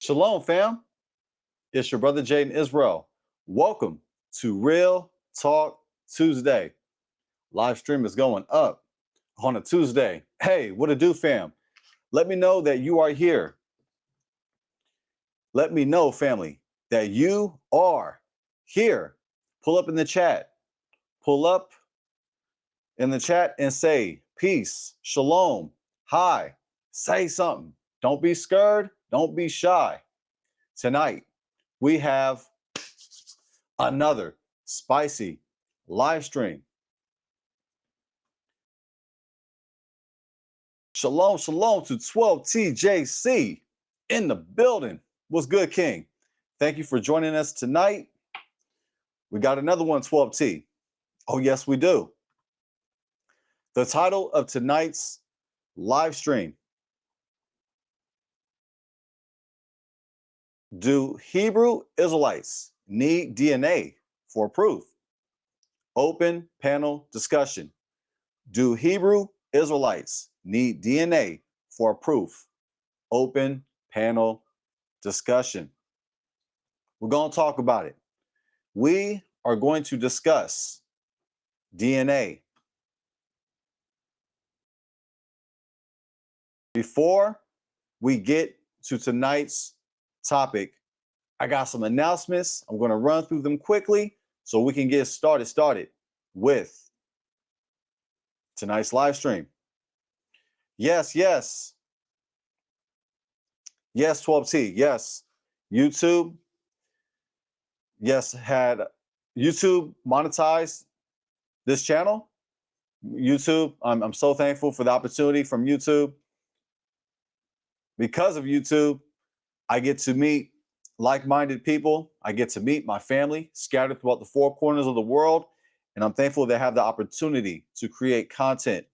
Shalom, fam. It's your brother Jaden Israel. Welcome to Real Talk Tuesday. Live stream is going up on a Tuesday. Hey, what to do, fam? Let me know that you are here. Let me know, family, that you are here. Pull up in the chat. Pull up in the chat and say peace, shalom, hi. Say something. Don't be scared. Don't be shy. Tonight, we have another spicy live stream. Shalom, shalom to 12TJC in the building. What's good, King? Thank you for joining us tonight. We got another one, 12T. Oh, yes, we do. The title of tonight's live stream: Do Hebrew Israelites need DNA for proof? Open panel discussion. Do Hebrew Israelites need DNA for proof? Open panel discussion. We're going to talk about it. We are going to discuss DNA. Before we get to tonight's topic, I got some announcements. I'm going to run through them quickly so we can get started with tonight's live stream. Yes, 12T. Yes, YouTube. Yes, had YouTube monetized this channel. YouTube, I'm so thankful for the opportunity from YouTube. Because of YouTube, I get to meet like-minded people. I get to meet my family scattered throughout the four corners of the world. And I'm thankful they have the opportunity to create content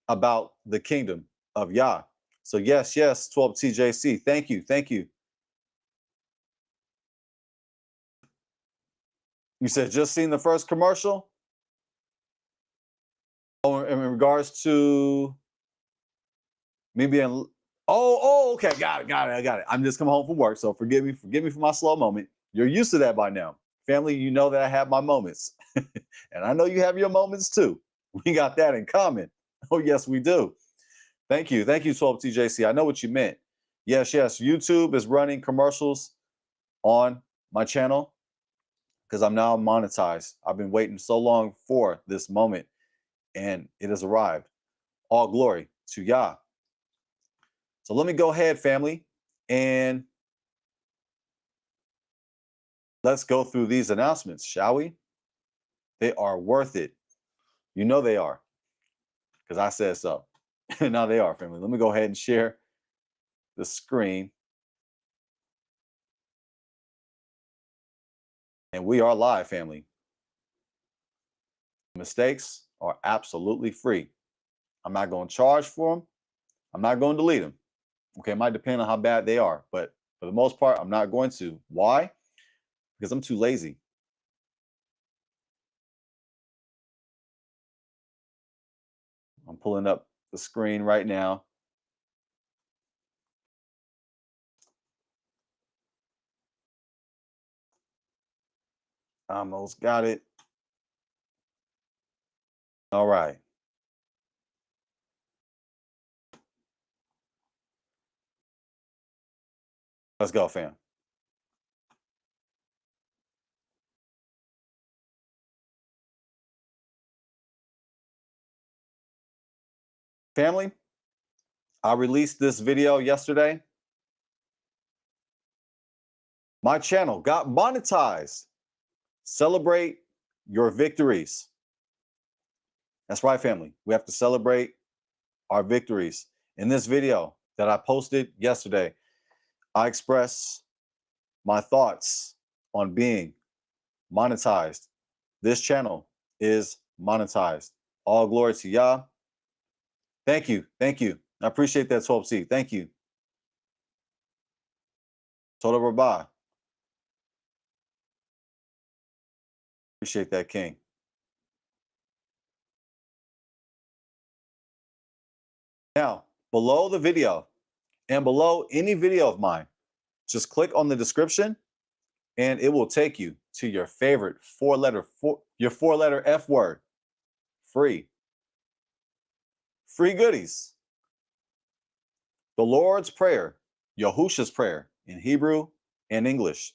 about the kingdom of Yah. So yes, 12TJC. Thank you. You said just seen the first commercial? Oh, in regards to me being, okay, got it. I got it. I'm just coming home from work, so forgive me for my slow moment. You're used to that by now. Family, you know that I have my moments. And I know you have your moments too. We got that in common. Oh, yes, we do. Thank you, 12TJC. I know what you meant. Yes, YouTube is running commercials on my channel because I'm now monetized. I've been waiting so long for this moment, and it has arrived. All glory to Yah. So let me go ahead, family, and let's go through these announcements, shall we? They are worth it. You know they are, because I said so. Now they are, family. Let me go ahead and share the screen. And we are live, family. Mistakes are absolutely free. I'm not going to charge for them. I'm not going to delete them. Okay, it might depend on how bad they are, but for the most part, I'm not going to. Why? Because I'm too lazy. I'm pulling up the screen right now. Almost got it. All right. Let's go, fam. Family, I released this video yesterday. My channel got monetized. Celebrate your victories. That's right, family. We have to celebrate our victories. In this video that I posted yesterday, I express my thoughts on being monetized. This channel is monetized. All glory to Yah. Thank you. I appreciate that, 12C. Thank you. Total Rabbah. Appreciate that, King. Now, below the video, and below any video of mine, just click on the description and it will take you to your favorite your four-letter F word. Free. Free goodies. The Lord's Prayer, Yahusha's Prayer in Hebrew and English.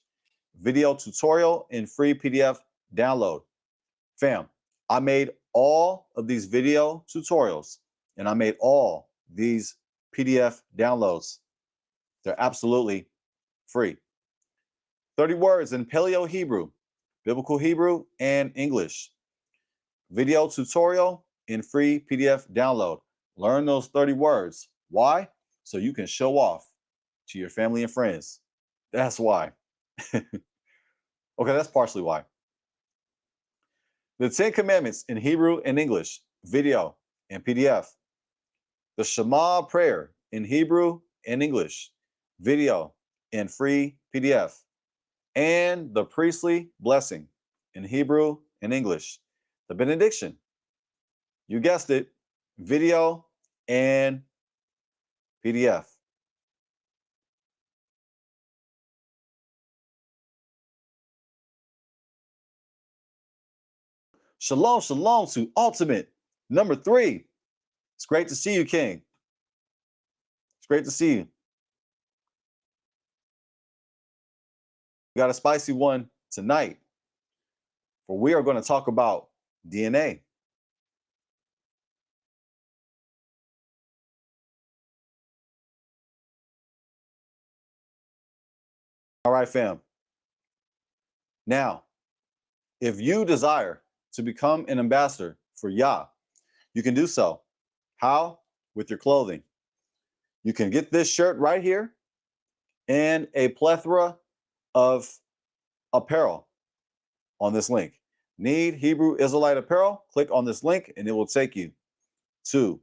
Video tutorial in free PDF download. Fam, I made all of these video tutorials and I made all these PDF downloads. They're absolutely free. 30 words in Paleo Hebrew, Biblical Hebrew, and English. Video tutorial in free PDF download. Learn those 30 words. Why? So you can show off to your family and friends. That's why. Okay, that's partially why. The 10 Commandments in Hebrew and English, video and PDF. The Shema prayer in Hebrew and English, video and free PDF. And the priestly blessing in Hebrew and English. The Benediction, you guessed it, video and PDF. Shalom, shalom to Ultimate number 3. It's great to see you, King. It's great to see you. We got a spicy one tonight, for we are going to talk about DNA. All right, fam. Now, if you desire to become an ambassador for Yah, you can do so. How? With your clothing. You can get this shirt right here and a plethora of apparel on this link. Need Hebrew Israelite apparel? Click on this link and it will take you to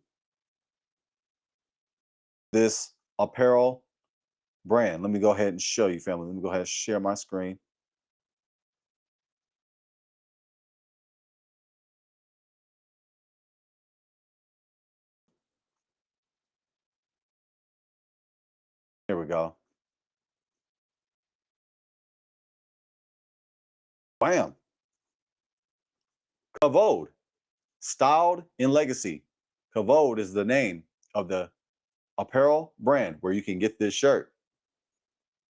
this apparel brand. Let me go ahead and show you, family. Let me go ahead and share my screen. Here we go. Bam. Kavod, styled in legacy. Kavod is the name of the apparel brand where you can get this shirt.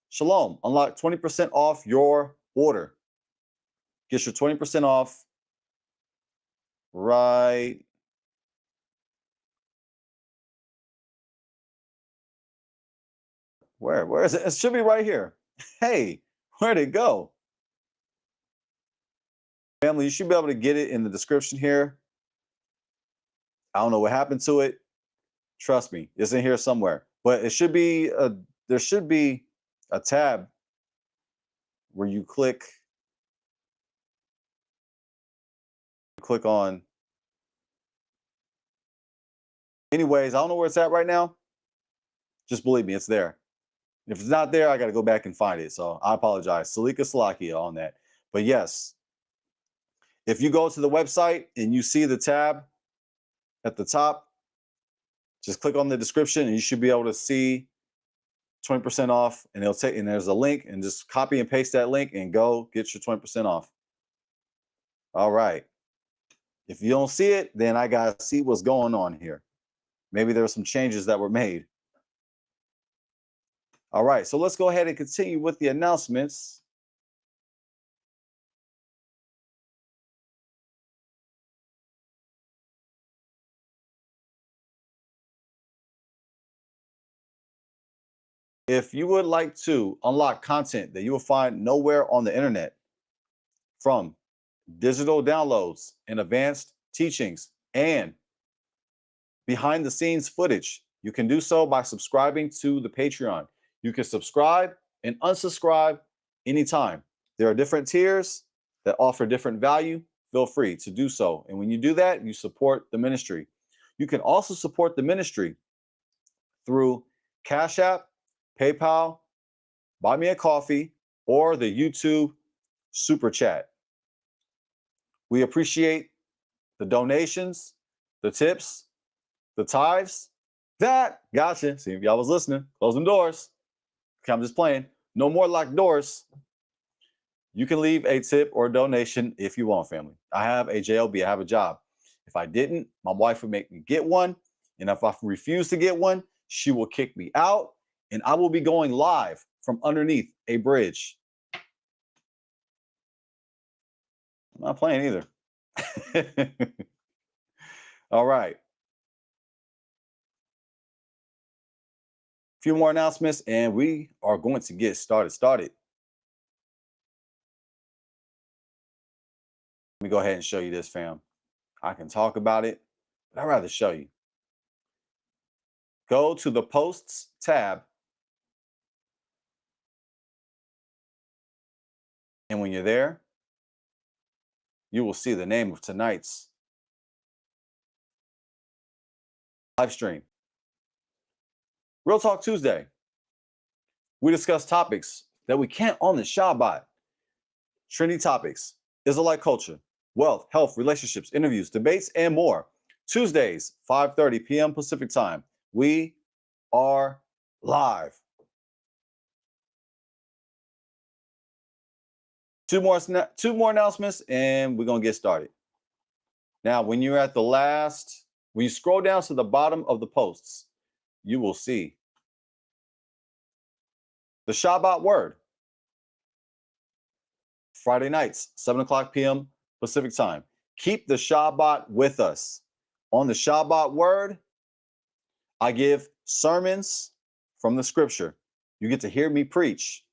Shalom, unlock 20% off your order. Get your 20% off right. Where is it? It should be right here. Hey, where'd it go? Family, you should be able to get it in the description here. I don't know what happened to it. Trust me, it's in here somewhere. But it should be there should be a tab where you click on. Anyways, I don't know where it's at right now. Just believe me, it's there. If it's not there, I got to go back and find it. So I apologize. Salika Salakia on that. But yes, if you go to the website and you see the tab at the top, just click on the description and you should be able to see 20% off, and it'll take, and there's a link, and just copy and paste that link and go get your 20% off. All right. If you don't see it, then I got to see what's going on here. Maybe there were some changes that were made. All right, so let's go ahead and continue with the announcements. If you would like to unlock content that you will find nowhere on the internet, from digital downloads and advanced teachings and behind the scenes footage, you can do so by subscribing to the Patreon. You can subscribe and unsubscribe anytime. There are different tiers that offer different value. Feel free to do so. And when you do that, you support the ministry. You can also support the ministry through Cash App, PayPal, Buy Me a Coffee, or the YouTube Super Chat. We appreciate the donations, the tips, the tithes, That, gotcha. See if y'all was listening. Close them doors. Okay, I'm just playing. No more locked doors. You can leave a tip or a donation if you want, family. I have a JLB. I have a job. If I didn't, my wife would make me get one. And if I refuse to get one, she will kick me out. And I will be going live from underneath a bridge. I'm not playing either. All right. A few more announcements, and we are going to get started. Let me go ahead and show you this, fam. I can talk about it, but I'd rather show you. Go to the Posts tab. And when you're there, you will see the name of tonight's live stream. Real Talk Tuesday. We discuss topics that we can't on the Shabbat. Trendy topics, Israelite culture, wealth, health, relationships, interviews, debates, and more. Tuesdays, 5:30 p.m. Pacific time. We are live. Two more announcements, and we're going to get started. Now, when you're at the last, when you scroll down to the bottom of the posts, you will see the Shabbat word. Friday nights, 7 o'clock p.m. Pacific time. Keep the Shabbat with us. On the Shabbat word, I give sermons from the scripture. You get to hear me preach.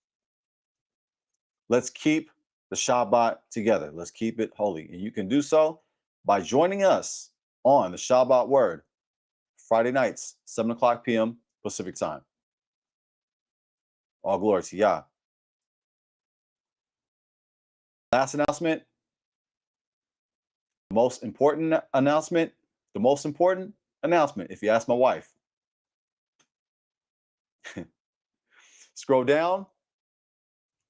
Let's keep the Shabbat together. Let's keep it holy. And you can do so by joining us on the Shabbat word, Friday nights, 7 o'clock p.m. Pacific time. All glory to Yah. Last announcement, the most important announcement, if you ask my wife. Scroll down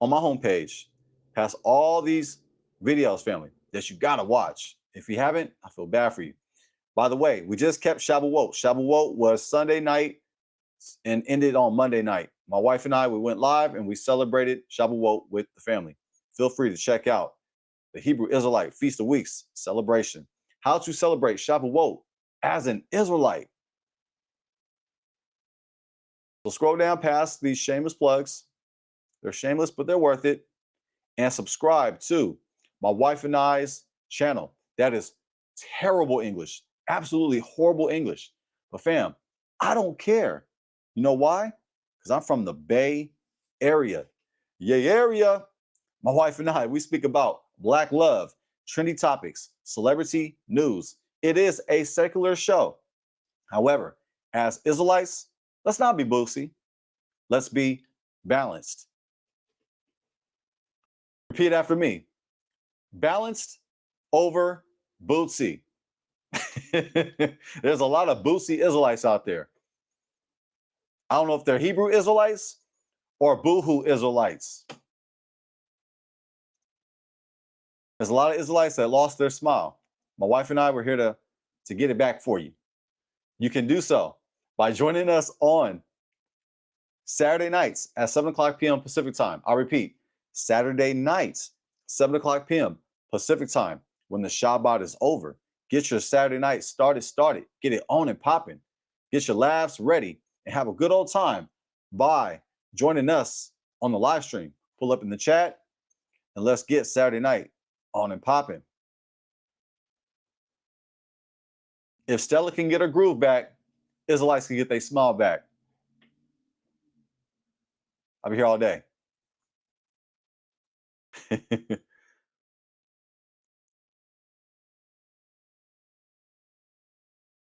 on my homepage, past all these videos, family, that you gotta watch. If you haven't, I feel bad for you. By the way, we just kept Shavuot. Shavuot was Sunday night and ended on Monday night. My wife and I, we went live and we celebrated Shavuot with the family. Feel free to check out the Hebrew Israelite Feast of Weeks celebration. How to celebrate Shavuot as an Israelite. So scroll down past these shameless plugs. They're shameless, but they're worth it. And subscribe to my wife and I's channel. That is terrible English, absolutely horrible English. But fam, I don't care. You know why? Because I'm from the Bay Area. Yay area. My wife and I, we speak about Black love, trendy topics, celebrity news. It is a secular show. However, as Israelites, let's not be bootsy. Let's be balanced. Repeat after me. Balanced over bootsy. There's a lot of bootsy Israelites out there. I don't know if they're Hebrew Israelites or boohoo Israelites. There's a lot of Israelites that lost their smile. My wife and I were here to get it back for you. You can do so by joining us on Saturday nights at 7 o'clock p.m. Pacific time. I repeat, Saturday nights, 7 o'clock p.m. Pacific time, when the Shabbat is over. Get your Saturday night started. Get it on and popping. Get your laughs ready and have a good old time by joining us on the live stream. Pull up in the chat and let's get Saturday night on and popping. If Stella can get her groove back, Israelites can get their smile back. I'll be here all day.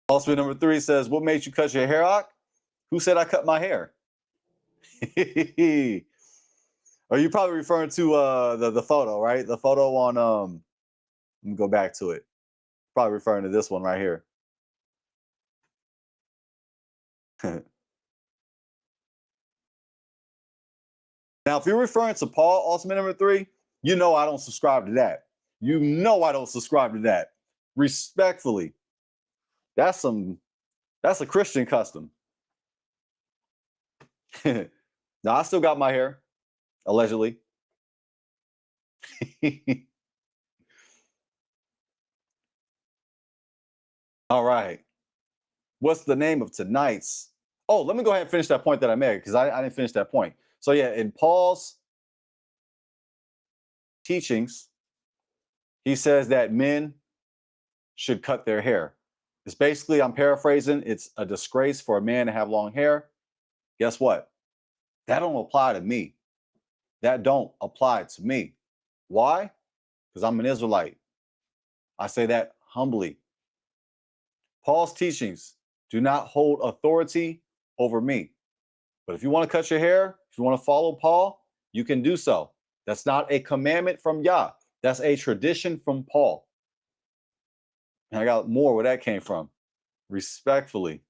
Also, number 3 says, what made you cut your hair, Ak? Who said I cut my hair? Are you probably referring to the photo, right? The photo on, let me go back to it. Probably referring to this one right here. Now, if you're referring to Paul, ultimate number 3, you know I don't subscribe to that. You know I don't subscribe to that. Respectfully. That's a Christian custom. Now I still got my hair, allegedly. All right. What's the name of tonight's? Oh, let me go ahead and finish that point that I made because I didn't finish that point. So yeah, in Paul's teachings, he says that men should cut their hair. It's basically, I'm paraphrasing, it's a disgrace for a man to have long hair. Guess what? That don't apply to me. That don't apply to me. Why? Because I'm an Israelite. I say that humbly. Paul's teachings do not hold authority over me. But if you want to cut your hair, if you want to follow Paul, you can do so. That's not a commandment from Yah. That's a tradition from Paul. And I got more where that came from. Respectfully.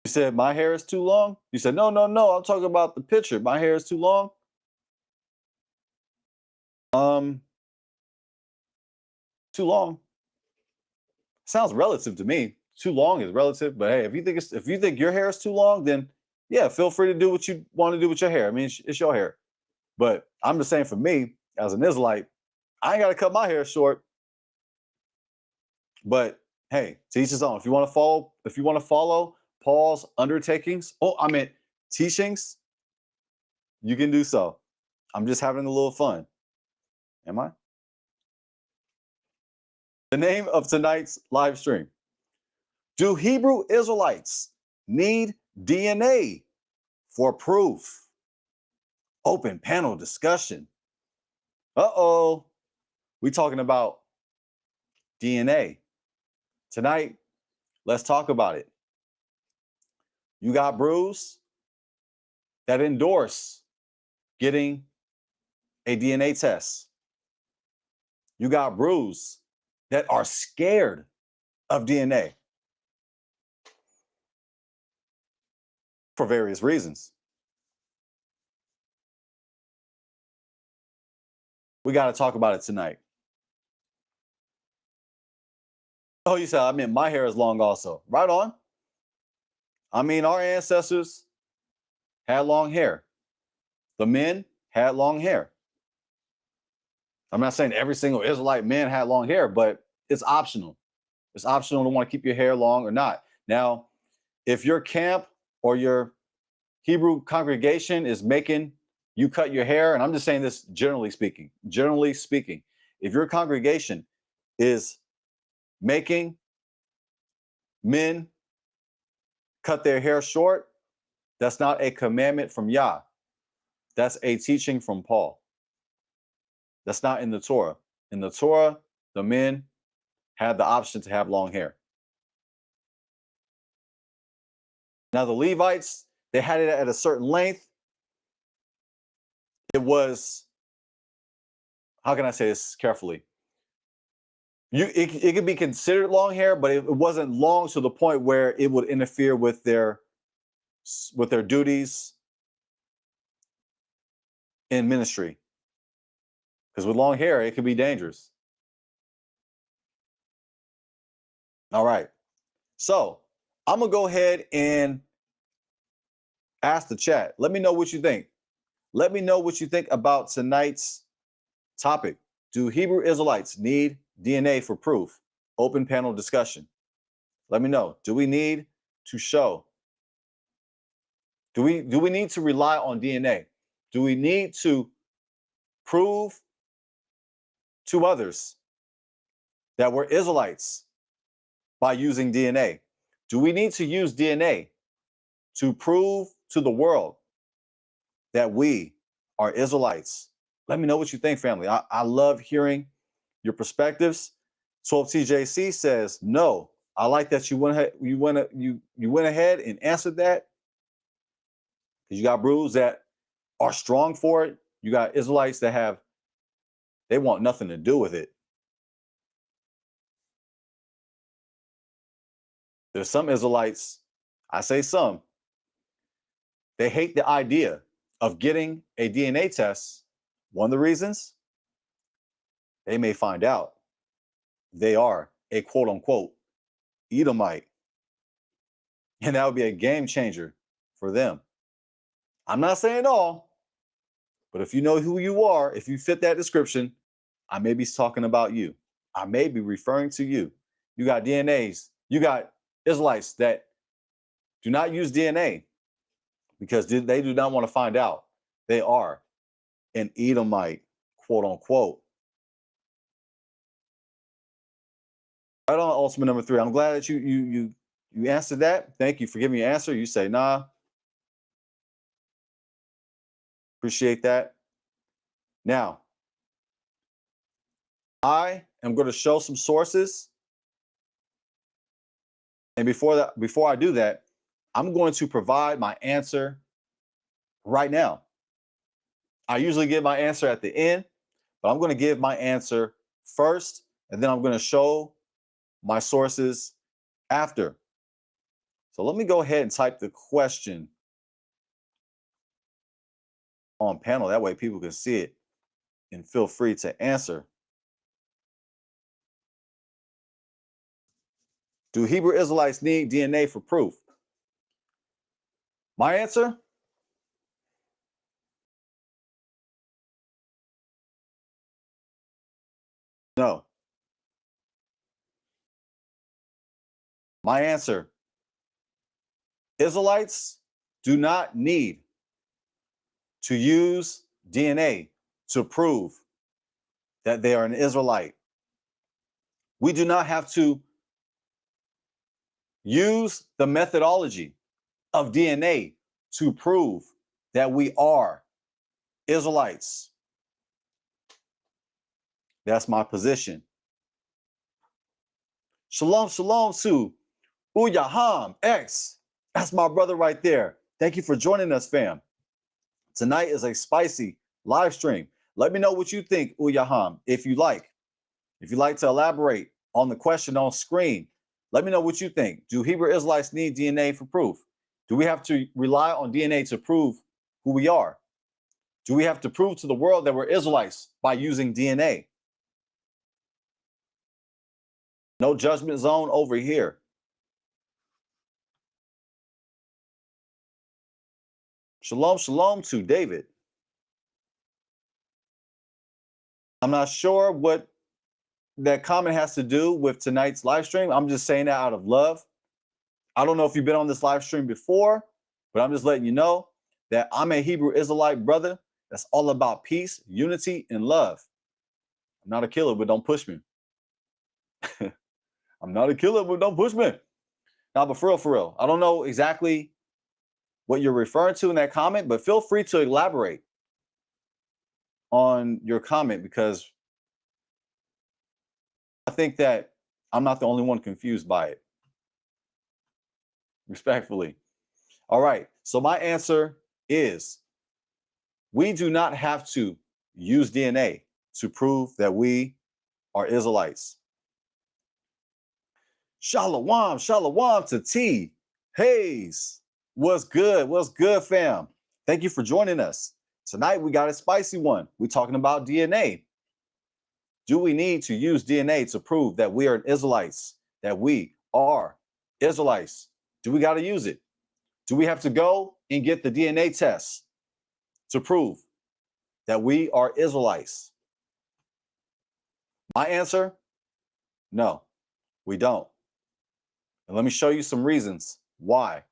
You said my hair is too long? You said, no, no, no. I'm talking about the picture. My hair is too long. Um, Too long. Sounds relative to me. Too long is relative, but hey, if you think your hair is too long, then yeah, feel free to do what you want to do with your hair. I mean, it's your hair. But I'm just saying, for me as an Israelite, I ain't got to cut my hair short. But hey, to each his own. If you want to follow Paul's undertakings, teachings, you can do so. I'm just having a little fun. Am I? The name of tonight's live stream: Do Hebrew Israelites need DNA for proof? Open panel discussion. Uh-oh. We talking about DNA. Tonight, let's talk about it. You got brews that endorse getting a DNA test. You got brews that are scared of DNA for various reasons. We got to talk about it tonight. Oh, you said, I mean, my hair is long also. Right on. I mean, our ancestors had long hair. The men had long hair. I'm not saying every single Israelite man had long hair, but it's optional. It's optional to want to keep your hair long or not. Now, if your camp or your Hebrew congregation is making you cut your hair, and I'm just saying this generally speaking, if your congregation is making men cut their hair short, that's not a commandment from Yah. That's a teaching from Paul. That's not in the Torah. In the Torah, the men had the option to have long hair. Now, the Levites, they had it at a certain length. It was, how can I say this carefully? It could be considered long hair, but it wasn't long to the point where it would interfere with their duties in ministry. Because with long hair, it could be dangerous. All right. So I'm going to go ahead and ask the chat. Let me know what you think. Let me know what you think about tonight's topic. Do Hebrew Israelites need DNA for proof? Open panel discussion. Let me know. Do we need to show? Do we need to rely on DNA? Do we need to prove to others that we're Israelites by using DNA? Do we need to use DNA to prove to the world that we are Israelites? Let me know what you think, family. I love hearing your perspectives. 12TJC says no. I like that you went ahead and answered that, because you got brews that are strong for it. You got Israelites that they want nothing to do with it. There's some Israelites, I say some, They hate the idea of getting a DNA test. One of the reasons, they may find out they are a quote unquote Edomite. And that would be a game changer for them. I'm not saying all, but if you know who you are, if you fit that description, I may be talking about you. I may be referring to you. You got DNAs, you got Israelites that do not use DNA because they do not want to find out they are an Edomite, quote unquote. Right on, ultimate number 3. I'm glad that you answered that. Thank you for giving me an answer. You say, nah. Appreciate that. Now, I am going to show some sources. And before I do that, I'm going to provide my answer right now. I usually give my answer at the end, but I'm going to give my answer first, and then I'm going to show my sources after. So let me go ahead and type the question on panel. That way people can see it and feel free to answer. Do Hebrew Israelites need DNA for proof? My answer? No. My answer: Israelites do not need to use DNA to prove that they are an Israelite. We do not have to use the methodology of DNA to prove that we are Israelites. That's my position. Shalom, shalom to Uyaham X. That's my brother right there. Thank you for joining us, fam. Tonight is a spicy live stream. Let me know what you think, Uyaham, if you like. If you'd like to elaborate on the question on screen, let me know what you think. Do Hebrew Israelites need DNA for proof? Do we have to rely on DNA to prove who we are? Do we have to prove to the world that we're Israelites by using DNA? No judgment zone over here. Shalom, shalom to David. I'm not sure what that comment has to do with tonight's live stream. I'm just saying that out of love. I don't know if you've been on this live stream before, but I'm just letting you know that I'm a Hebrew Israelite brother that's all about peace, unity, and love. I'm not a killer, but don't push me. I'm not a killer, but don't push me. Now, but for real, I don't know exactly what you're referring to in that comment, but feel free to elaborate on your comment, because I think that I'm not the only one confused by it. Respectfully. All right. So my answer is we do not have to use DNA to prove that we are Israelites. Shalom, shalom to T. Hayes. What's good? What's good, fam? Thank you for joining us. Tonight we got a spicy one. We're talking about DNA. Do we need to use DNA to prove that we are Israelites, that we are Israelites? Do we got to use it? Do we have to go and get the DNA test to prove that we are Israelites? My answer: no, we don't. And let me show you some reasons why.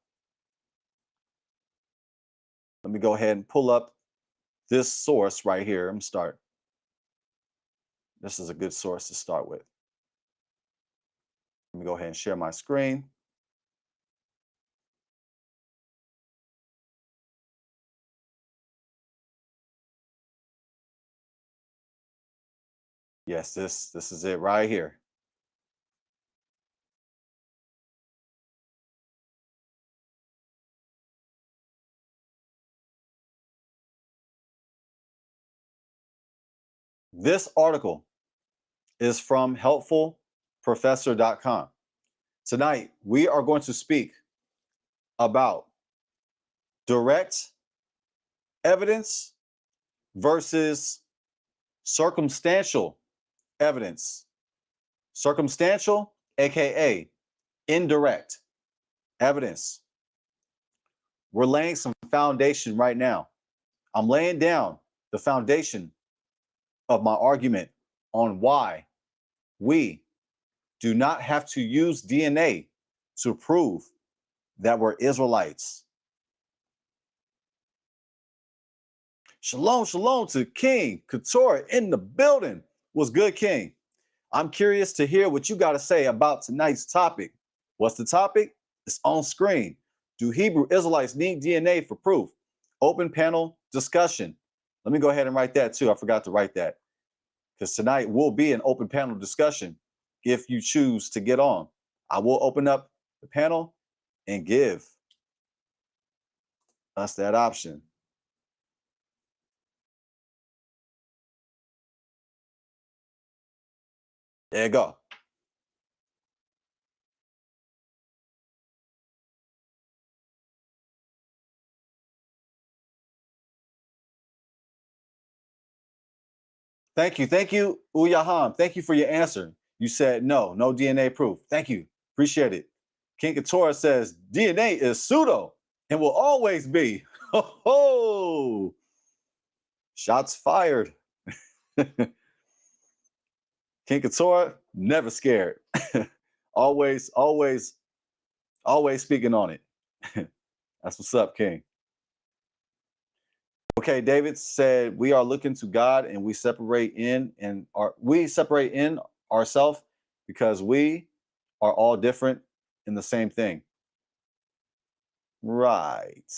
Let me go ahead and pull up this source right here. I'm gonna start. This is a good source to start with. Let me go ahead and share my screen. Yes, this is it right here. This article is from helpfulprofessor.com. Tonight, we are going to speak about direct evidence versus circumstantial evidence. Circumstantial, aka indirect evidence. We're laying some foundation right now. I'm laying down the foundation of my argument on why we do not have to use DNA to prove that we're Israelites. Shalom, shalom to King Couture in the building. What's good, King? I'm curious to hear what you got to say about tonight's topic. What's the topic? It's on screen. Do Hebrew Israelites need DNA for proof? Open panel discussion. Let me go ahead and write that too. I forgot to write that because tonight will be an open panel discussion if you choose to get on. I will open up the panel and give us that option. There you go. Thank you. Thank you, Uyaham. Thank you for your answer. You said no DNA proof. Thank you. Appreciate it. King Couture says DNA is pseudo and will always be. Ho! Shots fired. King Couture, never scared. always speaking on it. That's what's up, King. Okay, David said we are looking to God and we separate in ourselves because we are all different in the same thing. Right.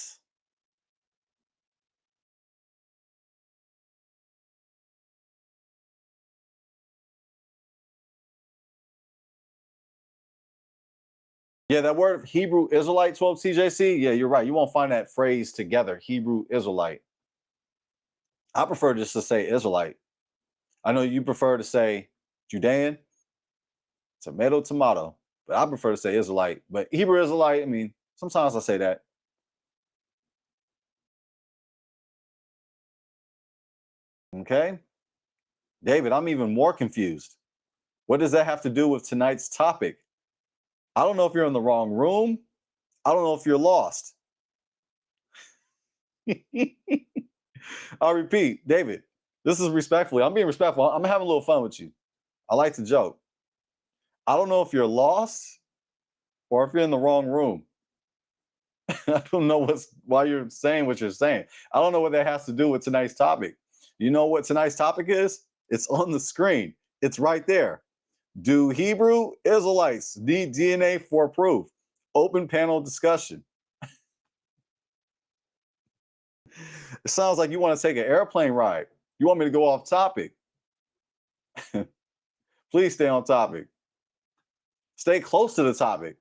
Yeah, that word Hebrew Israelite 12 TJC. Yeah, you're right. You won't find that phrase together, Hebrew Israelite. I prefer just to say Israelite. I know you prefer to say Judean, tomato, but I prefer to say Israelite. But Hebrew Israelite, I mean, sometimes I say that. Okay. David, I'm even more confused. What does that have to do with tonight's topic? I don't know if you're in the wrong room. I don't know if you're lost. I'll repeat, David, this is respectfully. I'm being respectful. I'm having a little fun with you. I like to joke. I don't know if you're lost or if you're in the wrong room. I don't know why you're saying what you're saying. I don't know what that has to do with tonight's topic. You know what tonight's topic is? It's on the screen. It's right there. Do Hebrew Israelites need DNA for proof? Open panel discussion. It sounds like you want to take an airplane ride. You want me to go off topic? Please stay on topic. Stay close to the topic.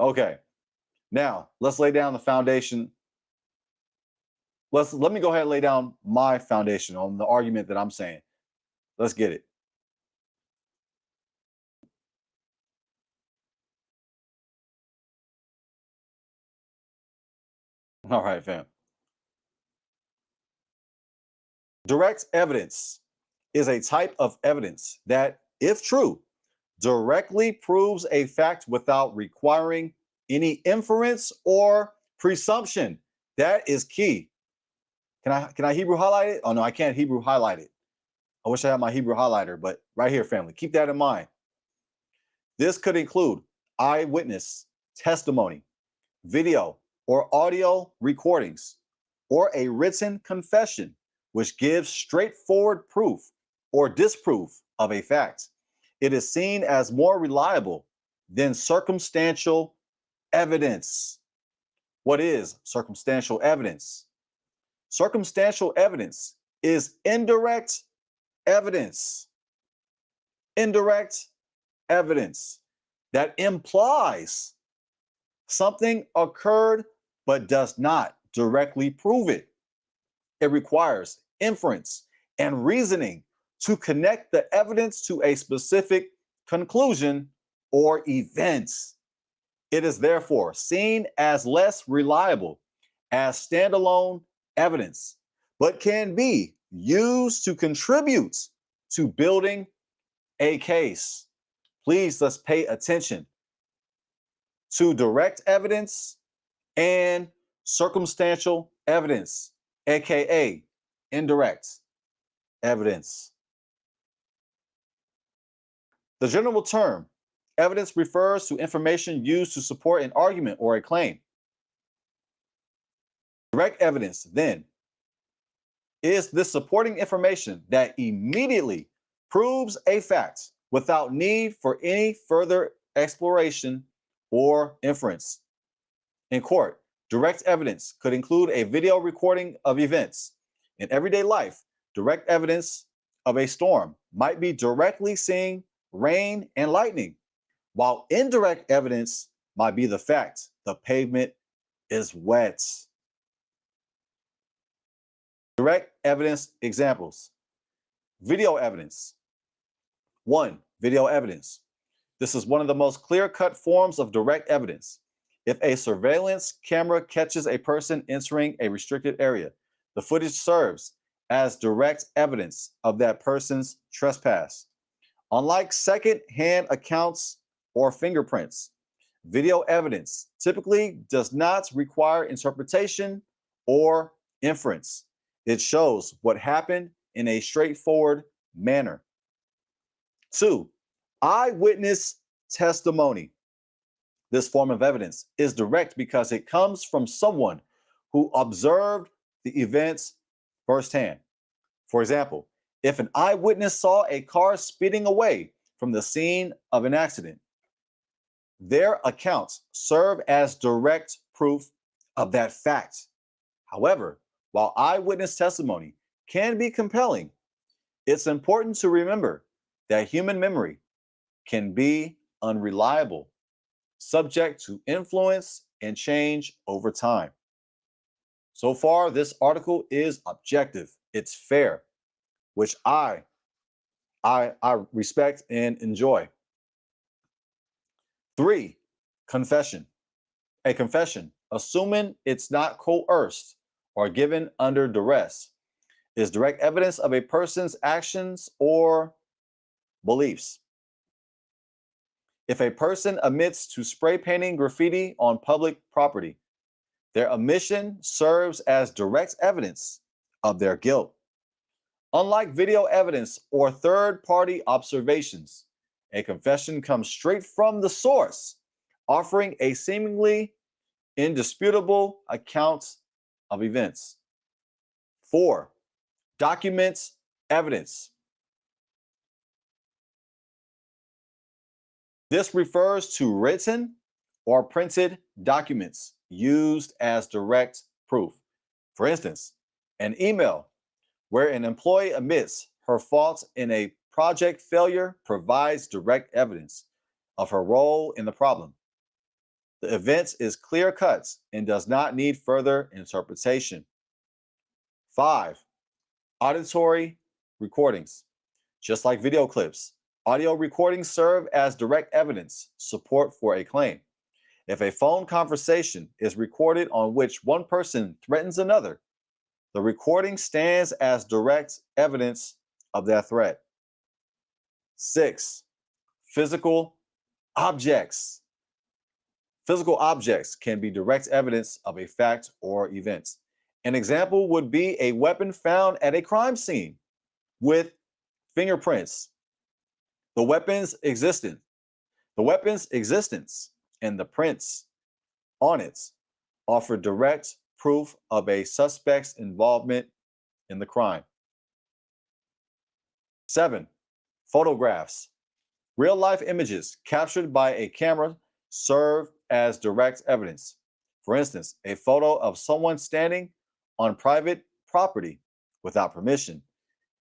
Okay. Now, let's lay down the foundation. Let me go ahead and lay down my foundation on the argument that I'm saying. Let's get it. All right, fam. Direct evidence is a type of evidence that, if true, directly proves a fact without requiring any inference or presumption. That is key. Can I Hebrew highlight it? Oh no, I can't Hebrew highlight it. I wish I had my Hebrew highlighter, but right here, family, keep that in mind. This could include eyewitness testimony, video or audio recordings, or a written confession, which gives straightforward proof or disproof of a fact. It is seen as more reliable than circumstantial evidence. What is circumstantial evidence? Circumstantial evidence is indirect evidence. Indirect evidence that implies something occurred but does not directly prove it. It requires inference and reasoning to connect the evidence to a specific conclusion or event. It is therefore seen as less reliable as standalone evidence, but can be used to contribute to building a case. Please, let's pay attention to direct evidence and circumstantial evidence, aka indirect evidence. The general term evidence refers to information used to support an argument or a claim. Direct evidence, then, is the supporting information that immediately proves a fact without need for any further exploration or inference. In court, direct evidence could include a video recording of events. In everyday life, direct evidence of a storm might be directly seeing rain and lightning, while indirect evidence might be the fact the pavement is wet. Direct evidence examples. Video evidence. 1. Video evidence. This is one of the most clear-cut forms of direct evidence. If a surveillance camera catches a person entering a restricted area, the footage serves as direct evidence of that person's trespass. Unlike second-hand accounts or fingerprints, video evidence typically does not require interpretation or inference. It shows what happened in a straightforward manner. 2. Eyewitness testimony. This form of evidence is direct because it comes from someone who observed the events firsthand. For example, if an eyewitness saw a car speeding away from the scene of an accident, their accounts serve as direct proof of that fact. However, while eyewitness testimony can be compelling, it's important to remember that human memory can be unreliable, subject to influence and change over time. So far, this article is objective. It's fair, which I respect and enjoy. 3. Confession. A confession, assuming it's not coerced or given under duress, is direct evidence of a person's actions or beliefs. If a person admits to spray painting graffiti on public property, their admission serves as direct evidence of their guilt. Unlike video evidence or third-party observations, a confession comes straight from the source, offering a seemingly indisputable account of events. 4. Documents evidence. This refers to written or printed documents used as direct proof. For instance, an email where an employee admits her fault in a project failure provides direct evidence of her role in the problem. The event is clear-cut and does not need further interpretation. 5. Auditory recordings. Just like video clips, audio recordings serve as direct evidence support for a claim. If a phone conversation is recorded on which one person threatens another, the recording stands as direct evidence of that threat. 6. Physical objects. Physical objects can be direct evidence of a fact or event. An example would be a weapon found at a crime scene with fingerprints. The weapon's existence and the prints on it offer direct proof of a suspect's involvement in the crime. 7. Photographs. Real-life images captured by a camera serve as direct evidence. For instance, a photo of someone standing on private property without permission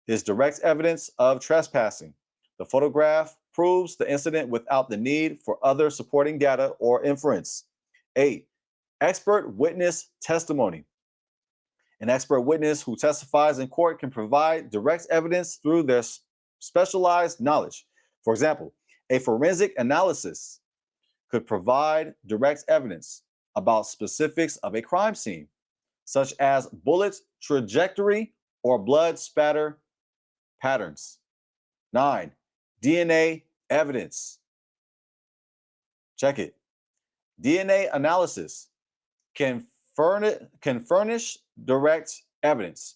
is direct evidence of trespassing. The photograph proves the incident without the need for other supporting data or inference. 8. Expert witness testimony. An expert witness who testifies in court can provide direct evidence through their specialized knowledge. For example, a forensic analysis could provide direct evidence about specifics of a crime scene, such as bullet trajectory or blood spatter patterns. 9. DNA evidence. Check it. DNA analysis can furnish direct evidence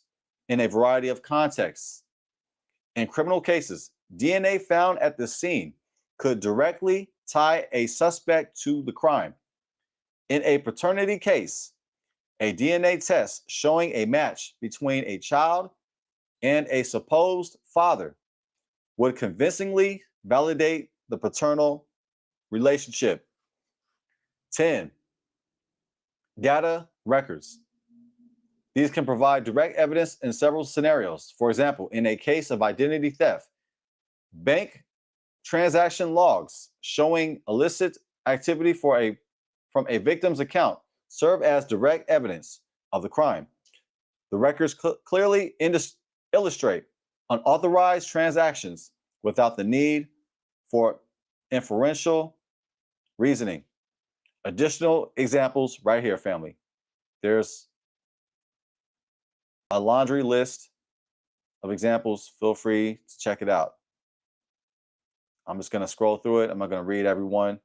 in a variety of contexts. In criminal cases, DNA found at the scene could directly tie a suspect to the crime. In a paternity case, a DNA test showing a match between a child and a supposed father would convincingly validate the paternal relationship. 10. Data records. These can provide direct evidence in several scenarios. For example, in a case of identity theft, bank transaction logs showing illicit activity from a victim's account serve as direct evidence of the crime. The records clearly illustrate unauthorized transactions without the need for inferential reasoning. Additional examples right here, family. There's a laundry list of examples. Feel free to check it out. I'm just going to scroll through it. I'm not going to read everyone.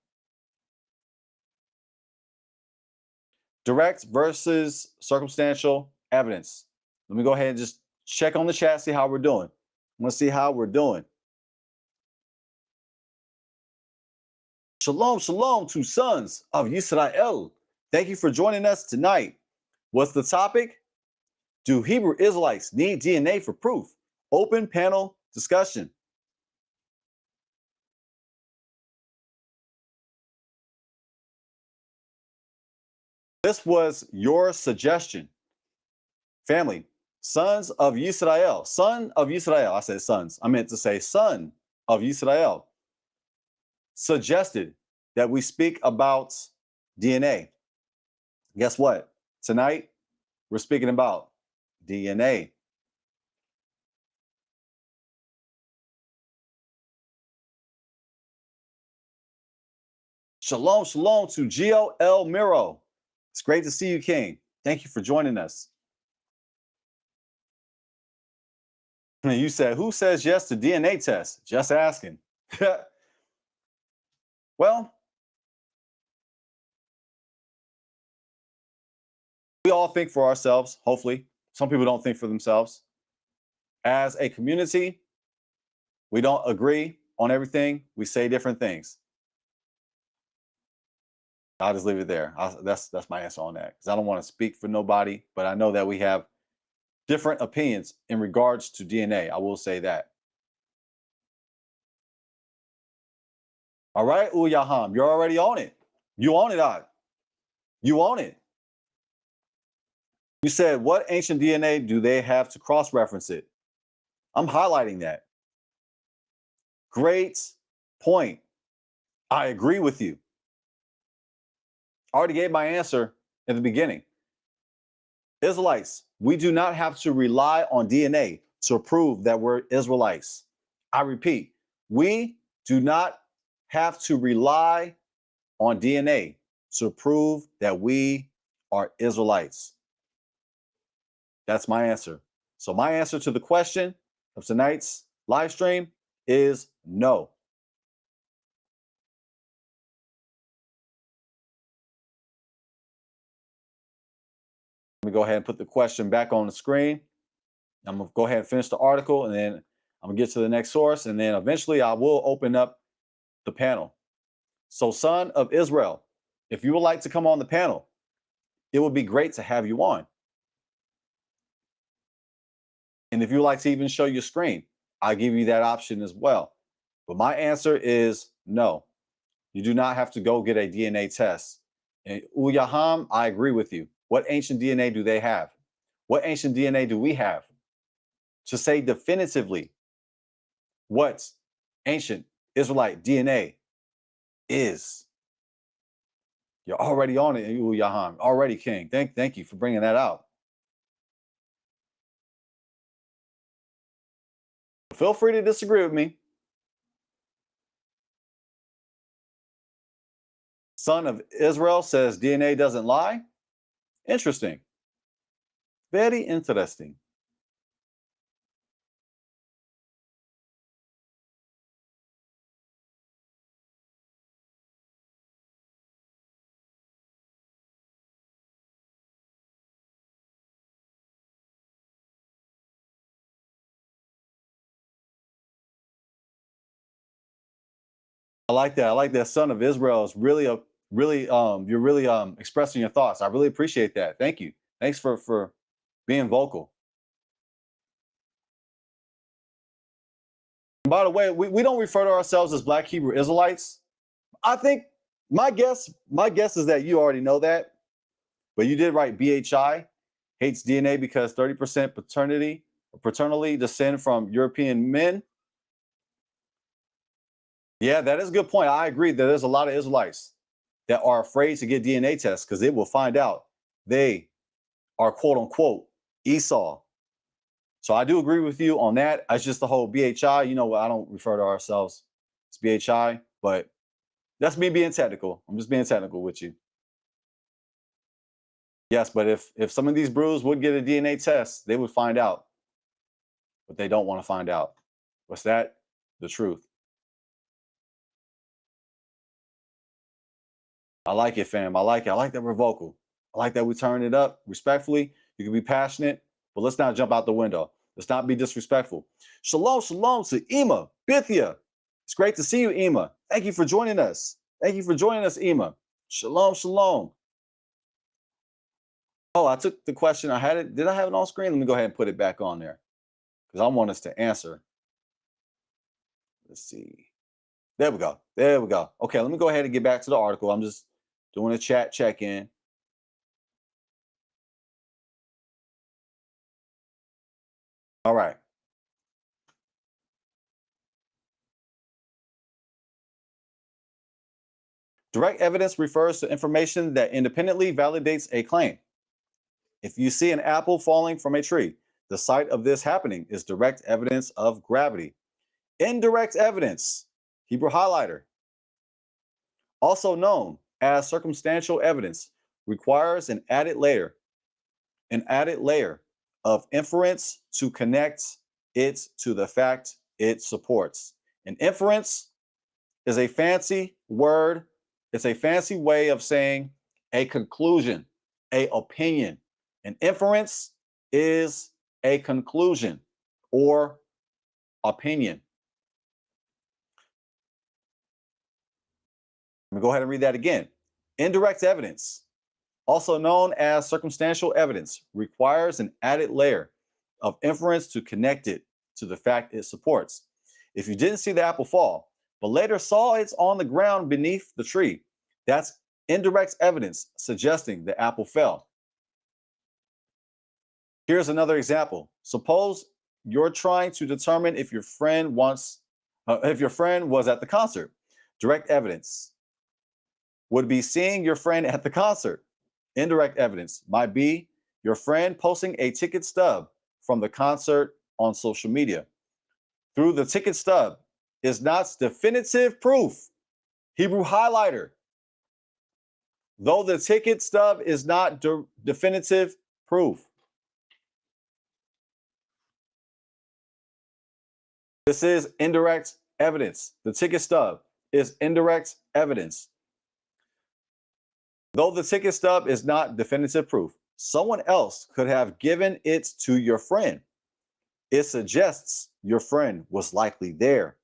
Direct versus circumstantial evidence. Let me go ahead and just check on the chat, see how we're doing. I'm going to see how we're doing. Shalom, shalom to sons of Israel. Thank you for joining us tonight. What's the topic? Do Hebrew Israelites need DNA for proof? Open panel discussion. This was your suggestion. Family, sons of Israel. Son of Israel. I said sons. I meant to say son of Israel. Suggested that we speak about DNA. Guess what? Tonight, we're speaking about DNA. Shalom, shalom to Gio El Miro. It's great to see you, King. Thank you for joining us. You said, who says yes to DNA tests? Just asking. Well, we all think for ourselves, hopefully. Some people don't think for themselves. As a community, we don't agree on everything. We say different things. I'll just leave it there. That's my answer on that, because I don't want to speak for nobody, but I know that we have different opinions in regards to DNA. I will say that. All right, Uyaham, you're already on it. You own it, Odd. You own it. You said, what ancient DNA do they have to cross-reference it? I'm highlighting that. Great point. I agree with you. I already gave my answer in the beginning. Israelites, we do not have to rely on DNA to prove that we're Israelites. I repeat, we do not have to rely on DNA to prove that we are Israelites. That's my answer. So my answer to the question of tonight's live stream is no. Let me go ahead and put the question back on the screen. I'm going to go ahead and finish the article, and then I'm going to get to the next source, and then eventually I will open up the panel. So, son of Israel, if you would like to come on the panel, it would be great to have you on. And if you would like to even show your screen, I'll give you that option as well. But my answer is no. You do not have to go get a DNA test. And Uyaham, I agree with you. What ancient DNA do they have? What ancient DNA do we have to say definitively what ancient Israelite DNA is? You're already on it, Uyaham. Already, King. Thank you for bringing that out. Feel free to disagree with me. son of Israel says DNA doesn't lie. Interesting. Very interesting. I like that. I like that. Son of Israel is really you're really expressing your thoughts. I really appreciate that. Thank you. Thanks for being vocal. And by the way, we don't refer to ourselves as Black Hebrew Israelites. I think my guess is that you already know that, but you did write BHI, hates DNA because 30% paternally descend from European men. Yeah, that is a good point. I agree that there's a lot of Israelites that are afraid to get DNA tests because they will find out they are quote unquote Esau. So I do agree with you on that. It's just the whole BHI. You know what? I don't refer to ourselves as BHI, but that's me being technical. I'm just being technical with you. Yes, but if some of these brews would get a DNA test, they would find out what they don't want to find out. What's that? The truth. I like it, fam. I like it. I like that we're vocal. I like that we turn it up respectfully. You can be passionate, but let's not jump out the window. Let's not be disrespectful. Shalom, shalom to Ema, Bithia. It's great to see you, Ema. Thank you for joining us. Thank you for joining us, Ema. Shalom, shalom. Oh, I took the question. I had it. Did I have it on screen? Let me go ahead and put it back on there because I want us to answer. Let's see. There we go. There we go. Okay, let me go ahead and get back to the article. I'm just doing a chat check-in. All right. Direct evidence refers to information that independently validates a claim. If you see an apple falling from a tree, the site of this happening is direct evidence of gravity. Indirect evidence, Hebrew highlighter, also known as circumstantial evidence, requires an added layer of inference to connect it to the fact it supports. An inference is a fancy word. It's a fancy way of saying a conclusion, a opinion. An inference is a conclusion or opinion. Let me go ahead and read that again. Indirect evidence, also known as circumstantial evidence, requires an added layer of inference to connect it to the fact it supports. If you didn't see the apple fall, but later saw it's on the ground beneath the tree, that's indirect evidence suggesting the apple fell. Here's another example. Suppose you're trying to determine if your friend was at the concert. Direct evidence would be seeing your friend at the concert. Indirect evidence might be your friend posting a ticket stub from the concert on social media. Through the ticket stub is not definitive proof. Hebrew highlighter. Though the ticket stub is not definitive proof. This is indirect evidence. The ticket stub is indirect evidence. Though the ticket stub is not definitive proof, someone else could have given it to your friend. It suggests your friend was likely there.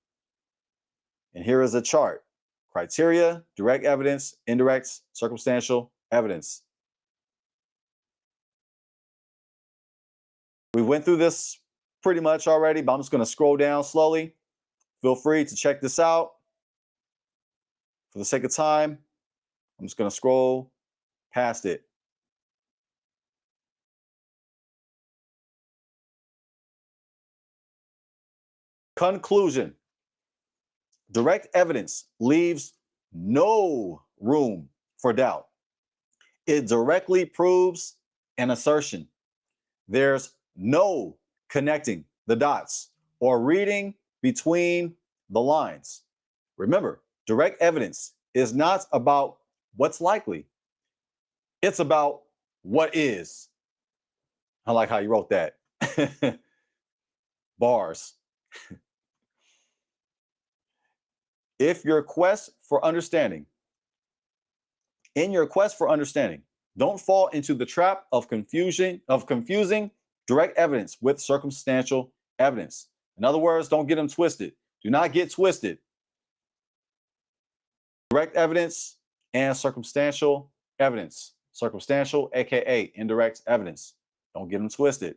And here is a chart. Criteria, direct evidence, indirect, circumstantial evidence. We went through this pretty much already, but I'm just going to scroll down slowly. Feel free to check this out. For the sake of time, I'm just going to scroll past it. Conclusion. Direct evidence leaves no room for doubt. It directly proves an assertion. There's no connecting the dots or reading between the lines. Remember, direct evidence is not about what's likely. It's about what is. I like how you wrote that. Bars. If your quest for understanding, in your quest for understanding, don't fall into the trap of confusing direct evidence with circumstantial evidence. In other words, don't get them twisted. Do not get twisted. Direct evidence and circumstantial evidence. Circumstantial, aka indirect evidence. Don't get them twisted.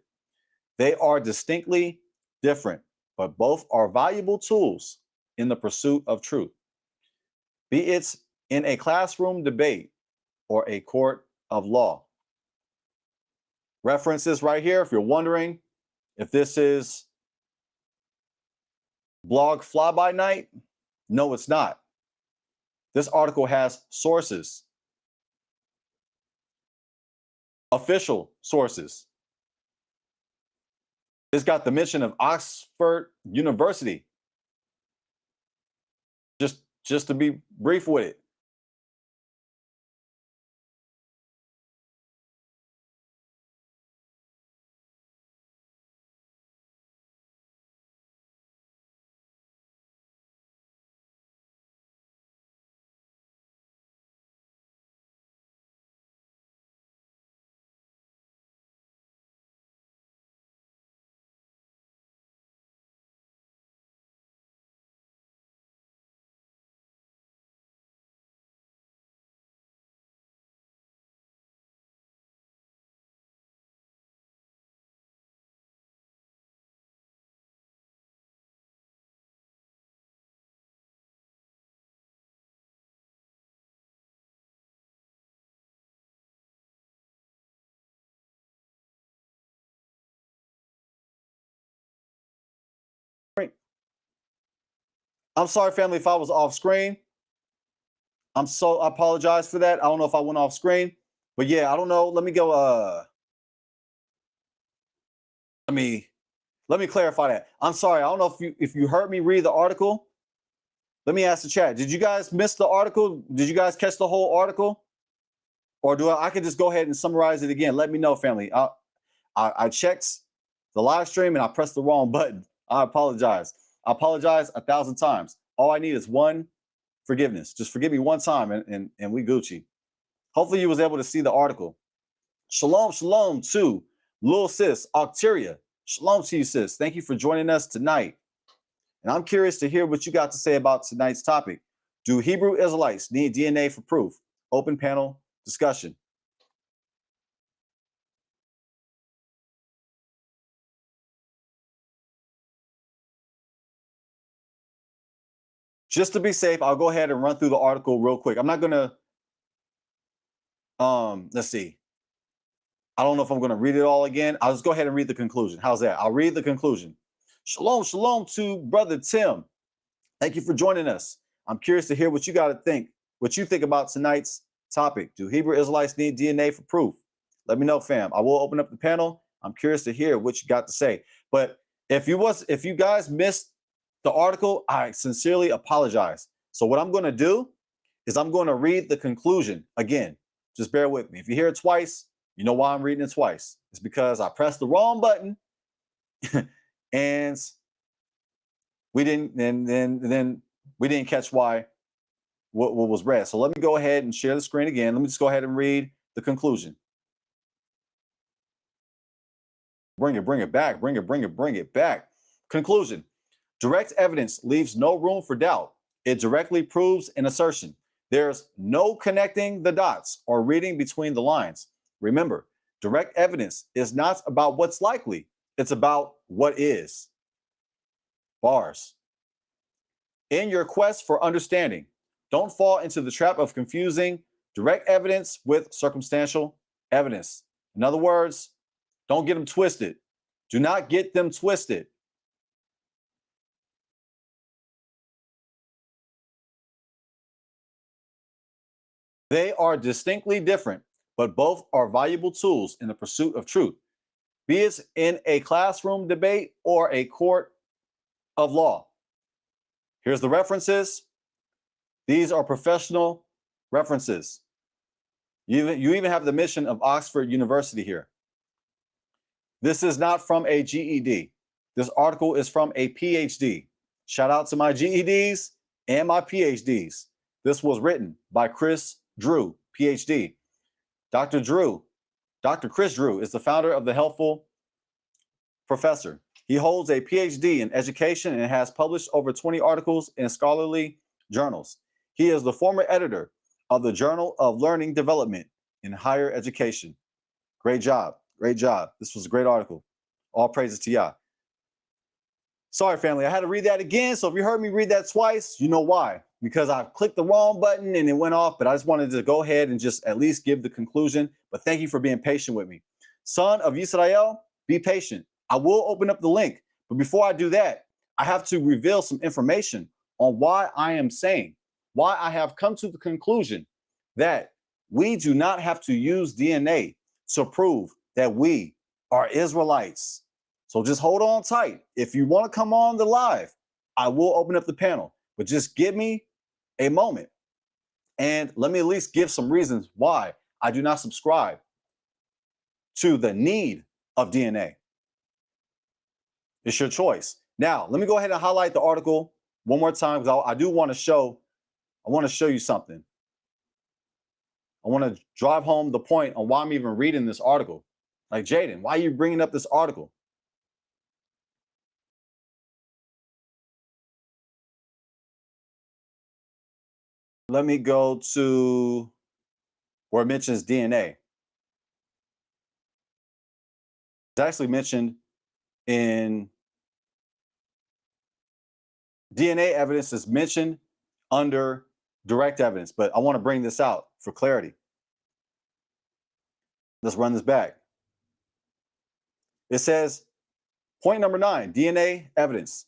They are distinctly different, but both are valuable tools in the pursuit of truth. Be it in a classroom debate or a court of law. References right here, if you're wondering if this is blog fly by night, no, it's not. This article has sources, official sources. It's got the mention of Oxford University. Just to be brief with it. I'm sorry, family, if I was off screen. I apologize for that. I don't know if I went off screen, but yeah, I don't know. Let me go. Let me clarify that. I'm sorry. I don't know if you heard me read the article. Let me ask the chat. Did you guys miss the article? Did you guys catch the whole article? Or do I can just go ahead and summarize it again? Let me know, family. I checked the live stream and I pressed the wrong button. I apologize. I apologize 1,000 times. All I need is one forgiveness. Just forgive me one time and we Gucci. Hopefully you was able to see the article. Shalom, shalom to Lil Sis, Octeria. Shalom to you, sis. Thank you for joining us tonight. And I'm curious to hear what you got to say about tonight's topic. Do Hebrew Israelites need DNA for proof? Open panel discussion. Just to be safe, I'll go ahead and run through the article real quick. I'm not gonna let's see. I don't know if I'm gonna read it all again. I'll just go ahead and read the conclusion. How's that? I'll read the conclusion. Shalom, shalom to Brother Tim. Thank you for joining us. I'm curious to hear what you think about tonight's topic. Do Hebrew Israelites need DNA for proof? Let me know, fam. I will open up the panel. I'm curious to hear what you got to say. But if you guys missed the article, I sincerely apologize. So what I'm going to do is I'm going to read the conclusion again. Just bear with me. If you hear it twice, you know why I'm reading it twice. It's because I pressed the wrong button and we didn't catch what was read. So let me go ahead and share the screen again. Let me just go ahead and read the conclusion. Bring it back. Conclusion. Direct evidence leaves no room for doubt. It directly proves an assertion. There's no connecting the dots or reading between the lines. Remember, direct evidence is not about what's likely. It's about what is. Bars. In your quest for understanding, don't fall into the trap of confusing direct evidence with circumstantial evidence. In other words, don't get them twisted. Do not get them twisted. They are distinctly different, but both are valuable tools in the pursuit of truth, be it in a classroom debate or a court of law. Here's the references. These are professional references. You even have the mission of Oxford University here. This is not from a GED. This article is from a PhD. Shout out to my GEDs and my PhDs. This was written by Chris Drew, PhD. Dr. Chris Drew is the founder of the Helpful Professor. He holds a PhD in education and has published over 20 articles in scholarly journals. He is the former editor of the Journal of Learning Development in Higher Education. Great job. Great job. This was a great article. All praises to Yah. Sorry, family. I had to read that again. So if you heard me read that twice, you know why. Because I clicked the wrong button and it went off. But I just wanted to go ahead and just at least give the conclusion. But thank you for being patient with me. Son of Israel, be patient. I will open up the link. But before I do that, I have to reveal some information on why I am saying, why I have come to the conclusion that we do not have to use DNA to prove that we are Israelites. So just hold on tight. If you want to come on the live, I will open up the panel, but just give me a moment and let me at least give some reasons why I do not subscribe to the need of DNA. It's your choice. Now, let me go ahead and highlight the article one more time because I do want to show, I want to show you something. I want to drive home the point on why I'm even reading this article. Like, Jaden, why are you bringing up this article? Let me go to where it mentions DNA. It's actually mentioned in DNA evidence is mentioned under direct evidence, but I want to bring this out for clarity. Let's run this back. It says, point number 9, DNA evidence.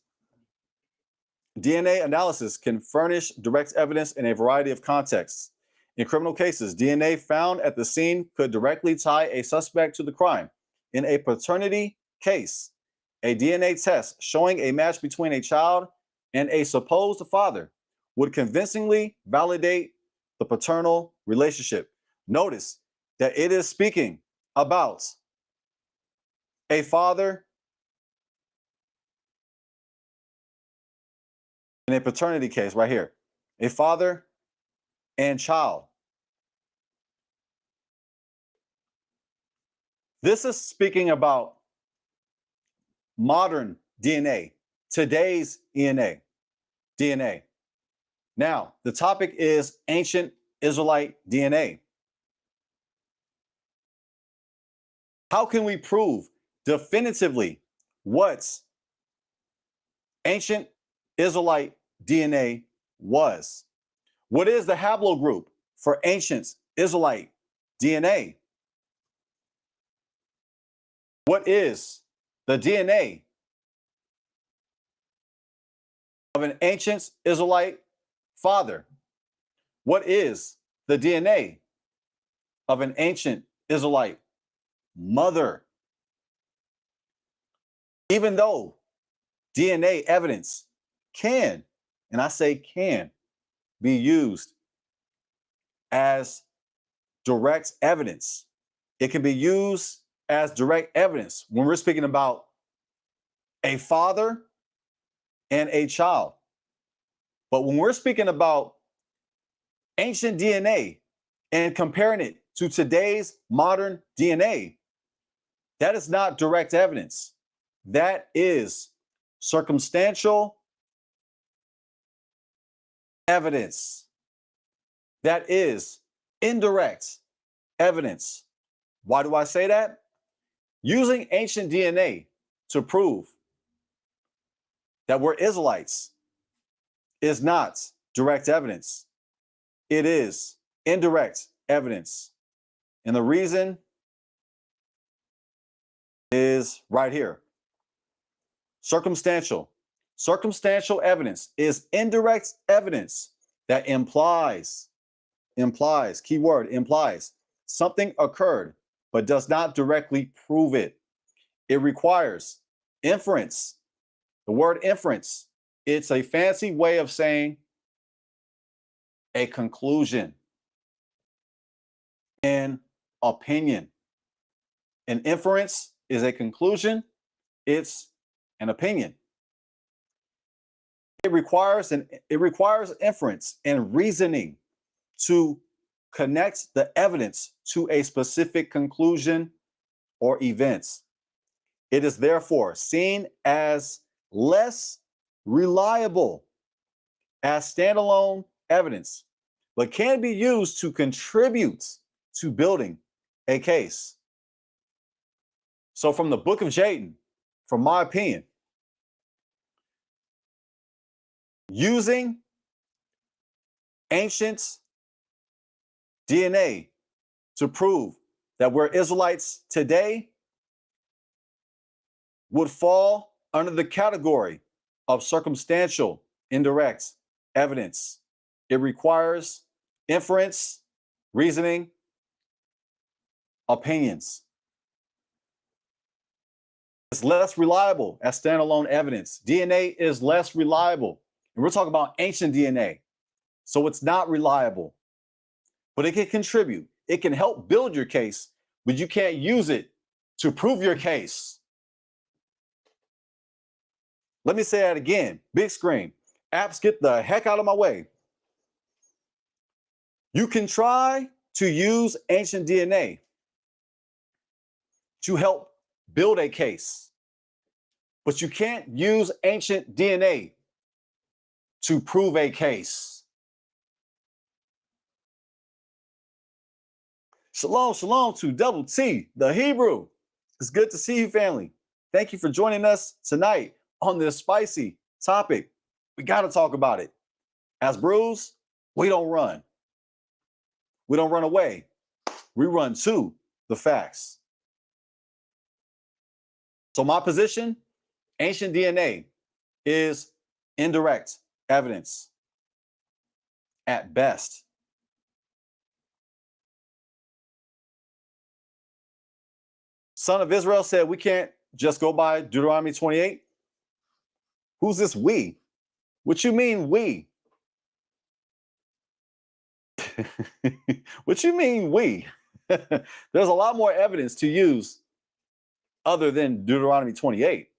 DNA analysis can furnish direct evidence in a variety of contexts. In criminal cases, DNA found at the scene could directly tie a suspect to the crime. In a paternity case, a DNA test showing a match between a child and a supposed father would convincingly validate the paternal relationship. Notice that it is speaking about a father in a paternity case right here, a father and child. This is speaking about modern DNA, today's DNA. Now, the topic is ancient Israelite DNA. How can we prove definitively what ancient Israelite DNA was? What is the haplogroup for ancient Israelite DNA? What is the DNA of an ancient Israelite father? What is the DNA of an ancient Israelite mother? Even though DNA evidence can, and I say can, be used as direct evidence. It can be used as direct evidence when we're speaking about a father and a child. But when we're speaking about ancient DNA and comparing it to today's modern DNA, that is not direct evidence. That is circumstantial evidence. That is indirect evidence. Why do I say that? Using ancient DNA to prove that we're Israelites is not direct evidence. It is indirect evidence. And the reason is right here. Circumstantial. Circumstantial evidence is indirect evidence that implies, keyword, implies something occurred, but does not directly prove it. It requires inference. The word inference, it's a fancy way of saying a conclusion. and opinion. An inference is a conclusion. It's an opinion. It requires inference and reasoning to connect the evidence to a specific conclusion or events. It is therefore seen as less reliable as standalone evidence, but can be used to contribute to building a case. So from the book of Jayden, from my opinion, using ancient DNA to prove that we're Israelites today would fall under the category of circumstantial indirect evidence. It requires inference, reasoning, opinions. It's less reliable as standalone evidence. DNA is less reliable. And we're talking about ancient DNA. So it's not reliable, but it can contribute. It can help build your case, but you can't use it to prove your case. Let me say that again. Big screen. Apps, get the heck out of my way. You can try to use ancient DNA to help build a case, but you can't use ancient DNA to prove a case. Shalom, shalom to Double T, the Hebrew. It's good to see you, family. Thank you for joining us tonight on this spicy topic. We got to talk about it. As Brews, we don't run. We don't run away. We run to the facts. So my position, ancient DNA is indirect evidence at best. Son of Israel said we can't just go by Deuteronomy 28. Who's this we? What you mean we? What you mean we? There's a lot more evidence to use other than Deuteronomy 28.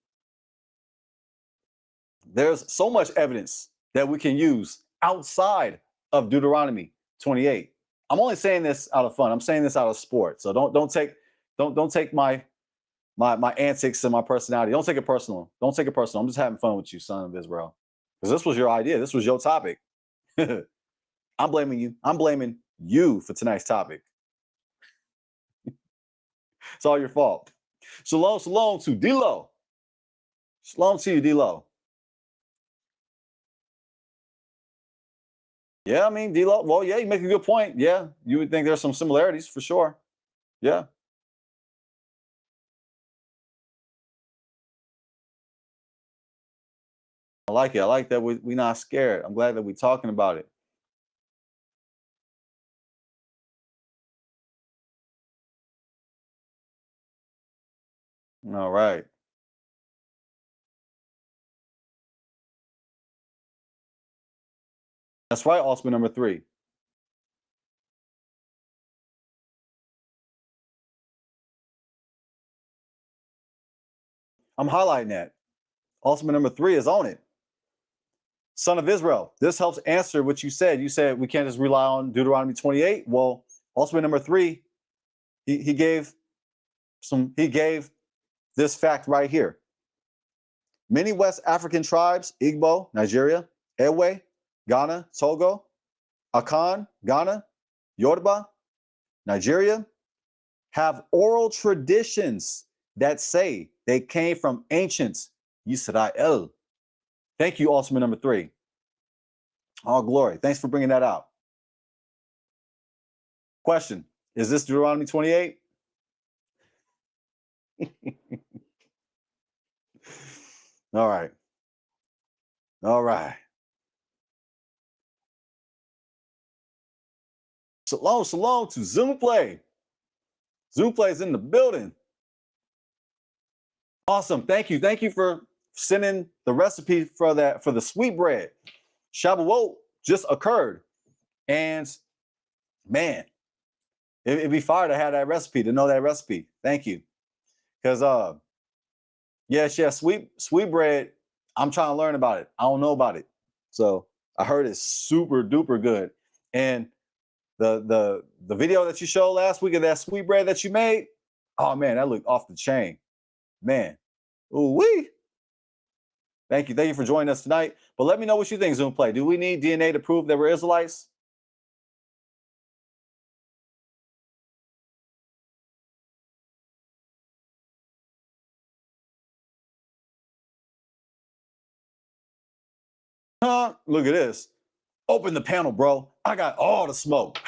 There's so much evidence that we can use outside of Deuteronomy 28. I'm only saying this out of fun. I'm saying this out of sport. So don't take my antics and my personality. Don't take it personal. Don't take it personal. I'm just having fun with you, son of Israel. Because this was your idea. This was your topic. I'm blaming you. I'm blaming you for tonight's topic. It's all your fault. Shalom, shalom to D-Lo. Shalom to you, D-Lo. Yeah, I mean, D-Lo, well, yeah, you make a good point. Yeah, you would think there's some similarities for sure. Yeah. I like it. I like that we're not scared. I'm glad that we're talking about it. All right. That's right, ultimate number 3. I'm highlighting that. Ultimate number 3 is on it. Son of Israel, this helps answer what you said. You said we can't just rely on Deuteronomy 28. Well, ultimate number 3, he gave this fact right here. Many West African tribes, Igbo, Nigeria, Ewe, Ghana, Togo, Akan, Ghana, Yoruba, Nigeria, have oral traditions that say they came from ancient Israel. Thank you, ultimate number 3. All glory. Thanks for bringing that out. Question, is this Deuteronomy 28? All right. All right. Shalom, shalom to Zoom Play. Zoom Play is in the building. Awesome. Thank you. Thank you for sending the recipe for the sweetbread. Shavuot just occurred. And man, It'd be fire to have that recipe, to know that recipe. Thank you. Because yeah, sweet bread. I'm trying to learn about it. I don't know about it. So I heard it's super duper good. And the video that you showed last week of that sweet bread that you made, oh man, that looked off the chain. Man. Ooh wee. Thank you. Thank you for joining us tonight. But let me know what you think, Zoom Play. Do we need DNA to prove that we're Israelites? Look at this. Open the panel, bro. I got all the smoke.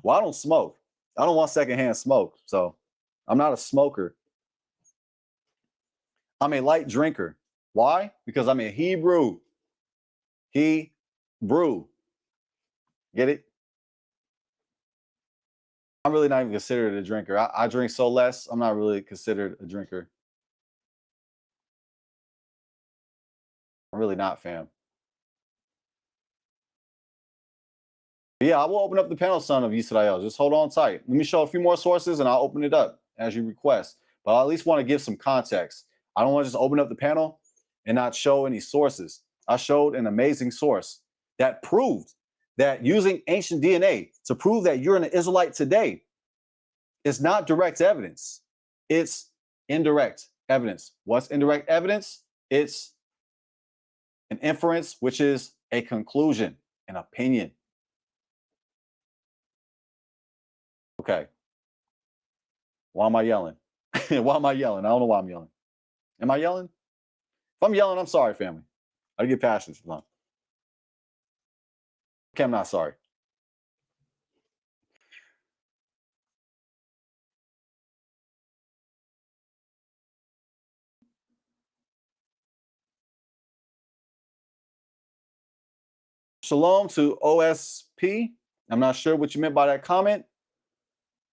Well, I don't smoke. I don't want secondhand smoke. So I'm not a smoker. I'm a light drinker. Why? Because I'm a Hebrew. Hebrew. Get it? I'm really not even considered a drinker. I drink so less. I'm not really considered a drinker. I'm really not, fam. But yeah, I will open up the panel, son of Israel. Just hold on tight. Let me show a few more sources and I'll open it up as you request. But I at least want to give some context. I don't want to just open up the panel and not show any sources. I showed an amazing source that proved that using ancient DNA to prove that you're an Israelite today is not direct evidence. It's indirect evidence. What's indirect evidence? It's an inference, which is a conclusion, an opinion. Okay. Why am I yelling? Why am I yelling? I don't know why I'm yelling. Am I yelling? If I'm yelling, I'm sorry, family. I get passionate sometimes. Okay, I'm not sorry. Shalom to OSP. I'm not sure what you meant by that comment.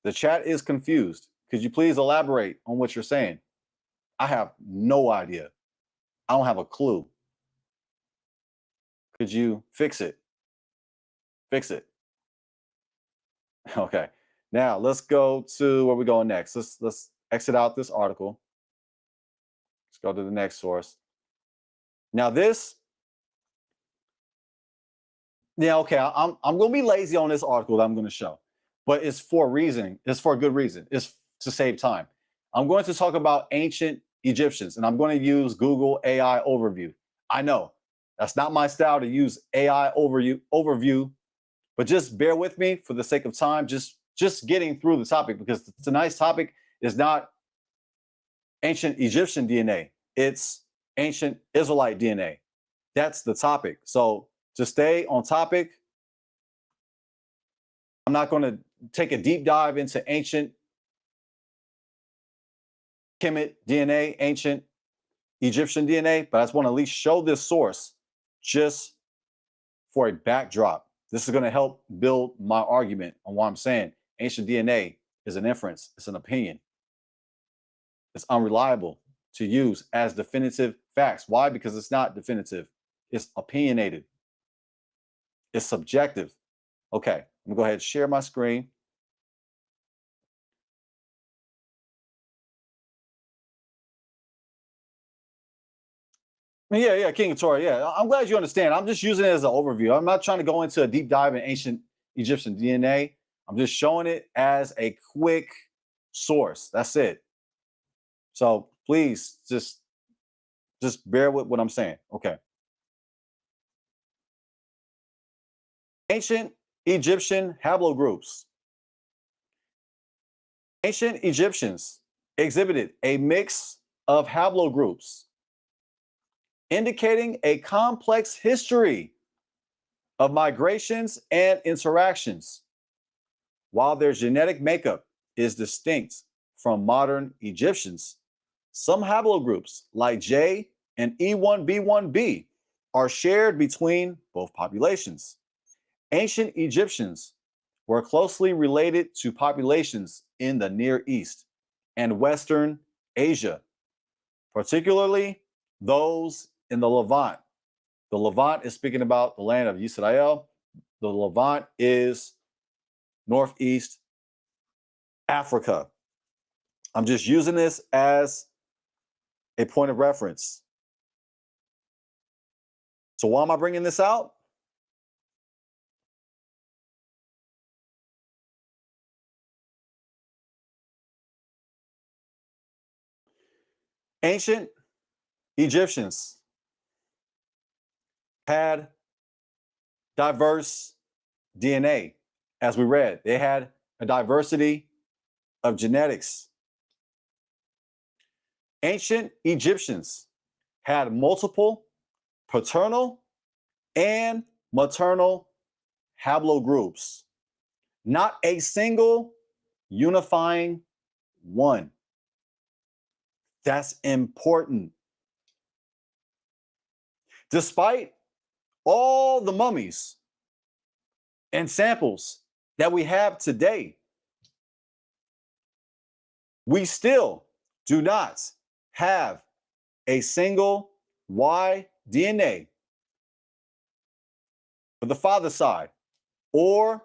The chat is confused. Could you please elaborate on what you're saying? I have no idea. I don't have a clue. Could you fix it? Fix it. Okay. Now let's go to where we going next. Let's exit out this article. Let's go to the next source. Now this, yeah, okay. I'm gonna be lazy on this article that I'm gonna show, but it's for a reason. It's for a good reason. It's to save time. I'm going to talk about ancient Egyptians, and I'm going to use Google AI overview. I know that's not my style to use AI overview, but just bear with me for the sake of time. Just getting through the topic, because tonight's topic is not ancient Egyptian DNA. It's ancient Israelite DNA. That's the topic. So to stay on topic, I'm not going to take a deep dive into ancient Kemet DNA, ancient Egyptian DNA, but I just want to at least show this source just for a backdrop. This is going to help build my argument on why I'm saying ancient DNA is an inference, it's an opinion. It's unreliable to use as definitive facts. Why? Because it's not definitive. It's opinionated. It's subjective. Okay, I'm gonna go ahead and share my screen. Yeah, King Tori. Yeah, I'm glad you understand. I'm just using it as an overview. I'm not trying to go into a deep dive in ancient Egyptian DNA. I'm just showing it as a quick source. That's it. So please just bear with what I'm saying. Okay. Ancient Egyptian haplogroups. Ancient Egyptians exhibited a mix of haplogroups, indicating a complex history of migrations and interactions. While their genetic makeup is distinct from modern Egyptians, some haplogroups like J and E1B1B are shared between both populations. Ancient Egyptians were closely related to populations in the Near East and Western Asia, particularly those in the Levant. The Levant is speaking about the land of Israel. The Levant is northeast Africa. I'm just using this as a point of reference. So why am I bringing this out? Ancient Egyptians had diverse DNA, as we read. They had a diversity of genetics. Ancient Egyptians had multiple paternal and maternal haplogroups, not a single unifying one. That's important. Despite all the mummies and samples that we have today, we still do not have a single Y DNA for the father's side or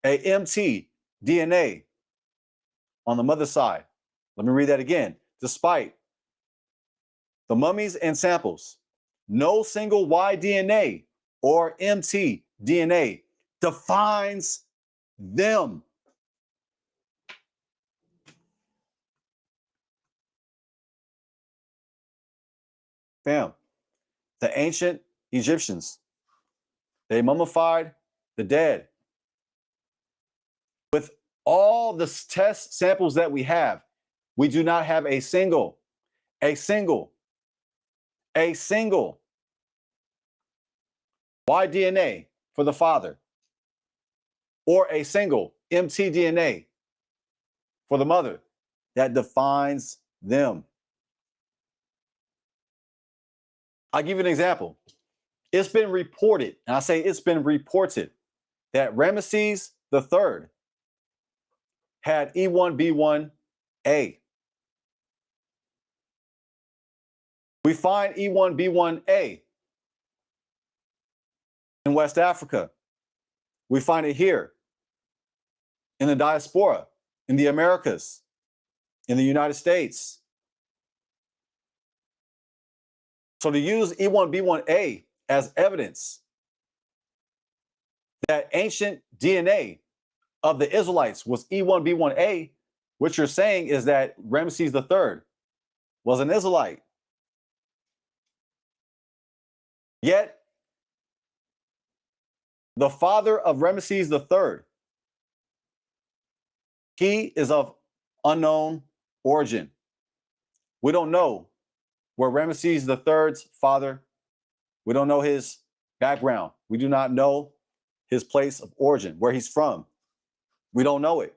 a MT DNA on the mother's side. Let me read that again. Despite the mummies and samples, no single Y DNA or MT DNA defines them. Fam, the ancient Egyptians, they mummified the dead. With all the test samples that we have, we do not have a single Y-DNA for the father or a single mtDNA for the mother that defines them. I'll give you an example. It's been reported, and I say it's been reported, that Ramesses III had E1B1A. We find E1B1A in West Africa. We find it here in the diaspora, in the Americas, in the United States. So to use E1B1A as evidence that ancient DNA of the Israelites was E1B1A, what you're saying is that Ramesses III was an Israelite. Yet, the father of Ramesses III, he is of unknown origin. We don't know where Ramesses III's father, we don't know his background. We do not know his place of origin, where he's from. We don't know it.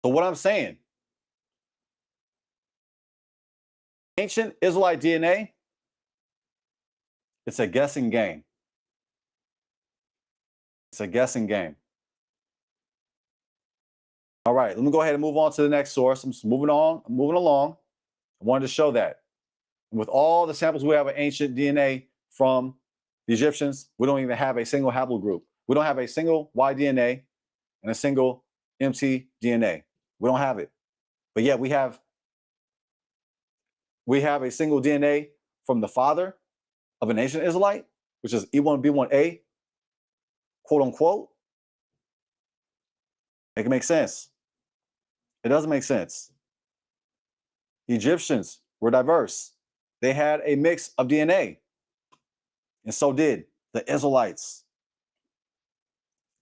So what I'm saying, ancient Israelite DNA, it's a guessing game. It's a guessing game. All right, let me go ahead and move on to the next source. I'm just moving on, I'm moving along. I wanted to show that. With all the samples we have of ancient DNA from the Egyptians, we don't even have a single haplogroup. We don't have a single Y-DNA and a single mtDNA. We don't have it. But yet we have a single DNA from the father of an ancient Israelite, which is E1B1A, quote unquote. Make it make sense. It doesn't make sense. Egyptians were diverse. They had a mix of DNA. And so did the Israelites.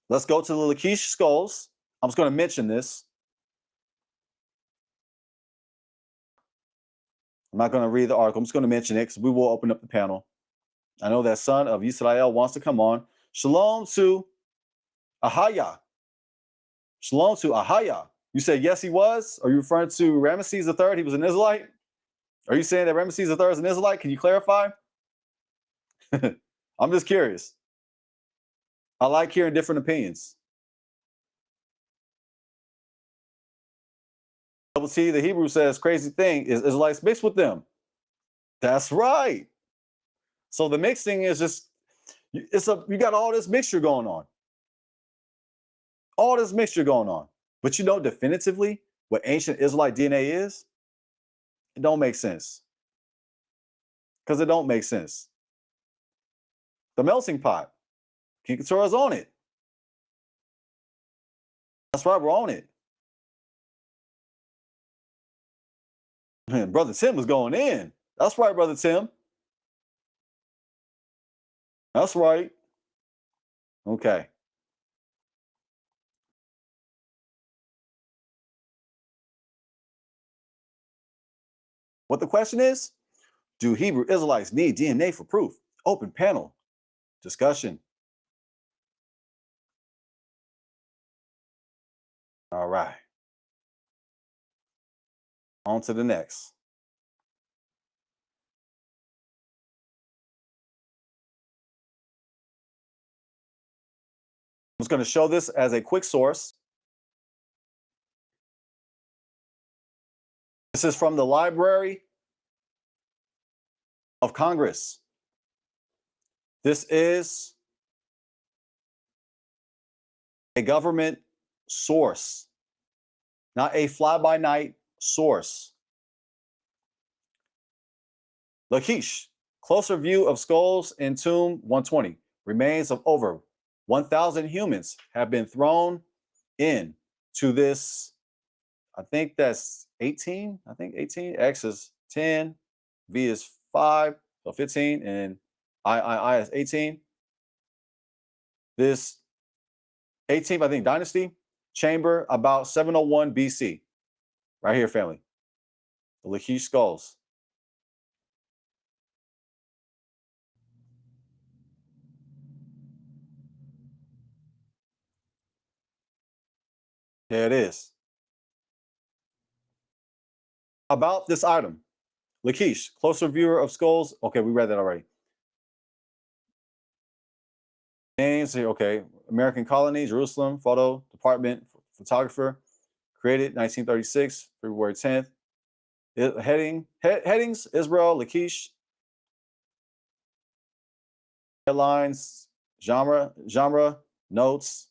Let's go to the Lachish skulls. I'm just going to mention this. I'm not going to read the article. I'm just going to mention it because we will open up the panel. I know that son of Israel wants to come on. Shalom to Ahaya. Shalom to Ahaya. You said yes, he was? Are you referring to Ramesses III? He was an Israelite? Are you saying that Ramesses III is an Israelite? Can you clarify? I'm just curious. I like hearing different opinions. Double T, the Hebrew says, crazy thing is Israelites mixed with them. That's right. So the mixing is just, you got all this mixture going on. All this mixture going on. But you know definitively what ancient Israelite DNA is? It don't make sense. Because it don't make sense. The melting pot. Kikatura's on it. That's right, we're on it. Brother Tim was going in. That's right, Brother Tim. That's right. Okay. What the question is? Do Hebrew Israelites need DNA for proof? Open panel discussion. All right. On to the next. I'm just going to show this as a quick source. This is from the Library of Congress. This is a government source, not a fly-by-night source. Lachish, closer view of skulls in tomb 120. Remains of over 1,000 humans have been thrown in to this. I think that's 18. I think 18. X is 10. V is 5. So 15. And I is 18. This 18th, I think, dynasty chamber about 701 BC. Right here, family. The Lachish skulls. There it is. About this item. Lachish, closer viewer of skulls. Okay, we read that already. Names here, okay. American colony, Jerusalem, photo department, photographer, created 1936, February 10th. Headings, Israel, Lachish. Headlines, genre, notes,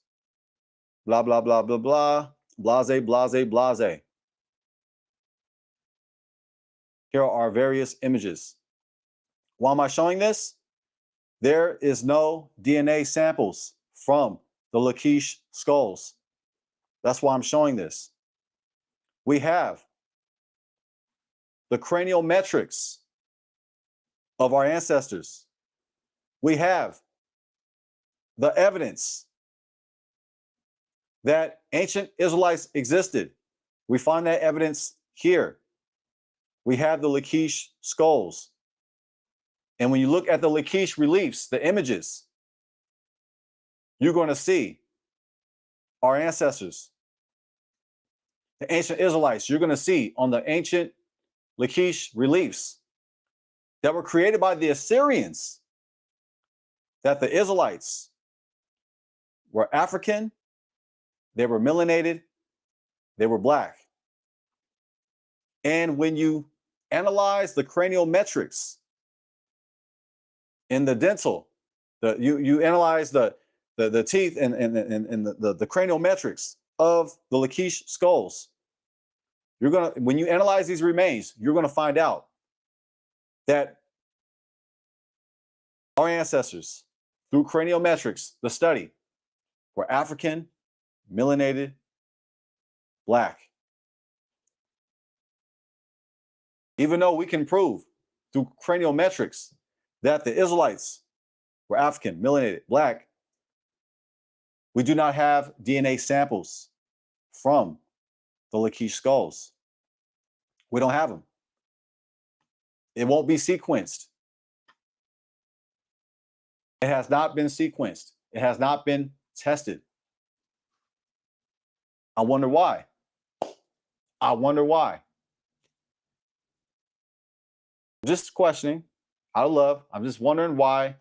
blah, blah, blah, blah, blah, blase, blase, blase. Here are various images. Why am I showing this? There is no DNA samples from the Lachish skulls. That's why I'm showing this. We have the cranial metrics of our ancestors. We have the evidence that ancient Israelites existed. We find that evidence here. We have the Lachish skulls. And when you look at the Lachish reliefs, the images, you're going to see our ancestors, the ancient Israelites. You're going to see on the ancient Lachish reliefs that were created by the Assyrians that the Israelites were African, they were melanated, they were black. And when you analyze the cranial metrics in the dental, you analyze the teeth and the cranial metrics of the Lachish skulls, when you analyze these remains, you're gonna find out that our ancestors, through cranial metrics, the study, were African, melanated, black. Even though we can prove through cranial metrics that the Israelites were African, melanated, black, we do not have DNA samples from the Lachish skulls. We don't have them. It won't be sequenced. It has not been sequenced. It has not been tested. I wonder why. I wonder why. Just questioning, out of love. I'm just wondering why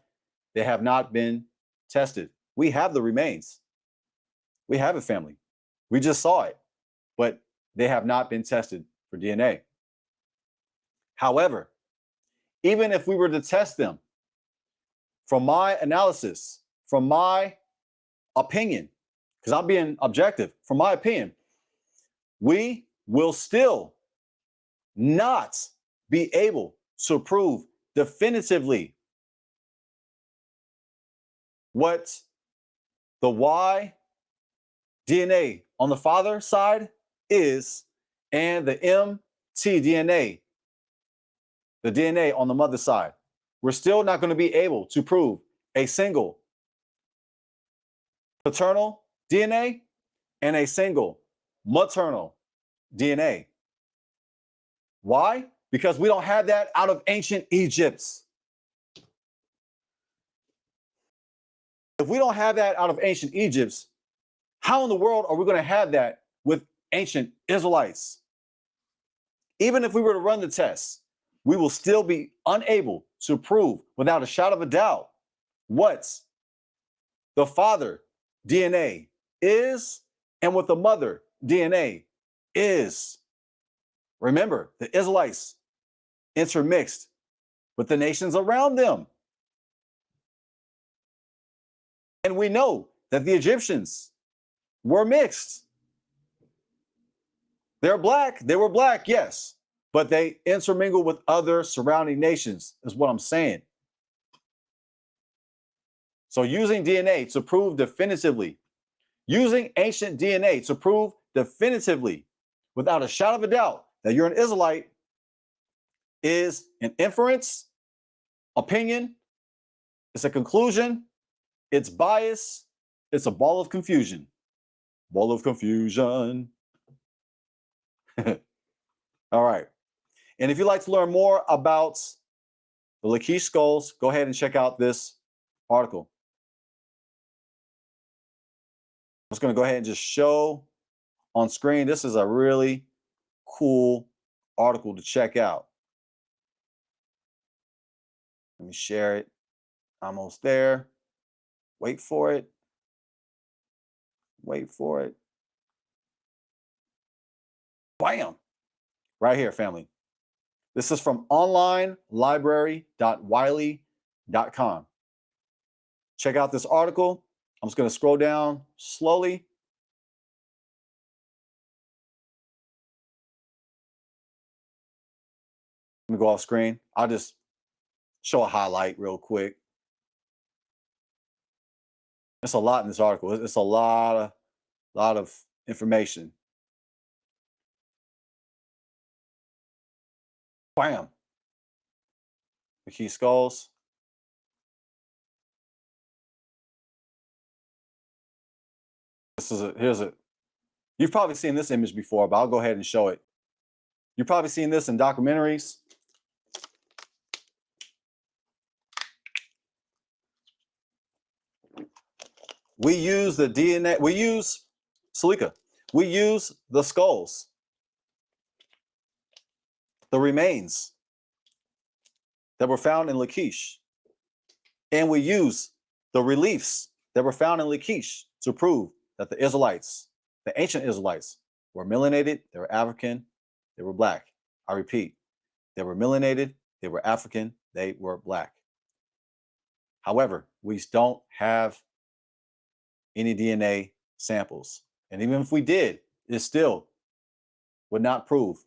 they have not been tested. We have the remains. We have a family. We just saw it, but they have not been tested for DNA. However, even if we were to test them, from my analysis, from my opinion, because I'm being objective, from my opinion, we will still not be able to prove definitively what the Y DNA on the father side is and the mtDNA, the DNA on the mother side. We're still not going to be able to prove a single paternal DNA and a single maternal DNA. Why? Because we don't have that out of ancient Egypt. If we don't have that out of ancient Egypt, how in the world are we going to have that with ancient Israelites? Even if we were to run the test, we will still be unable to prove without a shadow of a doubt what the father DNA is and what the mother DNA is. Remember, the Israelites intermixed with the nations around them. And we know that the Egyptians were mixed. They were black, yes, but they intermingled with other surrounding nations, is what I'm saying. So using DNA to prove definitively, using ancient DNA to prove definitively, without a shadow of a doubt, that you're an Israelite is an inference, opinion, it's a conclusion, it's bias, it's a ball of confusion. Ball of confusion. All right. And if you'd like to learn more about the Lachish skulls, go ahead and check out this article. I'm just going to go ahead and just show on screen. This is a really cool article to check out. Let me share it. Almost there. Wait for it. Wait for it. Bam! Right here, family. This is from onlinelibrary.wiley.com. Check out this article. I'm just going to scroll down slowly. Let me go off screen. I'll just show a highlight real quick. It's a lot in this article. It's a lot of information. Bam. The key skulls. Here's a, you've probably seen this image before, but I'll go ahead and show it. You've probably seen this in documentaries. We use the DNA, we use Salika, we use the skulls, the remains that were found in Lachish, and we use the reliefs that were found in Lachish to prove that the Israelites, the ancient Israelites, were melanated, they were African, they were black. I repeat, they were melanated, they were African, they were black. However, we don't have any DNA samples. And even if we did, it still would not prove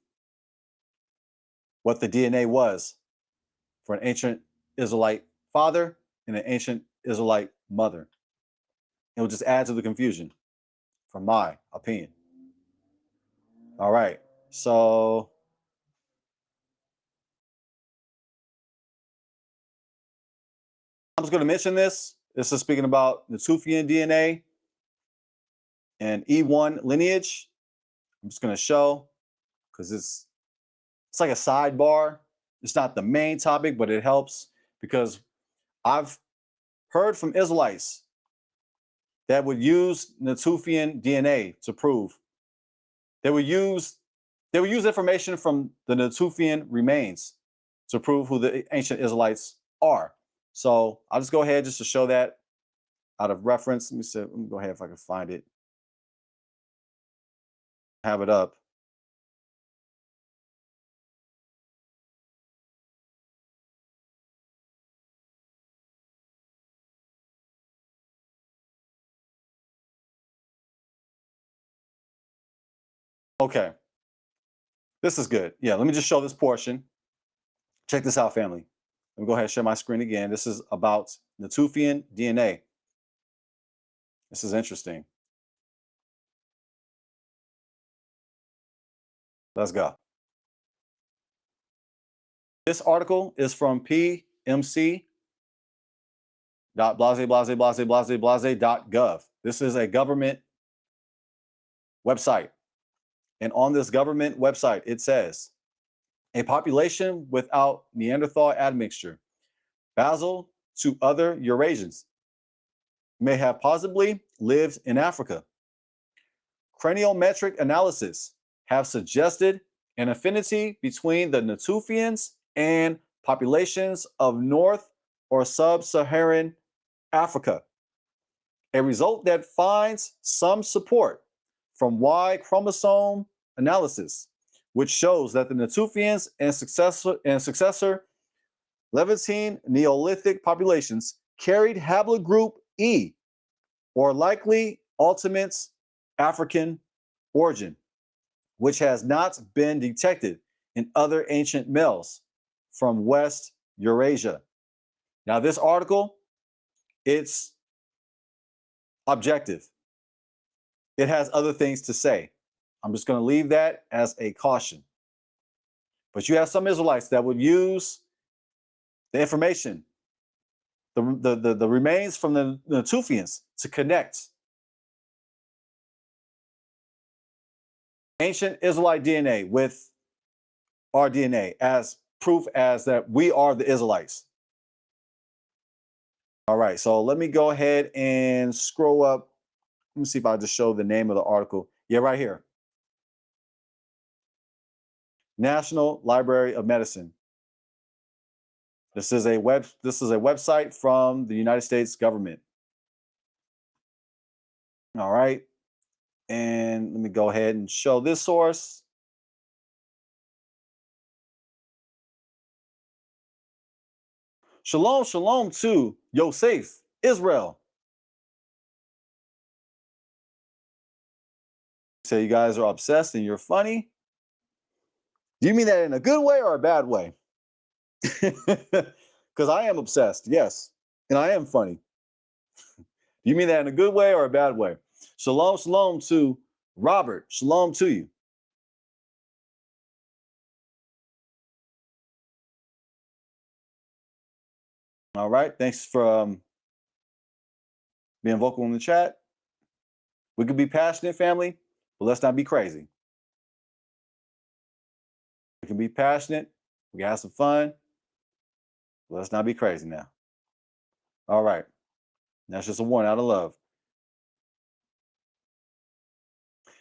what the DNA was for an ancient Israelite father and an ancient Israelite mother. It would just add to the confusion, from my opinion. All right, so I'm just going to mention this. This is speaking about Natufian DNA and E1 lineage. I'm just going to show because it's like a sidebar. It's not the main topic, but it helps because I've heard from Israelites that would use Natufian DNA to prove. They would use information from the Natufian remains to prove who the ancient Israelites are. So I'll just go ahead just to show that out of reference. Let me go ahead if I can find it. Have it up. Okay, this is good. Yeah, let me just show this portion. Check this out, family. Let me go ahead and share my screen again. This is about Natufian DNA. This is interesting. Let's go. This article is from pmc.blase.gov. This is a government website. And on this government website, it says, a population without Neanderthal admixture, basal to other Eurasians, may have possibly lived in Africa. Craniometric analysis have suggested an affinity between the Natufians and populations of North or Sub-Saharan Africa, a result that finds some support from Y chromosome analysis, which shows that the Natufians and successor Levantine Neolithic populations carried haplogroup E, or likely ultimate African origin, which has not been detected in other ancient males from West Eurasia. Now, this article, it's objective. It has other things to say. I'm just going to leave that as a caution. But you have some Israelites that would use the information, the remains from the Natufians to connect ancient Israelite DNA with our DNA as proof as that we are the Israelites. All right, so let me go ahead and scroll up. Let me see if I just show the name of the article. Yeah, right here. National Library of Medicine. This is a website from the United States government. All right. And let me go ahead and show this source. Shalom, shalom to Yosef, Israel. Say you guys are obsessed and you're funny. Do you mean that in a good way or a bad way? Because I am obsessed, yes. And I am funny. You mean that in a good way or a bad way? Shalom, shalom to Robert. Shalom to you. All right. Thanks for being vocal in the chat. We could be passionate, family, but let's not be crazy. We can be passionate. We can have some fun. But let's not be crazy now. All right. That's just a warning out of love.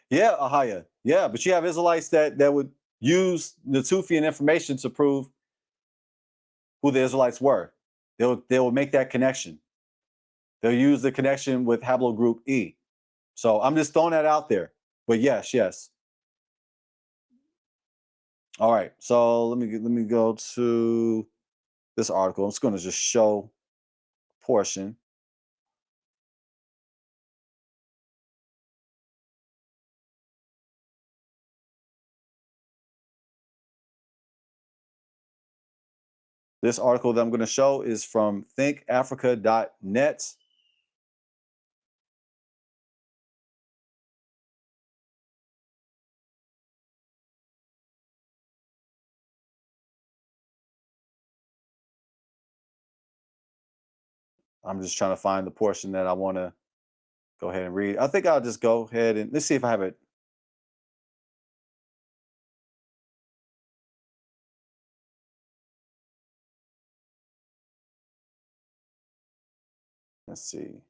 Yeah, Ahaya. Yeah, but you have Israelites that would use Natufian information to prove who the Israelites were. They will make that connection. They'll use the connection with haplogroup E. So I'm just throwing that out there. But yes, yes. All right. So let me go to this article. I'm just going to just show a portion. This article that I'm going to show is from thinkafrica.net. I'm just trying to find the portion that I want to go ahead and read. I think I'll just go ahead and let's see if I have it. Let's see.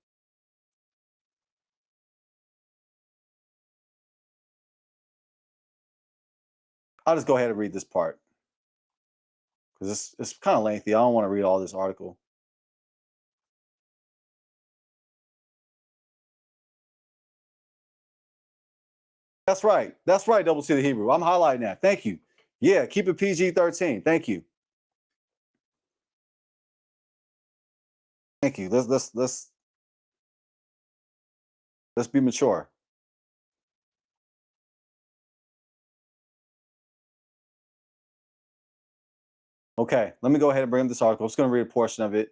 I'll just go ahead and read this part because it's kind of lengthy. I don't want to read all this article. That's right. That's right. Double C the Hebrew. I'm highlighting that. Thank you. Yeah, keep it PG-13. Thank you. Thank you. Let's be mature. Okay, let me go ahead and bring up this article. I'm just going to read a portion of it.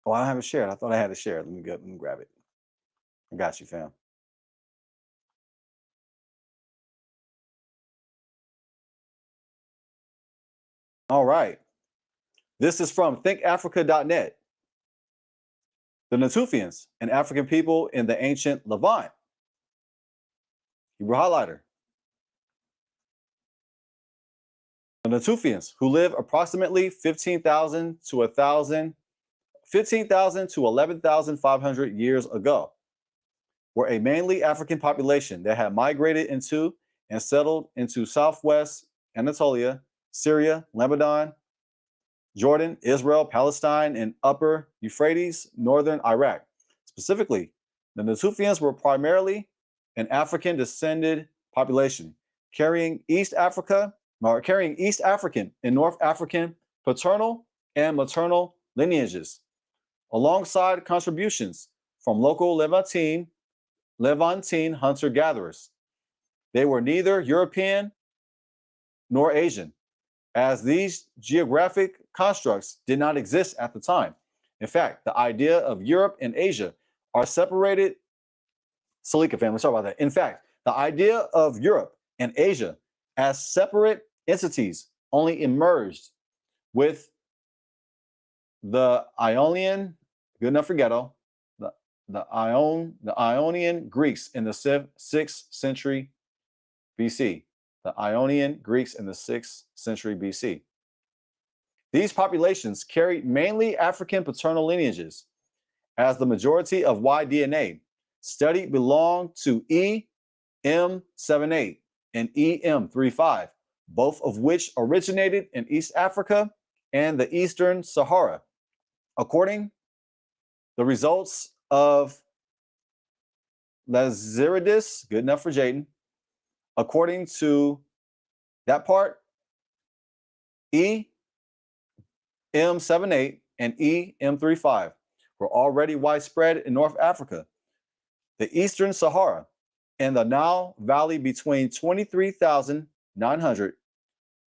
Oh, I don't have it shared. I thought I had it shared. Let me grab it. I got you, fam. All right. This is from thinkafrica.net. The Natufians, an African people in the ancient Levant. Hebrew highlighter. The Natufians, who live approximately 15,000 to 11,500 years ago, were a mainly African population that had migrated into and settled into southwest Anatolia, Syria, Lebanon, Jordan, Israel, Palestine, and upper Euphrates, northern Iraq. Specifically, the Natufians were primarily an African descended population, carrying East African and North African paternal and maternal lineages, alongside contributions from local Levantine hunter-gatherers. They were neither European nor Asian, as these geographic constructs did not exist at the time. In fact, the idea of Europe and Asia are separated. Salika family, sorry about that. In fact, the idea of Europe and Asia as separate entities only emerged with the Ionian, good enough for ghetto, the Ionian Greeks in the 6th century BC. The Ionian Greeks in the 6th century BC. These populations carried mainly African paternal lineages, as the majority of Y DNA studied belonged to EM78 and EM35, both of which originated in East Africa and the Eastern Sahara. According the results of Lazaridis, good enough for Jaden, according to that part, EM78 and EM35 were already widespread in North Africa, the Eastern Sahara, and the Nile Valley between 23,900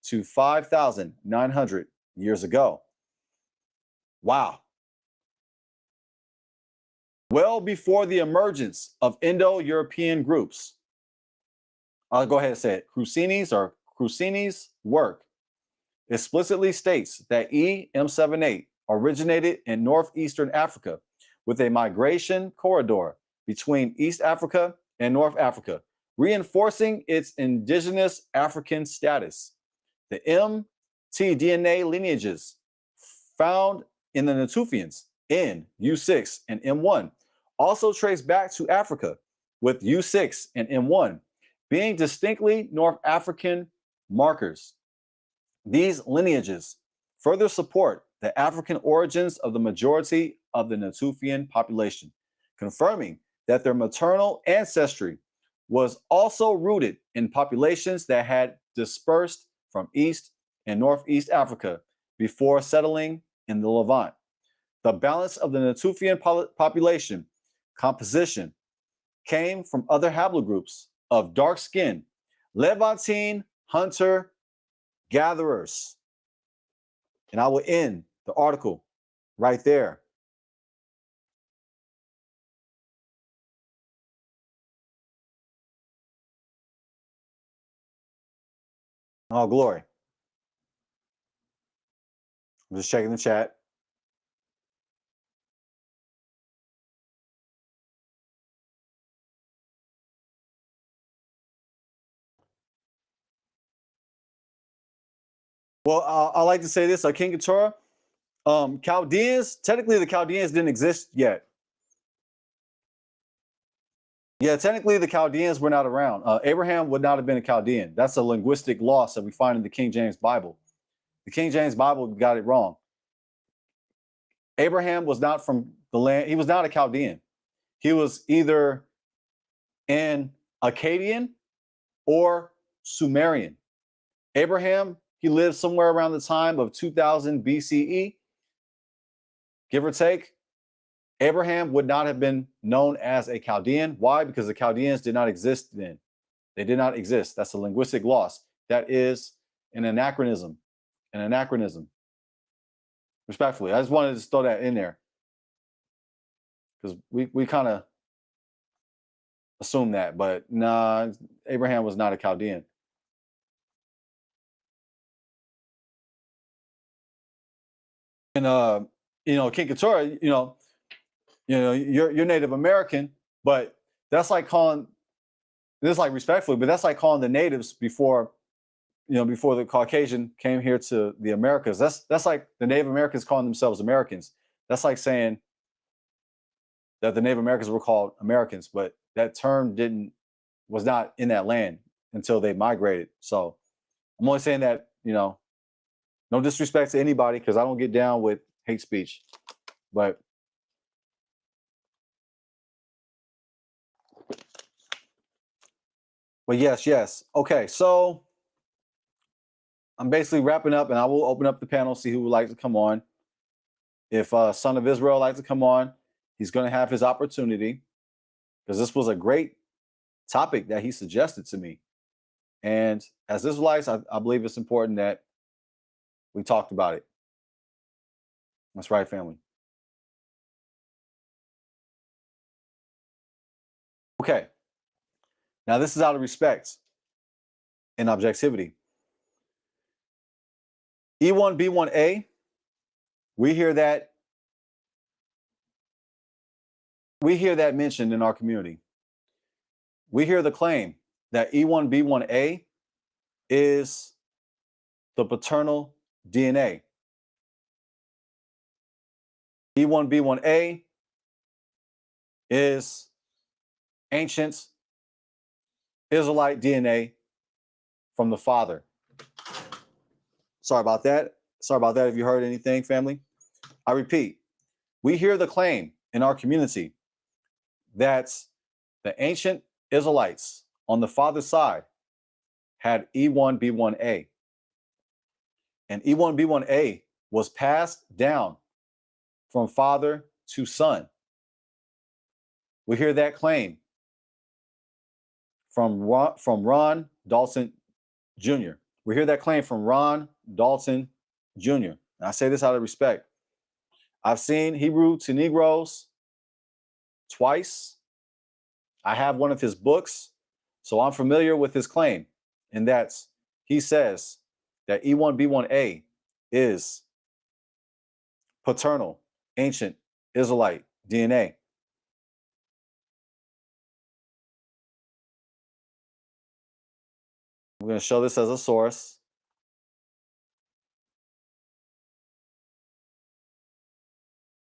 to 5,900 years ago. Wow. Well before the emergence of Indo-European groups. I'll go ahead and say it. Crucini's work explicitly states that EM78 originated in northeastern Africa with a migration corridor between East Africa and North Africa, reinforcing its indigenous African status. The mtDNA lineages found in the Natufians, N, U6, and M1 also trace back to Africa, with U6 and M1 being distinctly North African markers. These lineages further support the African origins of the majority of the Natufian population, confirming that their maternal ancestry was also rooted in populations that had dispersed from East and Northeast Africa before settling in the Levant. The balance of the Natufian population composition came from other haplogroups of dark skin, Levantine hunter gatherers. And I will end the article right there. Oh, glory. I'm just checking the chat. Well, I like to say this, King Keturah, Chaldeans, technically the Chaldeans didn't exist yet. Yeah, technically the Chaldeans were not around. Abraham would not have been a Chaldean. That's a linguistic loss that we find in the King James Bible. The King James Bible got it wrong. Abraham was not from the land. He was not a Chaldean. He was either an Akkadian or Sumerian. Abraham, he lived somewhere around the time of 2000 BCE, give or take, Abraham would not have been known as a Chaldean. Why? Because the Chaldeans did not exist then. They did not exist. That's a linguistic loss. That is an anachronism. An anachronism. Respectfully, I just wanted to throw that in there because we kind of assume that, but nah, Abraham was not a Chaldean. And King Keturah, you're Native American, but that's like calling this, like, respectfully, but that's like calling the natives before the Caucasian came here to the Americas. That's like the Native Americans calling themselves Americans. That's like saying that the Native Americans were called Americans, but that term was not in that land until they migrated. So I'm only saying that, no disrespect to anybody, because I don't get down with hate speech. But yes. Okay, so I'm basically wrapping up, and I will open up the panel, see who would like to come on. If Son of Israel would like to come on, he's going to have his opportunity, because this was a great topic that he suggested to me. And as Israelites, I believe it's important that we talked about it. That's right, family. Okay. Now, this is out of respect and objectivity. E1B1A, we hear that mentioned in our community. We hear the claim that E1B1A is the paternal DNA. E1B1A is ancient Israelite DNA from the father. Sorry about that. If you heard anything, family. I repeat, we hear the claim in our community that the ancient Israelites on the father's side had E1B1A. And E1B1A was passed down from father to son. We hear that claim from Ron Dalton Jr. We hear that claim from Ron Dalton Jr. And I say this out of respect. I've seen Hebrew to Negroes twice. I have one of his books, so I'm familiar with his claim. And that's, he says that E1B1A is paternal, ancient Israelite DNA. I'm going to show this as a source.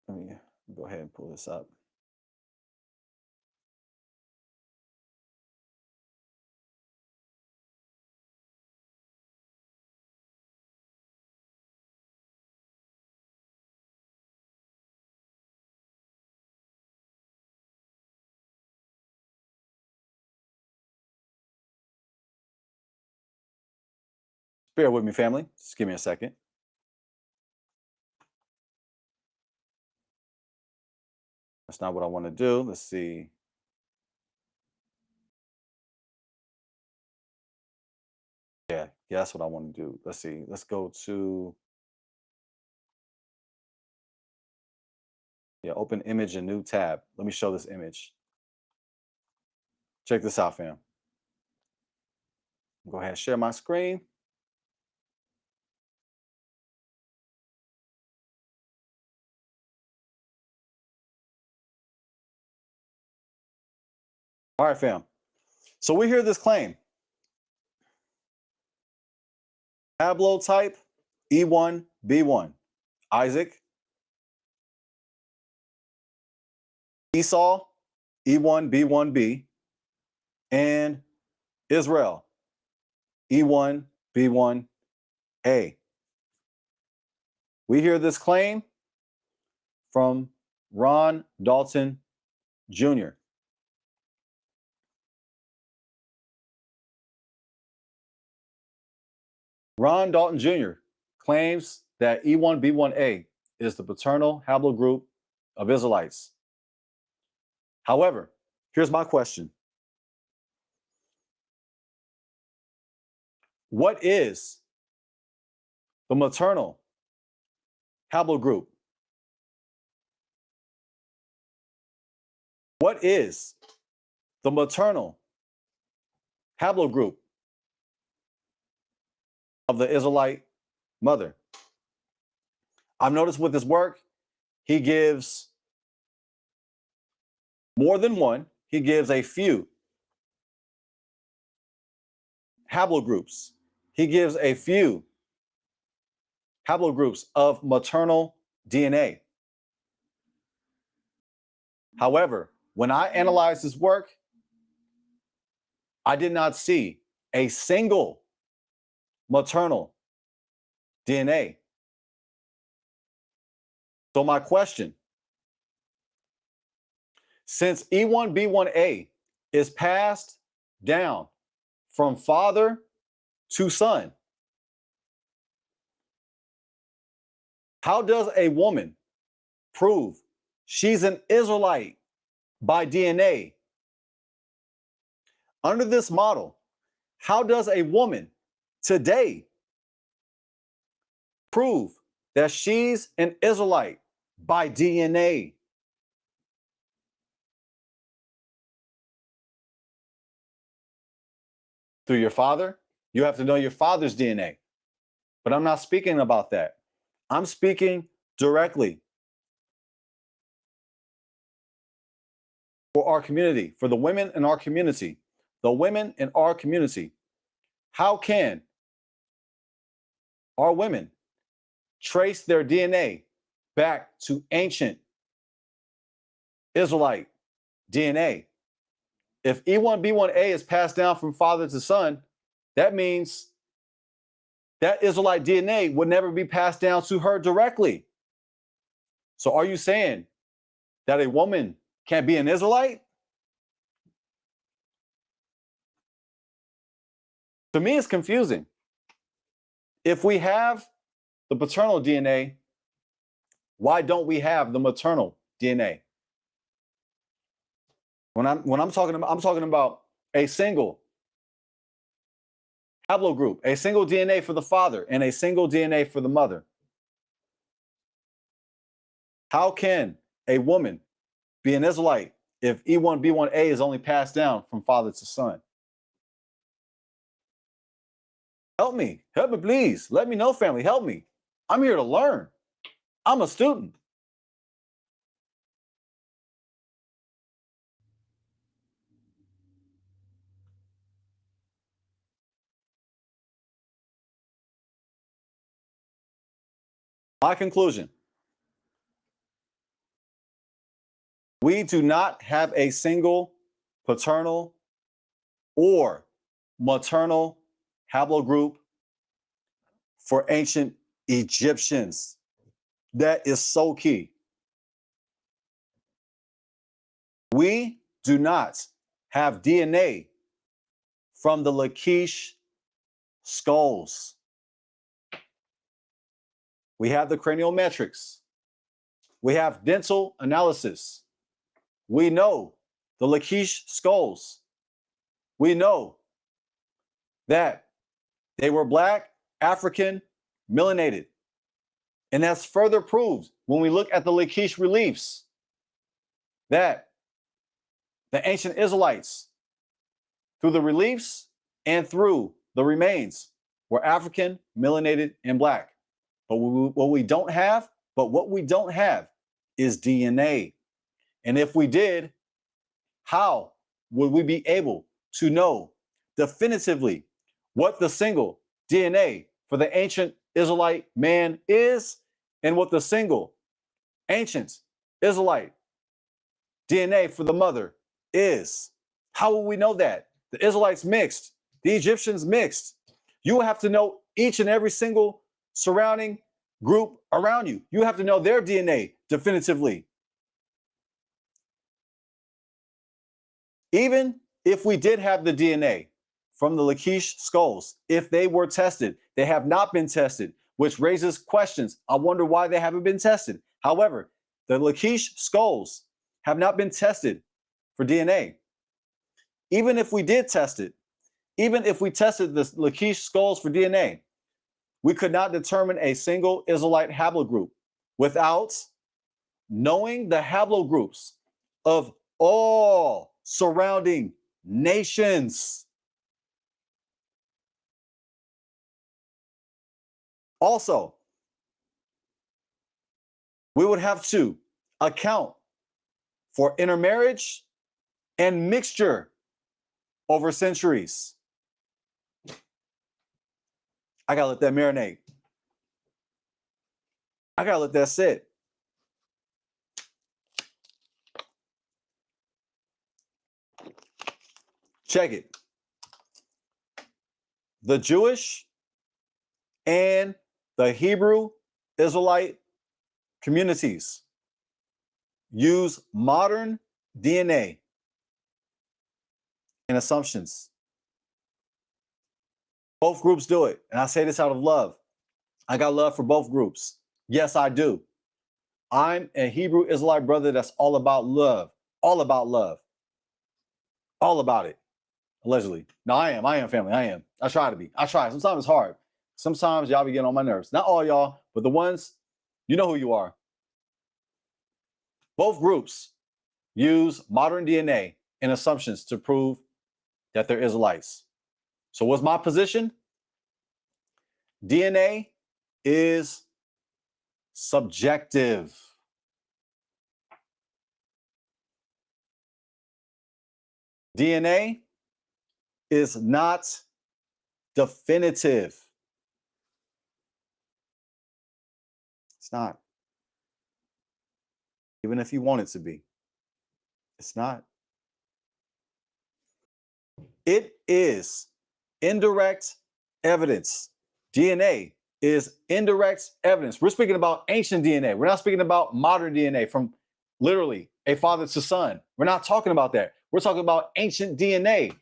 Let me go ahead and pull this up. Bear with me, family. Just give me a second. That's not what I want to do. Let's see. Yeah, that's what I want to do. Let's see. Let's go to, open image, a new tab. Let me show this image. Check this out, fam. Go ahead and share my screen. All right, fam. So we hear this claim. Haplotype E1B1. Isaac. Esau, E1B1B. And Israel, E1B1A. We hear this claim from Ron Dalton Jr. Ron Dalton Jr. claims that E1B1A is the paternal haplogroup of Israelites. However, here's my question. What is the maternal haplogroup? What is the maternal haplogroup of the Israelite mother? I've noticed with his work, he gives more than one. He gives a few haplogroups. He gives a few haplogroups of maternal DNA. However, when I analyzed his work, I did not see a single maternal DNA. So my question, since E1B1A is passed down from father to son, how does a woman prove she's an Israelite by DNA? Under this model, how does a woman today prove that she's an Israelite by DNA? Through your father? You have to know your father's DNA. But I'm not speaking about that. I'm speaking directly for our community, for the women in our community. The women in our community. How can our women trace their DNA back to ancient Israelite DNA? If E1B1A is passed down from father to son, that means that Israelite DNA would never be passed down to her directly. So are you saying that a woman can't be an Israelite? To me, it's confusing. If we have the paternal DNA, why don't we have the maternal DNA? When I'm talking about a single haplogroup, a single DNA for the father and a single DNA for the mother. How can a woman be an Israelite if E1B1A is only passed down from father to son? Help me, please. Let me know, family. Help me. I'm here to learn. I'm a student. My conclusion. We do not have a single paternal or maternal haplogroup for ancient Egyptians. That is so key. We do not have DNA from the Lachish skulls. We have the craniometrics. We have dental analysis. We know the Lachish skulls. We know that they were black, African, melanated. And that's further proved when we look at the Lachish reliefs that the ancient Israelites, through the reliefs and through the remains, were African, melanated, and black. But what we don't have is DNA. And if we did, how would we be able to know definitively what the single DNA for the ancient Israelite man is and what the single ancient Israelite DNA for the mother is? How will we know that? The Israelites mixed, the Egyptians mixed. You have to know each and every single surrounding group around you. You have to know their DNA definitively. Even if we did have the DNA from the Lachish skulls, if they were tested, they have not been tested. which raises questions. I wonder why they haven't been tested. However, the Lachish skulls have not been tested for DNA. Even if we did test it, even if we tested the Lachish skulls for DNA, we could not determine a single Israelite haplogroup without knowing the haplogroups of all surrounding nations. Also, we would have to account for intermarriage and mixture over centuries. I gotta let that marinate. I gotta let that sit. Check it. The Jewish and the Hebrew Israelite communities use modern DNA and assumptions. Both groups do it. And I say this out of love. I got love for both groups. Yes, I do. I'm a Hebrew Israelite brother that's all about love. All about love. All about it. Allegedly. No, I am family. I am. I try to be. I try. Sometimes it's hard. Sometimes y'all be getting on my nerves. Not all y'all, but the ones, you know who you are. Both groups use modern DNA and assumptions to prove that they're Israelites. So what's my position? DNA is subjective. DNA is not definitive. It's not. Even if you want it to be. It's not. It is indirect evidence. DNA is indirect evidence. We're speaking about ancient DNA. We're not speaking about modern DNA from literally a father to son. We're not talking about that. We're talking about ancient DNA.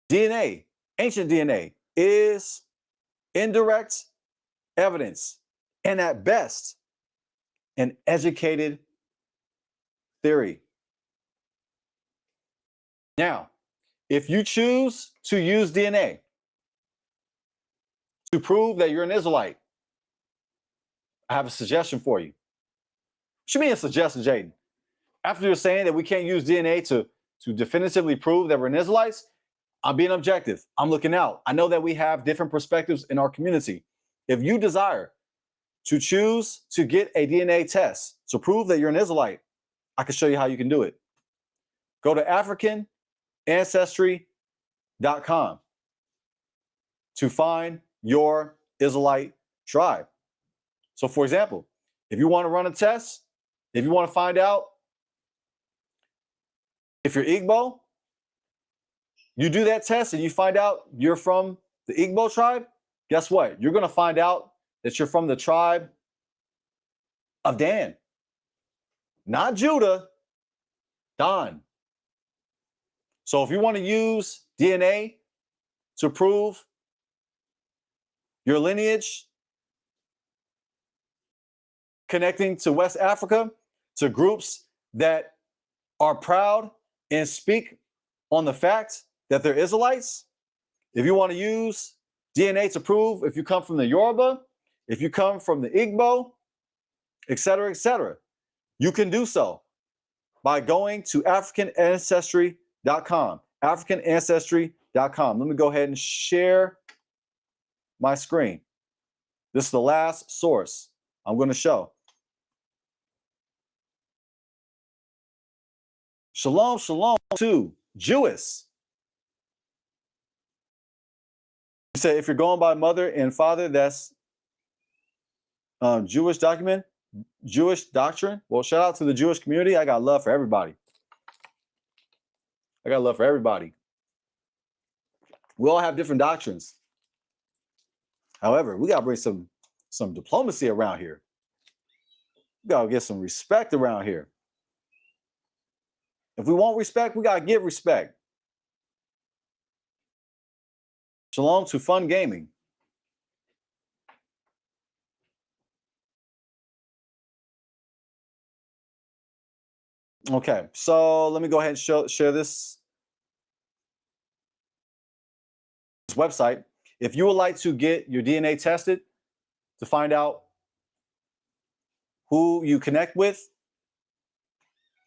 DNA, ancient DNA, is indirect evidence, and at best, an educated theory. Now, if you choose to use DNA to prove that you're an Israelite, I have a suggestion for you. What you mean a suggestion, Jaden? After you're saying that we can't use DNA to definitively prove that we're Israelites, I'm being objective. I'm looking out. I know that we have different perspectives in our community. If you desire to choose to get a DNA test to prove that you're an Israelite, I can show you how you can do it. Go to AfricanAncestry.com to find your Israelite tribe. So, for example, if you want to run a test, if you want to find out if you're Igbo, you do that test and you find out you're from the Igbo tribe, guess what? You're going to find out that you're from the tribe of Dan. Not Judah, Dan. So if you want to use DNA to prove your lineage connecting to West Africa, to groups that are proud and speak on the fact that they're Israelites, if you want to use DNA to prove if you come from the Yoruba, if you come from the Igbo, etc., you can do so by going to AfricanAncestry.com. AfricanAncestry.com. Let me go ahead and share my screen. This is the last source I'm going to show. Shalom, shalom to Jewish. You say if you're going by mother and father, that's Jewish document, Jewish doctrine. Well, shout out to the Jewish community. I got love for everybody. I got love for everybody. We all have different doctrines. However, we got to bring some diplomacy around here. We got to get some respect around here. If we want respect, we got to give respect. Shalom to Fun Gaming. Okay, so let me go ahead and share this website. If you would like to get your DNA tested to find out who you connect with,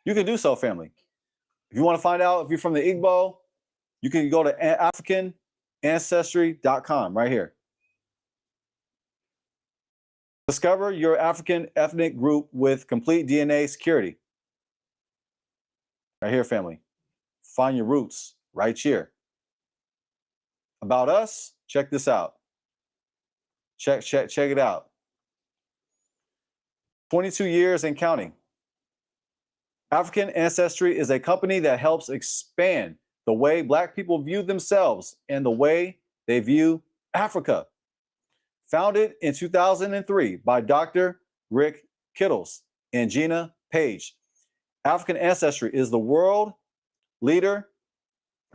you can do so, family. If you want to find out if you're from the Igbo, you can go to AfricanAncestry.com right here. Discover your African ethnic group with complete DNA security. Right here, family. Find your roots right here. About us, check this out. Check it out. 22 years and counting. African Ancestry is a company that helps expand the way Black people view themselves and the way they view Africa. Founded in 2003 by Dr. Rick Kittles and Gina Page, African Ancestry is the world leader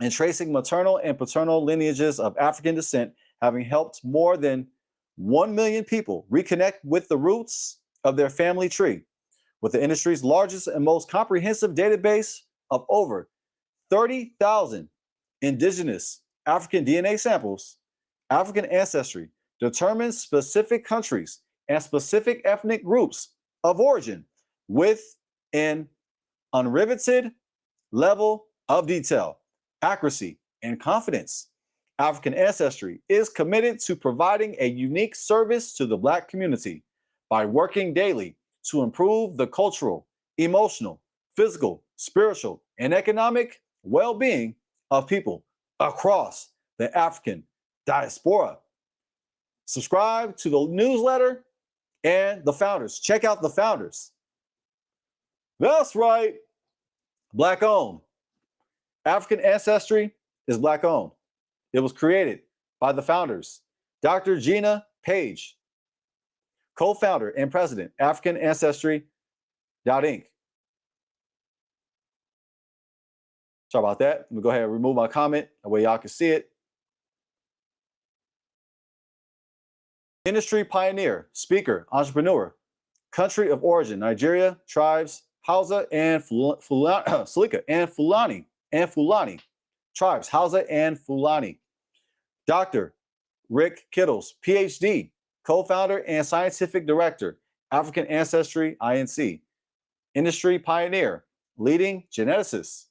in tracing maternal and paternal lineages of African descent, having helped more than 1 million people reconnect with the roots of their family tree. With the industry's largest and most comprehensive database of over 30,000 indigenous African DNA samples, African Ancestry determines specific countries and specific ethnic groups of origin with an unriveted level of detail, accuracy, and confidence. African Ancestry is committed to providing a unique service to the Black community by working daily to improve the cultural, emotional, physical, spiritual, and economic well-being of people across the African diaspora. Subscribe to the newsletter and the founders. Check out the founders. That's right. Black owned. African Ancestry is Black owned. It was created by the founders, Dr. Gina Page, co-founder and president, African Ancestry Inc. Sorry about that. Let me go ahead and remove my comment. That way y'all can see it. Industry pioneer, speaker, entrepreneur, country of origin, Nigeria, tribes, Hausa and Fulani, tribes, Hausa and Fulani. Dr. Rick Kittles, PhD, co-founder and scientific director, African Ancestry Inc. Industry pioneer, leading geneticist,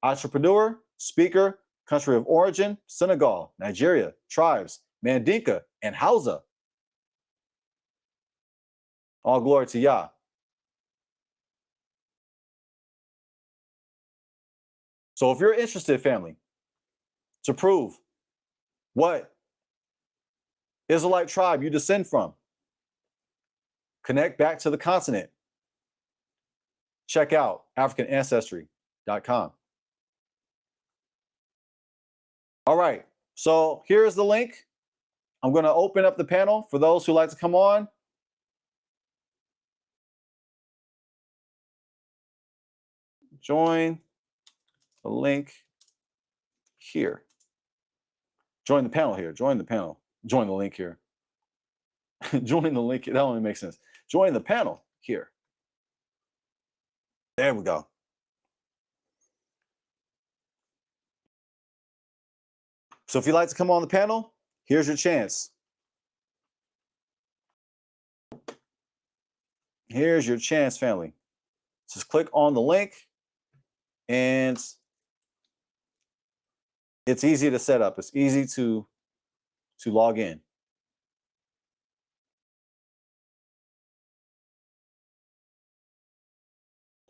entrepreneur, speaker, country of origin, Senegal, Nigeria, tribes, Mandinka, and Hausa. All glory to Yah. So if you're interested, family, to prove what Israelite tribe you descend from, connect back to the continent, check out AfricanAncestry.com. All right, so here's the link. I'm going to open up the panel for those who like to come on. Join the link here. Join the panel here. Join the panel. Join the link here. Join the link. That only makes sense. Join the panel here. There we go. So if you'd like to come on the panel, here's your chance. Here's your chance, family. Just click on the link and it's easy to set up. It's easy to log in.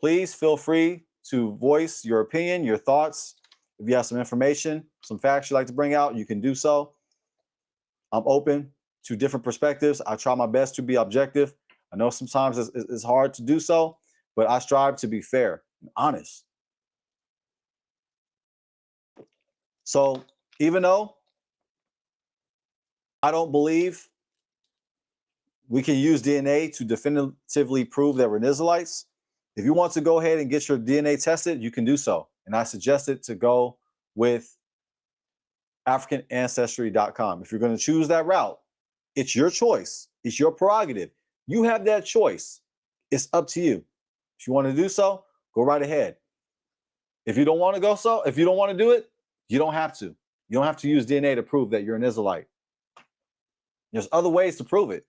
Please feel free to voice your opinion, your thoughts. If you have some information, some facts you'd like to bring out, you can do so. I'm open to different perspectives. I try my best to be objective. I know sometimes it's hard to do so, but I strive to be fair and honest. So even though I don't believe we can use DNA to definitively prove that we're Israelites, if you want to go ahead and get your DNA tested, you can do so. And I suggest it to go with AfricanAncestry.com. If you're going to choose that route, it's your choice. It's your prerogative. You have that choice. It's up to you. If you want to do so, Go right ahead. If you don't want to if you don't want to do it, you don't have to. You don't have to use DNA to prove that you're an Israelite. There's other ways to prove it.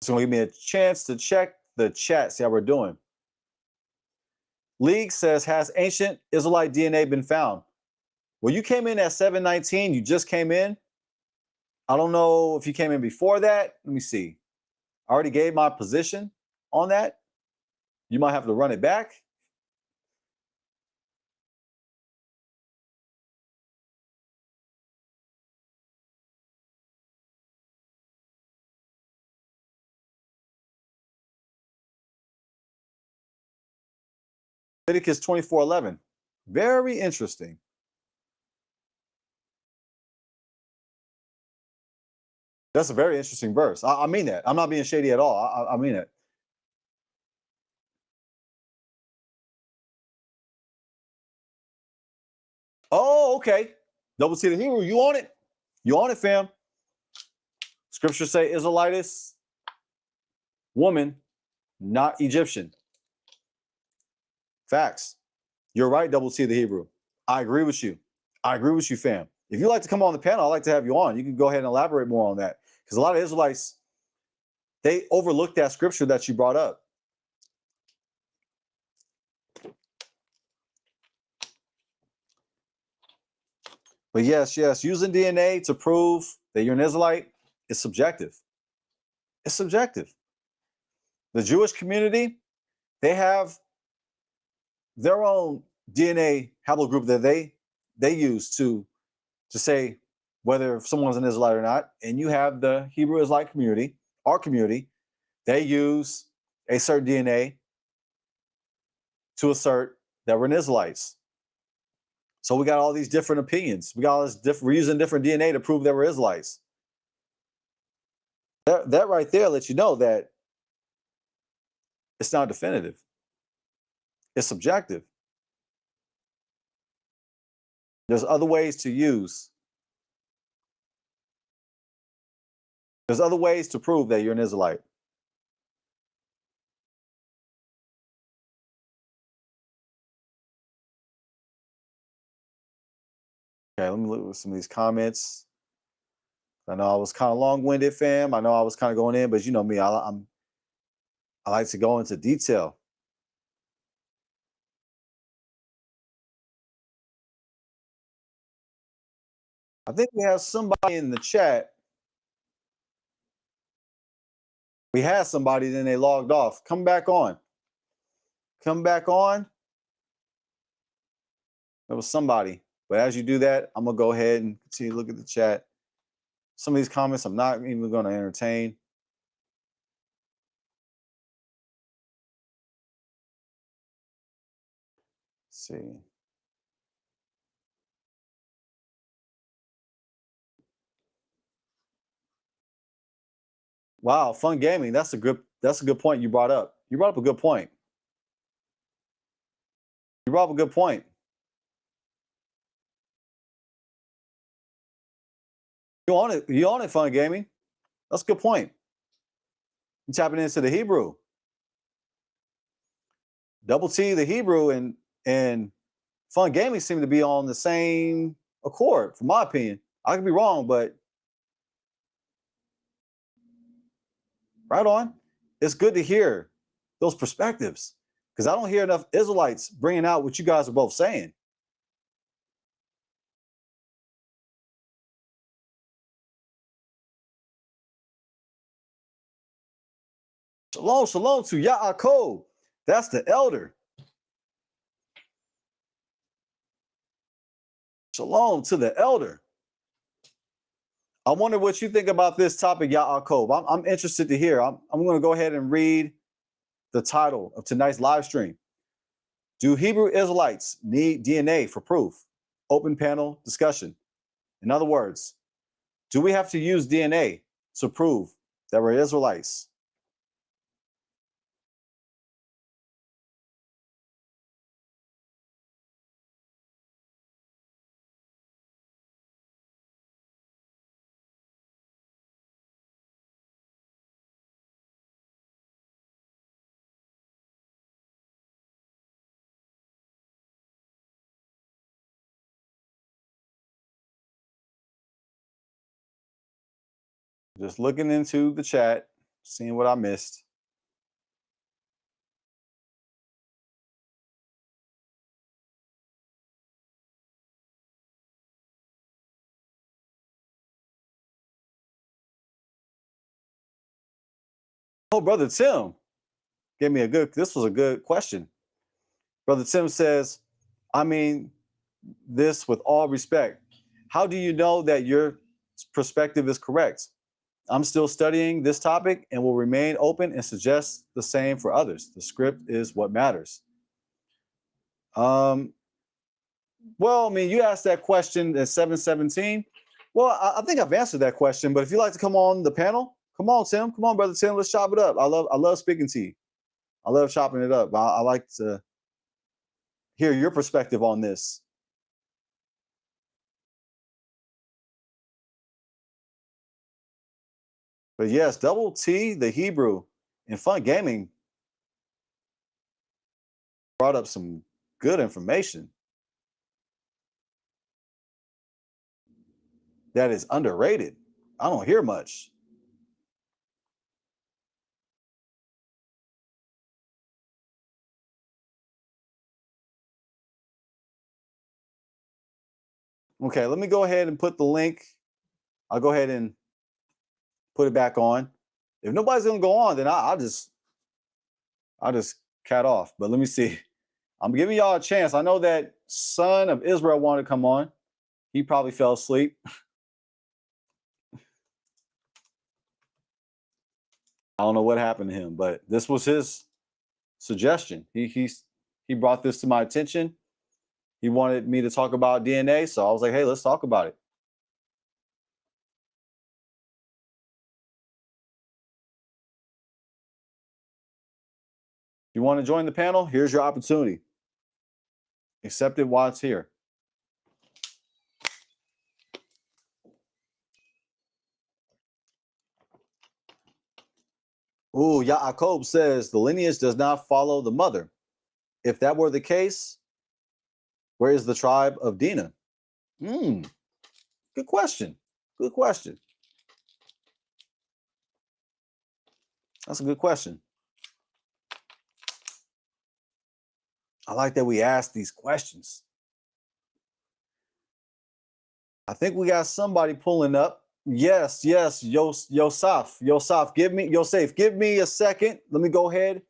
So give me a chance to check the chat, see how we're doing. League says, has ancient Israelite DNA been found? Well, you came in at 719. You just came in. I don't know if you came in before that. Let me see. I already gave my position on that. You might have to run it back. Leviticus 24:11. Very interesting. That's a very interesting verse. I mean that. I'm not being shady at all. I mean it. Oh, okay. Double T the Hebrew. You on it? You on it, fam? Scriptures say Israelites, woman, not Egyptian. Facts. You're right, Double T the Hebrew. I agree with you. I agree with you, fam. If you'd like to come on the panel, I'd like to have you on. You can go ahead and elaborate more on that. Because a lot of Israelites, they overlooked that scripture that you brought up. But yes, using DNA to prove that you're an Israelite is subjective. It's subjective. The Jewish community, they have their own DNA haplogroup that they use to say whether someone's an Israelite or not. And you have the Hebrew Israelite community, our community, they use a certain DNA to assert that we're Israelites. So we got all these different opinions. We got all this we're using different DNA to prove that we're Israelites. That right there lets you know that it's not definitive. It's subjective. There's other ways to use. There's other ways to prove that you're an Israelite. Okay, let me look at some of these comments. I know I was kind of long-winded, fam. I know I was kind of going in, but you know me, I like to go into detail. I think we have somebody in the chat. We had somebody, then they logged off. Come back on. Come back on. There was somebody. But as you do that, I'm going to go ahead and continue to look at the chat. Some of these comments I'm not even going to entertain. Let's see. Wow, fun gaming. That's a good point you brought up. You brought up a good point. You brought up a good point. You on it? You on it? Fun gaming. That's a good point. You tapping into the Hebrew. Double T the Hebrew and fun gaming seem to be on the same accord, from my opinion. I could be wrong, but right on. It's good to hear those perspectives because I don't hear enough Israelites bringing out what you guys are both saying. Shalom, shalom to Yaakov. That's the elder. Shalom to the elder. I wonder what you think about this topic, Yaakov. I'm interested to hear. I'm going to go ahead and read the title of tonight's live stream. Do Hebrew Israelites need DNA for proof? Open panel discussion. In other words, do we have to use DNA to prove that we're Israelites? Just looking into the chat, seeing what I missed. Oh, Brother Tim gave me this was a good question. Brother Tim says, I mean, this with all respect. How do you know that your perspective is correct? I'm still studying this topic and will remain open and suggest the same for others. The script is what matters. Well, I mean, you asked that question at 7:17. Well, I think I've answered that question, but if you'd like to come on the panel, come on, Tim. Come on, Brother Tim. Let's chop it up. I love speaking to you. I love chopping it up. I like to hear your perspective on this. But yes, Double T, the Hebrew, and Fun Gaming brought up some good information that is underrated. I don't hear much. Okay, let me go ahead and put the link. I'll go ahead and put it back on. If nobody's gonna go on, then I'll just cat off. But let me see. I'm giving y'all a chance. I know that Son of Israel wanted to come on. He probably fell asleep. I don't know what happened to him, but this was his suggestion. He brought this to my attention. He wanted me to talk about DNA, so I was like, hey, let's talk about it. You want to join the panel? Here's your opportunity. Accept it while it's here. Ooh, Yaakov says the lineage does not follow the mother. If that were the case, where is the tribe of Dinah? Good question. Good question. That's a good question. I like that we ask these questions. I think we got somebody pulling up. Yes, Yosef, give me a second. Let me go ahead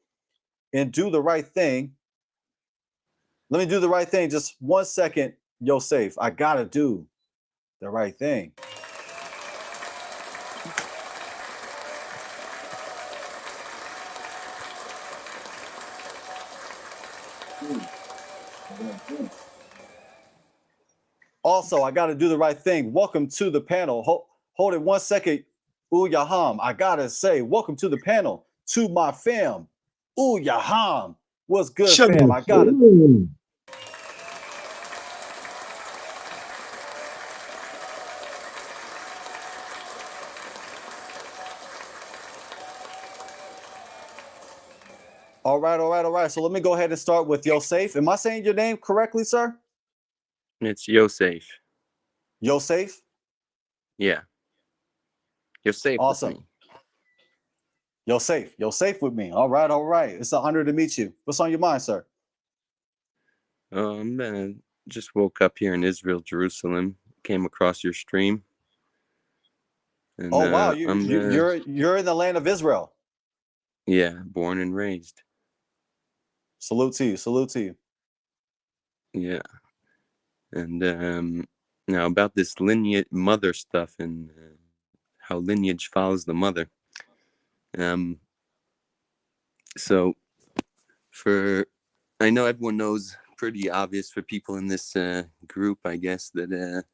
and do the right thing. Let me do the right thing. Just 1 second, Yosef. I gotta do the right thing. Also, I gotta do the right thing. Welcome to the panel. Hold it 1 second. Ooh, Yaham. I gotta say, welcome to the panel. To my fam. Ooh, Yaham. What's good, fam? I gotta. All right. So let me go ahead and start with Yosef. Am I saying your name correctly, sir? It's Yosef. Yosef? Yeah. Yosef. Awesome. Yosef with me. All right. It's an honor to meet you. What's on your mind, sir? Just woke up here in Israel, Jerusalem. Came across your stream. And, oh wow, you're in the land of Israel. Yeah, born and raised. Salute to you. Yeah. And now about this lineage mother stuff and how lineage follows the mother. So I know everyone knows, pretty obvious for people in this group, I guess, that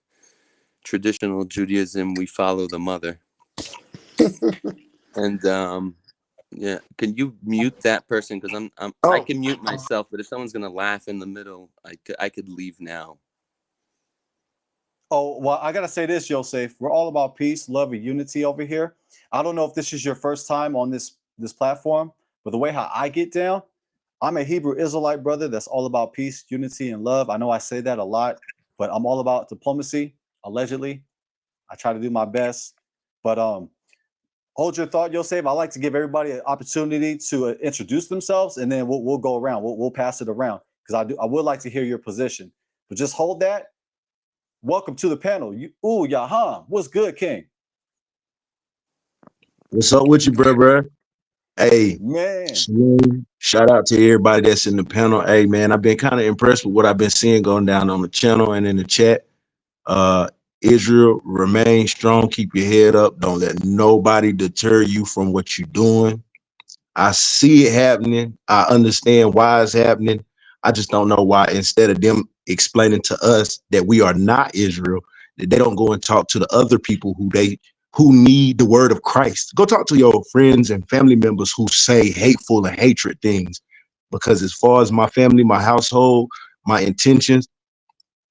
traditional Judaism, we follow the mother. And yeah, can you mute that person? Because I can mute myself, but if someone's gonna laugh in the middle, I could leave now. Oh, well, I gotta say this, Yosef. We're all about peace, love, and unity over here. I don't know if this is your first time on this platform, but the way how I get down, I'm a Hebrew Israelite brother that's all about peace, unity, and love. I know I say that a lot, but I'm all about diplomacy, allegedly. I try to do my best. But hold your thought, Yosef. I like to give everybody an opportunity to introduce themselves, and then we'll go around. We'll pass it around because I would like to hear your position. But just hold that. Welcome to the panel. Yaham. What's good, King? What's up with you, bro? Hey, Man. shout out to everybody that's in the panel. Hey, man, I've been kind of impressed with what I've been seeing going down on the channel and in the chat. Israel, remain strong. Keep your head up. Don't let nobody deter you from what you're doing. I see it happening. I understand why it's happening. I just don't know why, instead of them explaining to us that we are not Israel, that they don't go and talk to the other people who need the word of Christ. Go talk to your friends and family members who say hateful and hatred things. Because as far as my family, my household, my intentions,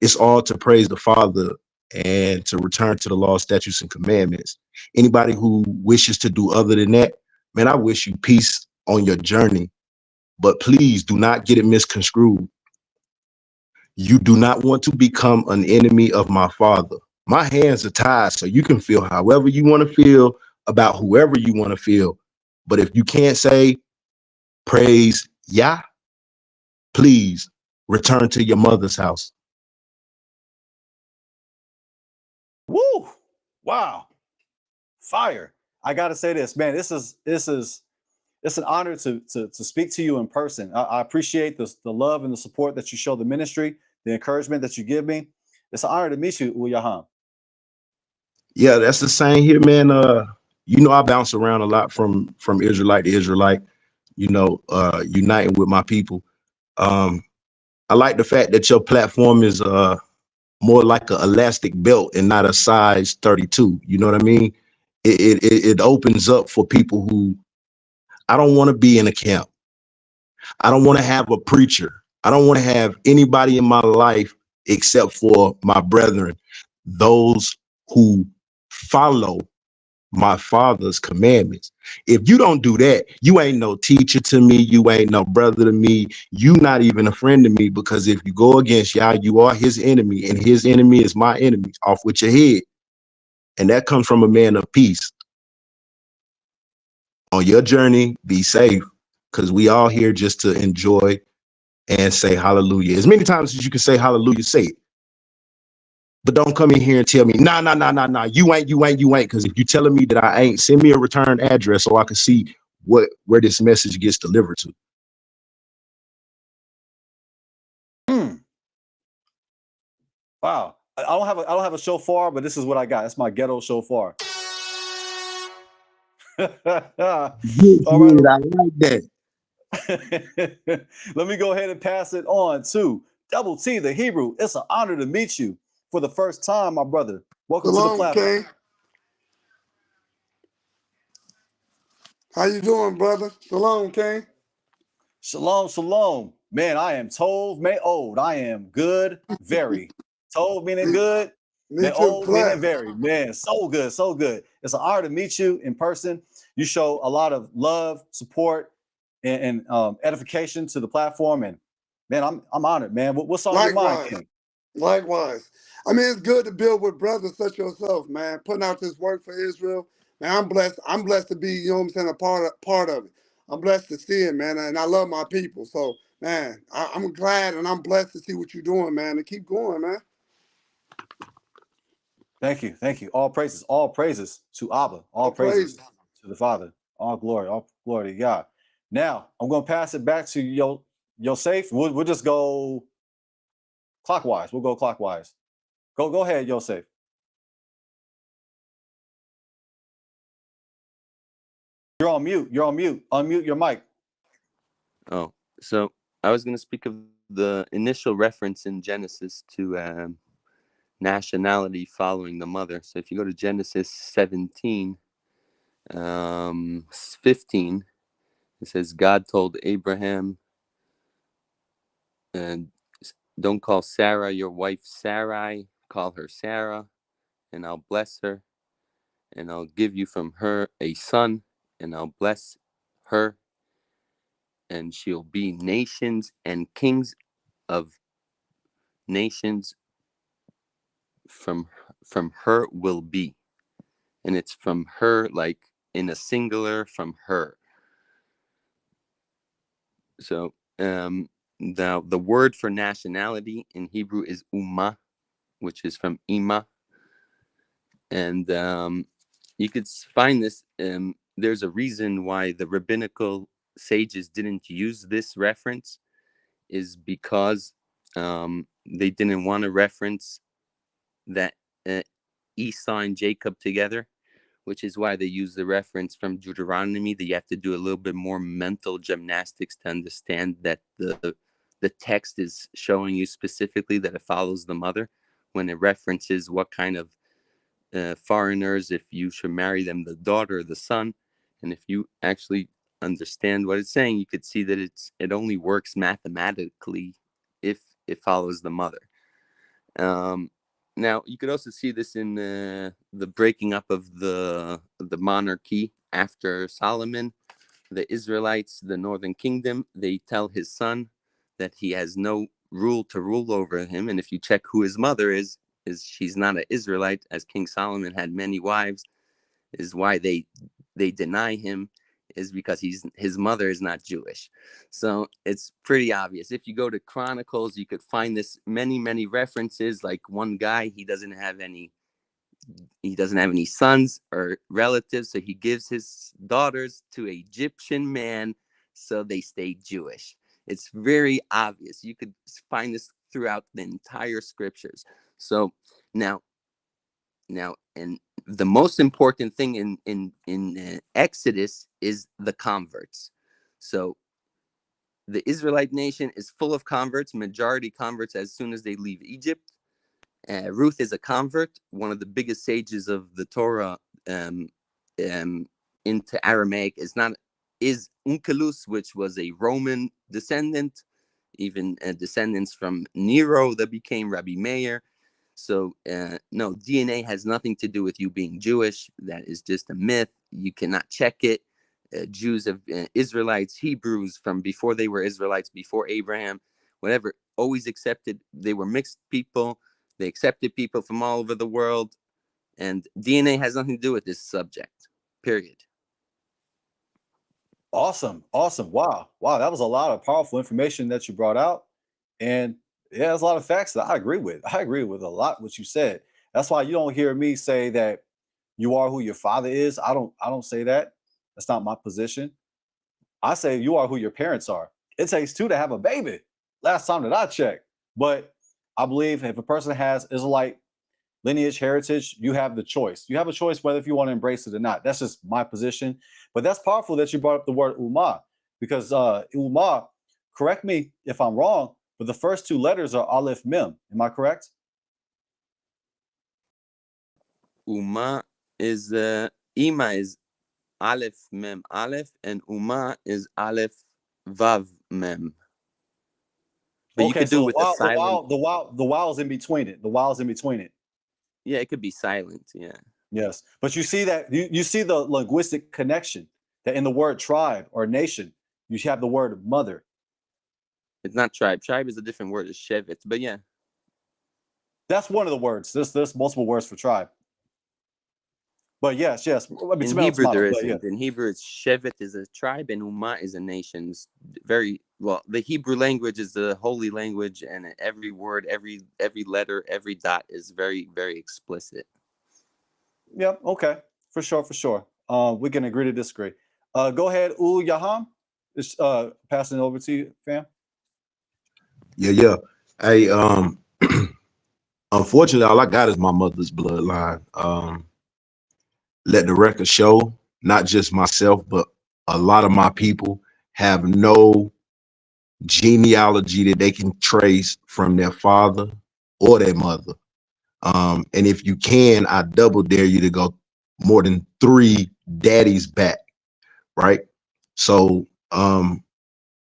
it's all to praise the Father and to return to the law, statutes, and commandments. Anybody who wishes to do other than that, man, I wish you peace on your journey. But please do not get it misconstrued. You do not want to become an enemy of my Father. My hands are tied, so you can feel however you want to feel about whoever you want to feel. But if you can't say praise Yah, please return to your mother's house. Woo! Wow. Fire. I gotta say this, man. This is it's an honor to speak to you in person. I appreciate the love and the support that you show the ministry, the encouragement that you give me. It's an honor to meet you, Uyaham. Yeah, that's the same here, man. I bounce around a lot from Israelite to Israelite, uniting with my people. I like the fact that your platform is more like an elastic belt and not a size 32. You know what I mean? It opens up for people who, I don't want to be in a camp. I don't want to have a preacher. I don't want to have anybody in my life except for my brethren, those who follow my Father's commandments. If you don't do that, you ain't no teacher to me. You ain't no brother to me. You not even a friend to me, because if you go against Yah, you are his enemy, and his enemy is my enemy. Off with your head. And that comes from a man of peace. On your journey, be safe, because we all here just to enjoy and say hallelujah. As many times as you can say hallelujah, say it. But don't come in here and tell me, nah, you ain't. Because if you're telling me that I ain't, send me a return address so I can see where this message gets delivered to. Wow. I don't have a shofar, but this is what I got. That's my ghetto shofar. All right. I like that. Let me go ahead and pass it on to Double T, the Hebrew. It's an honor to meet you for the first time, my brother. Welcome to the platform. King. How you doing, brother? Shalom, King. Shalom, shalom. Man, I am told, may old. I am good, very. Told meaning good, Me may too, old meaning blessed. very. Man, so good, so good. It's an honor to meet you in person. You show a lot of love, support, and edification to the platform. And man, I'm honored, man. What's on your mind, Likewise. King? Likewise. I mean, it's good to build with brothers such as yourself, man. Putting out this work for Israel. Man, I'm blessed. I'm blessed to be, you know what I'm saying, a part of it. I'm blessed to see it, man, and I love my people. So, man, I'm glad and I'm blessed to see what you're doing, man, and keep going, man. Thank you, thank you. All praises to Abba, all All praises praise. to the Father, all glory to God. Now I'm gonna pass it back to Yosef. We'll just go clockwise. We'll go clockwise. Go ahead, Yosef. You're on mute. You're on mute. Unmute your mic. Oh, so I was going to speak of the initial reference in Genesis to nationality following the mother. So if you go to Genesis 17, 15, it says, God told Abraham, don't call Sarah your wife Sarai, call her Sarah, and I'll bless her, and I'll give you from her a son, and I'll bless her, and she'll be nations, and kings of nations from her will be. And it's from her, like in a singular from her. So the word for nationality in Hebrew is ummah, which is from ima. And you could find this. There's a reason why the rabbinical sages didn't use this reference, is because they didn't want to reference that Esau and Jacob together, which is why they use the reference from Deuteronomy, that you have to do a little bit more mental gymnastics to understand that the text is showing you specifically that it follows the mother, when it references what kind of foreigners, if you should marry them, the daughter or the son. And if you actually understand what it's saying, you could see that it only works mathematically if it follows the mother. Now you could also see this in the breaking up of the monarchy after Solomon. The Israelites, the northern kingdom, they tell his son that he has no rule to rule over him. And if you check who his mother is she's not an Israelite, as King Solomon had many wives. Is why they deny him, is because his mother is not Jewish. So it's pretty obvious. If you go to Chronicles, you could find this many references. Like one guy, he doesn't have any sons or relatives, so he gives his daughters to an Egyptian man so they stay Jewish. It's very obvious. You could find this throughout the entire scriptures. So now and the most important thing in Exodus is the converts. So the Israelite nation is full of converts, majority converts as soon as they leave Egypt. Ruth is a convert, one of the biggest sages of the Torah into Aramaic is Onkelos, which was a Roman descendant, even descendants from Nero that became Rabbi Meir. So no, DNA has nothing to do with you being Jewish. That is just a myth. You cannot check it. Jews of Israelites, Hebrews from before they were Israelites, before Abraham, whatever, always accepted. They were mixed people. They accepted people from all over the world. And DNA has nothing to do with this subject, period. Awesome. Wow, that was a lot of powerful information that you brought out. And yeah, there's a lot of facts that I agree with. I agree with a lot what you said. That's why you don't hear me say that you are who your father is. I don't say that. That's not my position. I say you are who your parents are. It takes two to have a baby. Last time that I checked. But I believe if a person has Israelite lineage, heritage, you have the choice. You have a choice whether if you want to embrace it or not. That's just my position. But that's powerful that you brought up the word ummah, because ummah, correct me if I'm wrong, but the first two letters are aleph mem. Am I correct? Ummah is Ima is aleph mem aleph, and ummah is aleph vav mem. But Okay, you could so do with a silent. the vowel's in between it. The vowel's in between it. Yeah, it could be silent. Yeah. Yes, but you see that you see the linguistic connection that in the word tribe or nation, you have the word mother. It's not tribe. Tribe is a different word. It's shevet. But yeah. That's one of the words. There's multiple words for tribe. But yes. I mean, In tomato, Hebrew, there tomato. But yeah. isn't. In Hebrew, it's shevet is a tribe and ummah is a nation. It's very well. The Hebrew language is the holy language, and every word, every letter, every dot is very, very explicit. Yeah. Okay. For sure. We can agree to disagree. Go ahead, Yaham. Just passing it over to you, fam. Yeah. Hey, unfortunately, all I got is my mother's bloodline. Let the record show, not just myself, but a lot of my people have no genealogy that they can trace from their father or their mother. And if you can, I double dare you to go more than 3 daddies back, right? So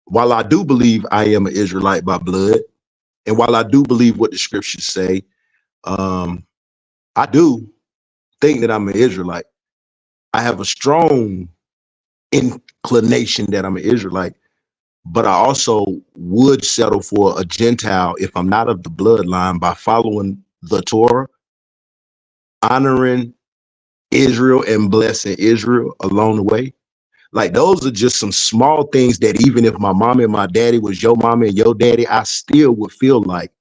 while I do believe I am an Israelite by blood, and while I do believe what the scriptures say, I do think that I'm an Israelite. I have a strong inclination that I'm an Israelite, but I also would settle for a Gentile if I'm not of the bloodline by following the Torah, honoring Israel and blessing Israel along the way. Like those are just some small things that even if my mom and my daddy was your mama and your daddy, I still would feel like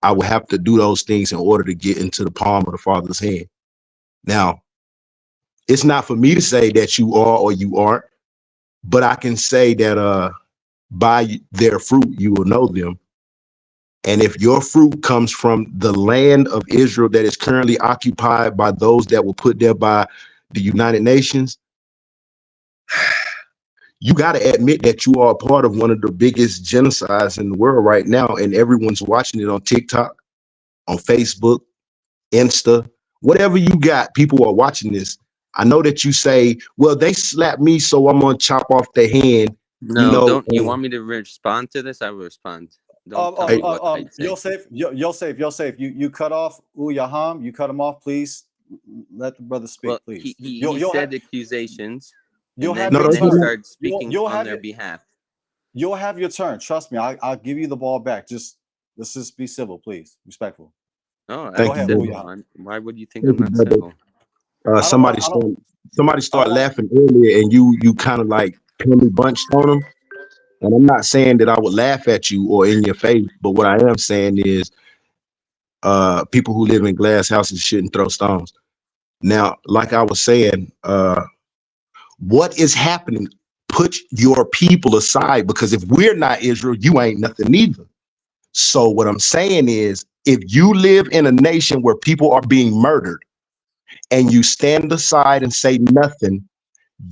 I would have to do those things in order to get into the palm of the Father's hand. Now, it's not for me to say that you are or you aren't, but I can say that by their fruit you will know them. And if your fruit comes from the land of Israel that is currently occupied by those that were put there by the United Nations, you got to admit that you are a part of one of the biggest genocides in the world right now. And everyone's watching it on TikTok, on Facebook, Insta, whatever you got, people are watching this. I know that you say, well, they slapped me, so I'm going to chop off their hand. You No, know, don't you want me to respond to this? I will respond. Don't tell Hey, me what I say. Yosef, you cut off Uyaham, you cut him off, please. Let the brother Well, speak, please. he said accusations, you'll and have then no, your and no, then he turn. started speaking You'll on have their it. behalf. You'll have your turn. Trust me. I'll give you the ball back. Let's just be civil, please. Respectful. Oh, Go I'm thank you, ahead, brother. civil. Uyaham. Why would you think Thank I'm you, not brother. civil? I don't want. Somebody I don't start want. laughing earlier, and you kind of like penny bunched on them. And I'm not saying that I would laugh at you or in your face, but what I am saying is, people who live in glass houses shouldn't throw stones. Now, like I was saying, what is happening? Put your people aside, because if we're not Israel, you ain't nothing either. So what I'm saying is, if you live in a nation where people are being murdered and you stand aside and say nothing,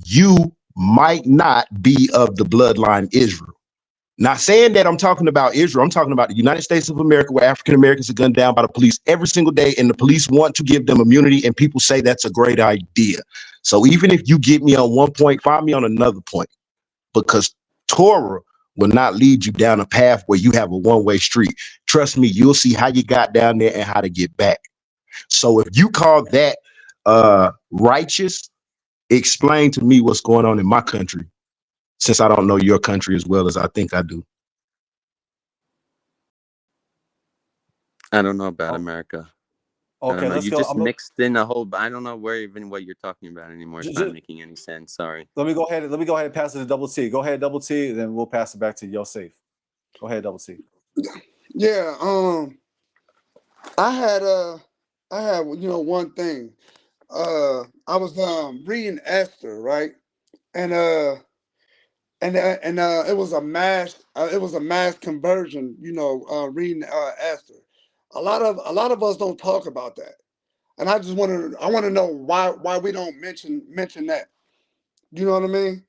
you might not be of the bloodline Israel. Not saying that I'm talking about Israel. I'm talking about the United States of America, where African Americans are gunned down by the police every single day, and the police want to give them immunity, and people say that's a great idea. So even if you get me on one point, find me on another point, because Torah will not lead you down a path where you have a one-way street. Trust me, you'll see how you got down there and how to get back. So if you call that righteous, explain to me what's going on in my country, since I don't know your country as well as I think I do. I don't know about Oh, America. I don't okay, know. let's You go. just mixed in a whole. I don't know where even what you're talking about anymore. It's not Just, making any sense. Sorry. let me go ahead. Let me go ahead and pass it to Double T. Go ahead, Double T. Then we'll pass it back to Yosef. Go ahead, Double T. Yeah, I had one thing. I was reading Esther, right? And it was a mass conversion, reading Esther. A lot of us don't talk about that. And I want to know why we don't mention that. You know what I mean?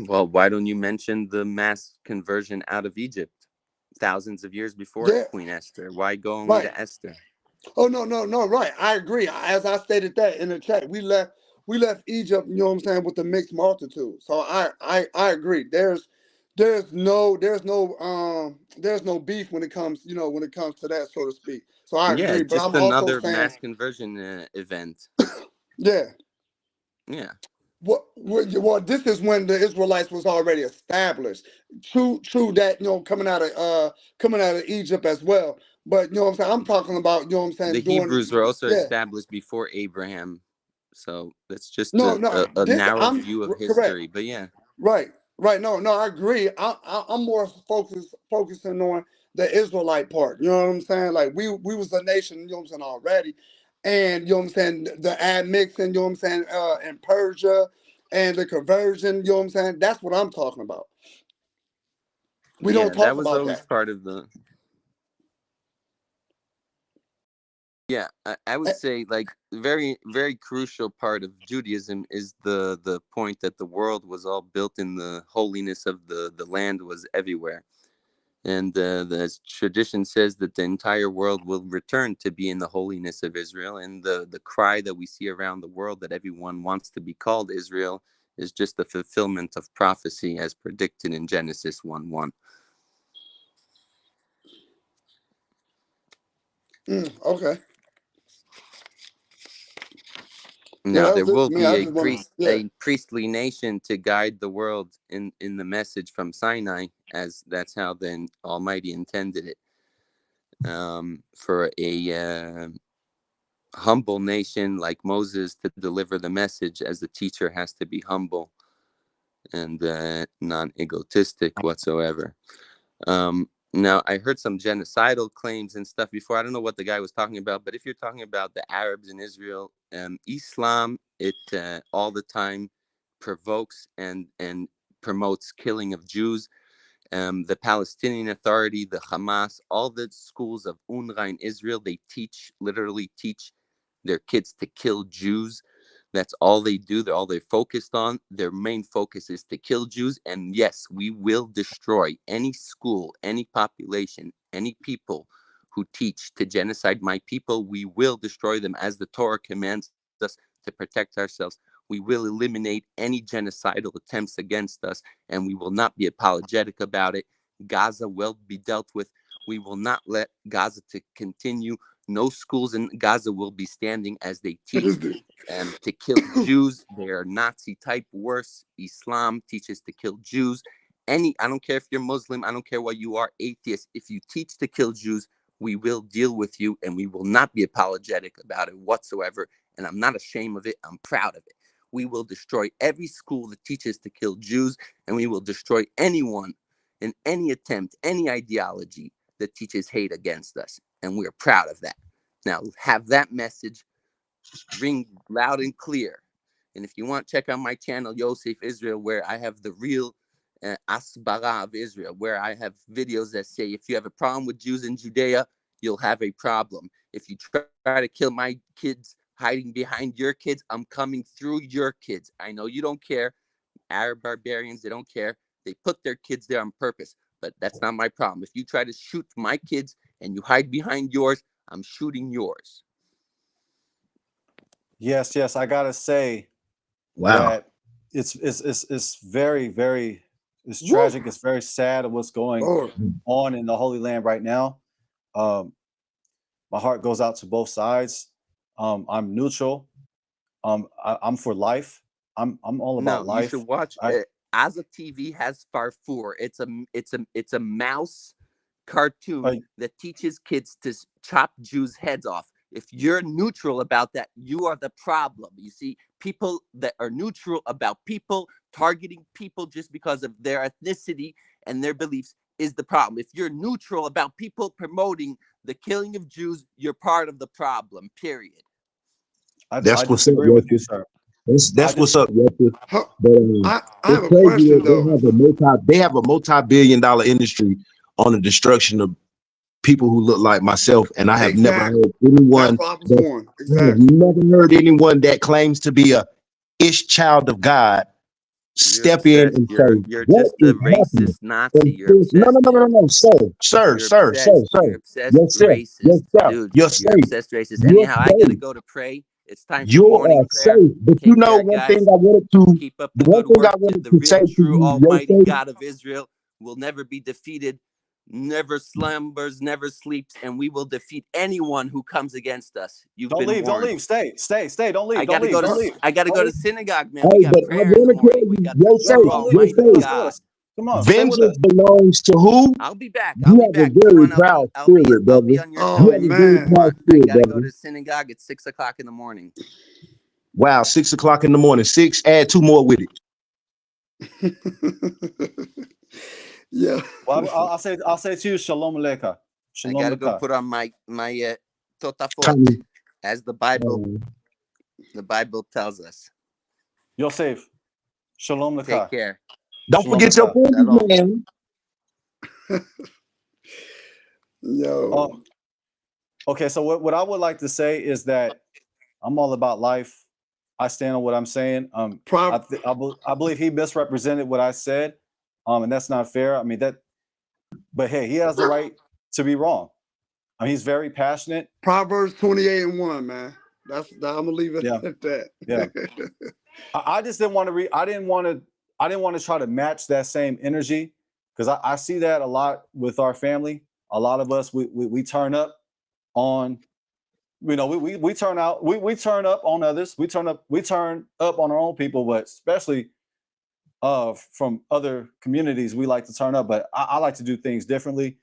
Well, why don't you mention the mass conversion out of Egypt thousands of years before Yeah, Queen Esther? Why go only right. to Esther? Oh no, right. I agree. As I stated that in the chat, we left Egypt, you know what I'm saying, with the mixed multitude. So I agree. There's no beef when it comes, to that, so to speak. So I Yeah, agree. But just I'm also another saying, mass conversion event. yeah. Yeah. This is when the Israelites was already established. True that, coming out of Egypt as well. But you know what I'm saying. I'm talking about, The doing, Hebrews were also yeah. established before Abraham. So that's just No, a, no. a, a This narrow I'm view of correct. history. But yeah. Right, right. No, no. I agree. I'm more focusing on the Israelite part. You know what I'm saying? Like we was a nation. You know what I'm saying already, and you know what I'm saying, the admixing. You know what I'm saying? In Persia, and the conversion. You know what I'm saying? That's what I'm talking about. We don't Yeah, that talk was about always that. part of the. Yeah, I would Eh, say like very very crucial part of Judaism is the point that the world was all built in the holiness of the land was everywhere, and the tradition says that the entire world will return to be in the holiness of Israel, and the cry that we see around the world that everyone wants to be called Israel is just the fulfillment of prophecy as predicted in Genesis 1:1. okay. Yeah, Now that was there just will me. be I just want to. Yeah. a priestly nation to guide the world in the message from Sinai, as that's how the Almighty intended it. For humble nation like Moses to deliver the message, as the teacher has to be humble and non-egotistic whatsoever. Now, I heard some genocidal claims and stuff before. I don't know what the guy was talking about, but if you're talking about the Arabs in Israel, Islam, it all the time provokes and promotes killing of Jews. The Palestinian Authority, the Hamas, all the schools of UNRWA in Israel, they literally teach their kids to kill Jews. That's all they do. They're focused on. Their main focus is to kill Jews. And yes, we will destroy any school, any population, any people who teach to genocide my people. We will destroy them, as the Torah commands us to protect ourselves. We will eliminate any genocidal attempts against us, and we will not be apologetic about it. Gaza will be dealt with. We will not let Gaza to continue. No schools in Gaza will be standing as they teach to kill Jews. They are Nazi type. Worse, Islam teaches to kill Jews. I don't care if you're Muslim. I don't care what you are, atheist. If you teach to kill Jews, we will deal with you, and we will not be apologetic about it whatsoever. And I'm not ashamed of it. I'm proud of it. We will destroy every school that teaches to kill Jews, and we will destroy anyone in any attempt, any ideology that teaches hate against us. And we're proud of that. Now, have that message ring loud and clear. And if you want, check out my channel, Yosef Israel, where I have the real Asbara of Israel, where I have videos that say, if you have a problem with Jews in Judea, you'll have a problem. If you try to kill my kids hiding behind your kids, I'm coming through your kids. I know you don't care. Arab barbarians, they don't care. They put their kids there on purpose, but that's not my problem. If you try to shoot my kids and you hide behind yours, I'm shooting yours. Yes, I gotta say Wow. that it's very, very, it's tragic. It's very sad of what's going on in the Holy Land right now. My heart goes out to both sides. I'm neutral. I'm for life. I'm all about No, you life. should watch. Aza TV has Farfour. It's a mouse cartoon that teaches kids to chop Jews' heads off. If you're neutral about that, you are the problem. You see, people that are neutral about people targeting people just because of their ethnicity and their beliefs is the problem. If you're neutral about people promoting the killing of Jews, you're part of the problem, period. I disagree with you, sir. That's what's up, Yosef. But I have it's a crazy question though. they have a multi-billion-dollar industry on the destruction of people who look like myself, and I have never heard anyone that claims to be a ish child of God step in and say, you're what just is a happening? racist Nazi. You're No, obsessed, no, sir, You're obsessed racist, dude. you're You're safe. obsessed racist. You're Anyhow, I gotta safe. go to pray. It's time for You morning are prayer. safe. But you Take know care, one thing guys. I wanted to, Keep up the the one good thing I work. wanted The to real, say to true, you, almighty Yosef, God of Israel will never be defeated, never slumbers, never sleeps, and we will defeat anyone who comes against us. You've Don't been leave. Don't warned. leave. Stay. Don't leave. I Don't gotta leave. go to Don't leave. I gotta Don't go leave. to synagogue, man. hey, We got but I prayer in the want to tell morning. We you, got the true, almighty God. Come on. Stay with us. vengeance belongs to who? I'll be back. You have a very proud spirit, I'll brother. be on your You show have a anytime very you man. proud want. I spirit, gotta go brother. to synagogue at 6 o'clock in the morning. Wow, 6 o'clock in the morning. 6, add 2 more with it. Yeah. Well, I'll say to you, Shalom Aleichem. I Shalom gotta go Aleichem. put on my totafot, Tommy, as the Bible tells us. Yosef. Shalom Take Aleichem. care. don't Shalom forget your Aleichem. fingers, man. Yo. Okay, so what I would like to say is that I'm all about life. I stand on what I'm saying. I believe he misrepresented what I said, and that's not fair. I mean but hey, he has the right to be wrong. I mean, he's very passionate. Proverbs 28:1, man. I'm gonna leave it at that. Yeah. I just didn't want to read. I didn't want to try to match that same energy, because I see that a lot with our family. A lot of us we turn up on, we turn out, we turn up on others. We turn up on our own people, but especially from other communities, we like to turn up. But I like to do things differently.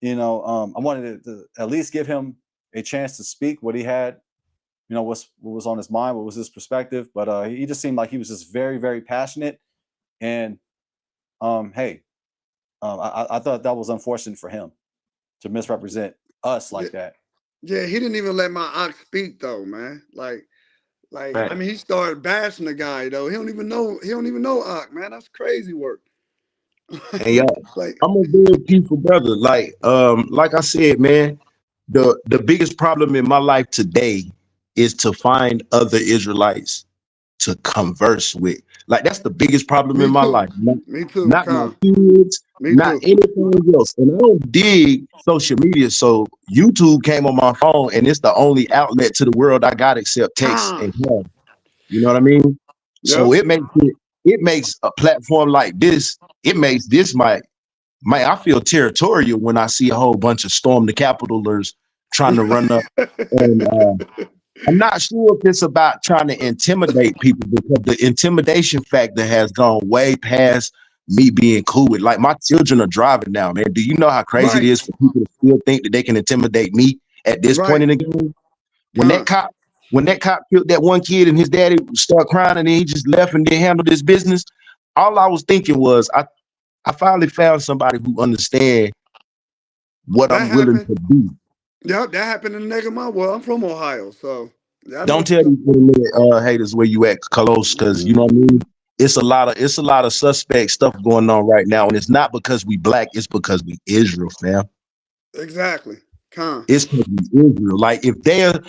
I wanted to at least give him a chance to speak what he had you know, what was on his mind, what was his perspective. But he just seemed like he was just very, very passionate. And hey, I thought that was unfortunate for him to misrepresent us Yeah, like that. yeah, he didn't even let my ox speak though, man. I Right. mean, he started bashing the guy though. He don't even know. He don't even know ox, man. That's crazy work. And y'all, Like, I'm a very peaceful brother. Like I said, man, the biggest problem in my life today is to find other Israelites to converse with. Like that's the biggest problem in me my too. life. Not, Me too, not my Con. kids, Me not too. anything else. And I don't dig social media. So YouTube came on my phone and it's the only outlet to the world I got except text Con. and call. You know what I mean? So Yep. it makes a platform like this, it makes this I feel territorial when I see a whole bunch of storm the Capitolers trying to run up. And I'm not sure if it's about trying to intimidate people because the intimidation factor has gone way past me being cool with. Like my children are driving now, man. Do you know how crazy it Right. is for people to still think that they can intimidate me at this point Right. in the game? When that Con. cop, when that cop killed that one kid and his daddy started crying and then he just left and didn't handle this business, all I was thinking was I finally found somebody who understands what That I'm willing happened. to do. Yep. That happened in the neck of my well. I'm from Ohio, so I know Don't what you're tell talking. these little haters where you at close, because you know what I mean. It's a lot of suspect stuff going on right now, and it's not because we black. It's because we Israel, fam. Exactly. Con. It's because we Israel. Like if they're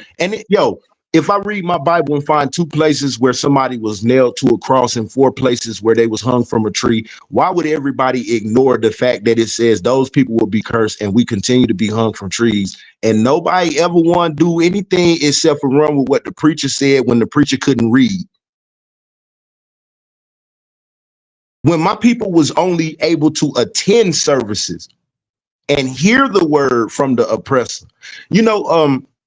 if I read my Bible and find 2 places where somebody was nailed to a cross and 4 places where they was hung from a tree, why would everybody ignore the fact that it says those people will be cursed and we continue to be hung from trees? And nobody ever want to do anything except for run with what the preacher said when the preacher couldn't read. When my people was only able to attend services and hear the word from the oppressor.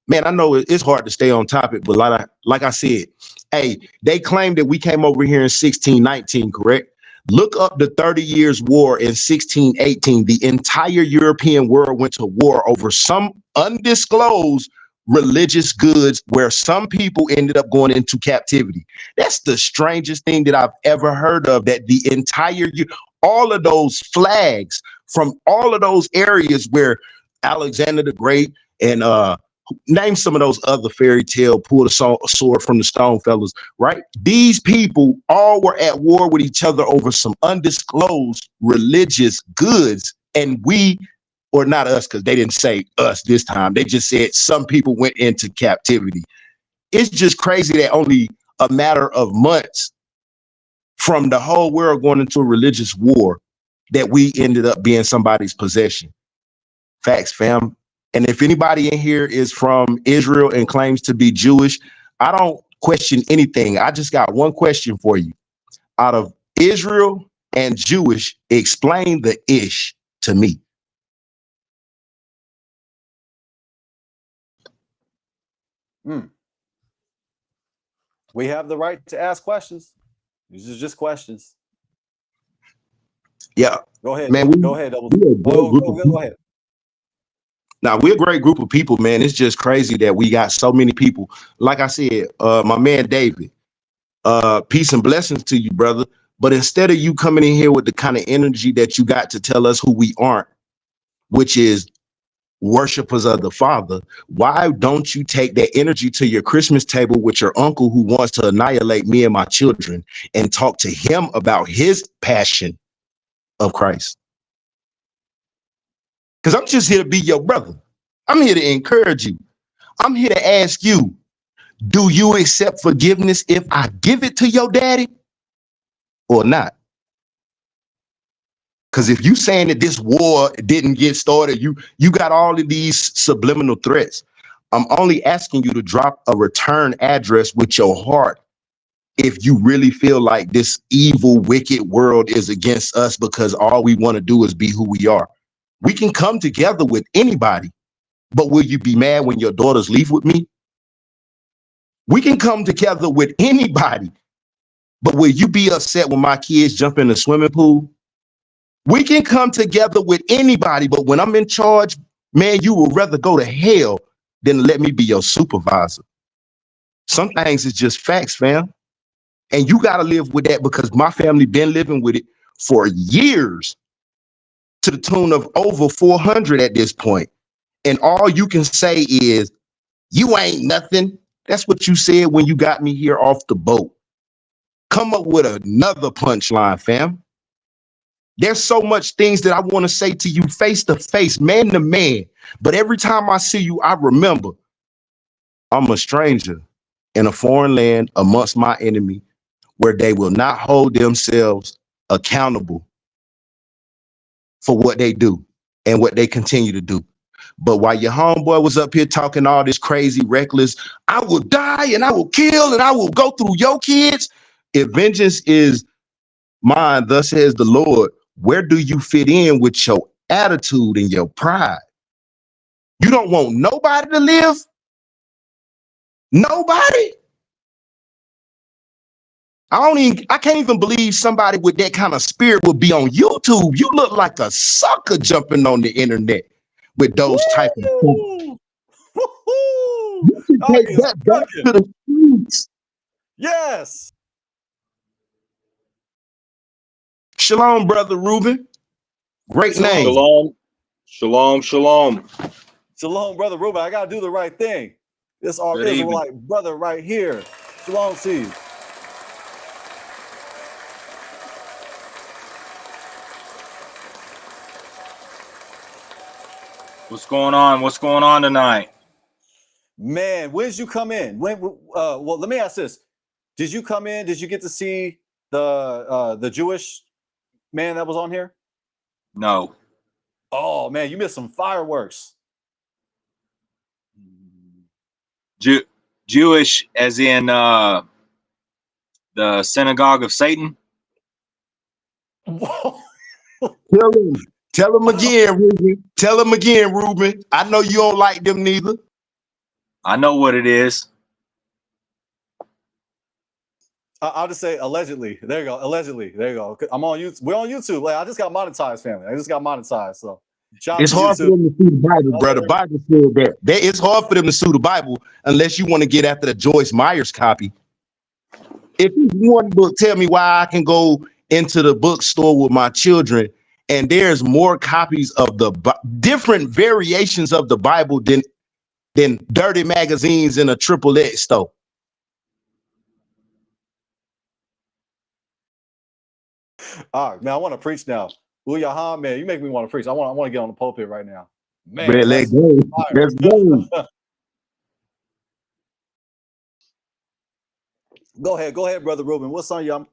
Man, I know it's hard to stay on topic, but like I said, hey, they claim that we came over here in 1619, correct? Look up the 30 Years' War in 1618. The entire European world went to war over some undisclosed religious goods where some people ended up going into captivity. That's the strangest thing that I've ever heard of, that the entire all of those flags from all of those areas where Alexander the Great and name some of those other fairy tale pull a sword from the stone fellas, right? These people all were at war with each other over some undisclosed religious goods, and we, or not us, because they didn't say us this time, they just said some people went into captivity. It's just crazy that only a matter of months from the whole world going into a religious war that we ended up being somebody's possession. Facts, fam. And if anybody in here is from Israel and claims to be Jewish, I don't question anything. I just got one question for you. Out of Israel and Jewish, explain the ish to me. We have the right to ask questions. These are just questions. Yeah, Go ahead. man, Go ahead. we're a great group of Go people. ahead. Now, we're a great group of people, man. It's just crazy that we got so many people. Like I said, my man David, peace and blessings to you, brother. But instead of you coming in here with the kind of energy that you got to tell us who we aren't, which is worshipers of the Father, why don't you take that energy to your Christmas table with your uncle who wants to annihilate me and my children and talk to him about his passion of Christ? Because I'm just here to be your brother. I'm here to encourage you. I'm here to ask you, do you accept forgiveness if I give it to your daddy or not? Because if you saying that this war didn't get started, you got all of these subliminal threats. I'm only asking you to drop a return address with your heart if you really feel like this evil, wicked world is against us because all we want to do is be who we are. We can come together with anybody, but will you be mad when your daughters leave with me? We can come together with anybody, but will you be upset when my kids jump in the swimming pool? We can come together with anybody, but when I'm in charge, man, you would rather go to hell than let me be your supervisor. Some things is just facts, fam. And you got to live with that because my family been living with it for years to the tune of over 400 at this point. And all you can say is, you ain't nothing. That's what you said when you got me here off the boat. Come up with another punchline, fam. There's so much things that I want to say to you face to face, man to man. But every time I see you, I remember I'm a stranger in a foreign land amongst my enemy where they will not hold themselves accountable for what they do and what they continue to do. But while your homeboy was up here talking all this crazy, reckless, I will die and I will kill and I will go through your kids. If vengeance is mine, thus says the Lord, where do you fit in with your attitude and your pride? You don't want nobody to live? Nobody? I can't even believe somebody with that kind of spirit would be on YouTube. You look like a sucker jumping on the internet with those type of things. Woo! Woo-hoo! You can Dog take is that back cooking. to the streets. Yes. Shalom, brother Reuben. Great Shalom. name. Shalom, shalom, shalom. Shalom, brother Ruben. I gotta do the right thing. This our Good evening. Israelite brother right here. Shalom to you. What's going on? What's going on tonight? Man, when did you come in? Well, let me ask this. Did you come in? Did you get to see the Jewish man that was on here? No. Oh man, you missed some fireworks. Jewish as in the synagogue of Satan? Whoa. Tell him again, Reuben. Tell him again, Reuben. I know you don't like them neither. I know what it is. I'll just say allegedly. There you go. Allegedly. There you go. I'm on YouTube. We're on YouTube. Like, I just got monetized, family. I just got monetized. So shout It's out to hard for YouTube. them to sue the Bible, brother. The Bible said that. It's hard for them to sue the Bible unless you want to get after the Joyce Myers copy. If it's one book, tell me why I can go into the bookstore with my children and there's more copies of the different variations of the Bible than dirty magazines in a XXX store. All right, man. I want to preach now. Yaha, man, you make me want to preach. I want to get on the pulpit right now. Man, Man, let's go. Let's go. Go ahead, brother Ruben. What's on your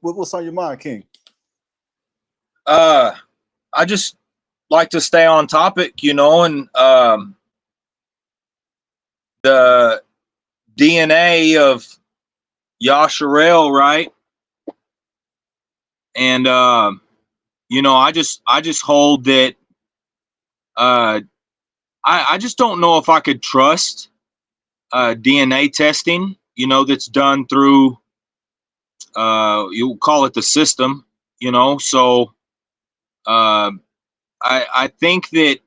mind, King? I just like to stay on topic, and the DNA of Yasharel, right? And I just hold that I just don't know if I could trust DNA testing, that's done through you call it the system, so I think that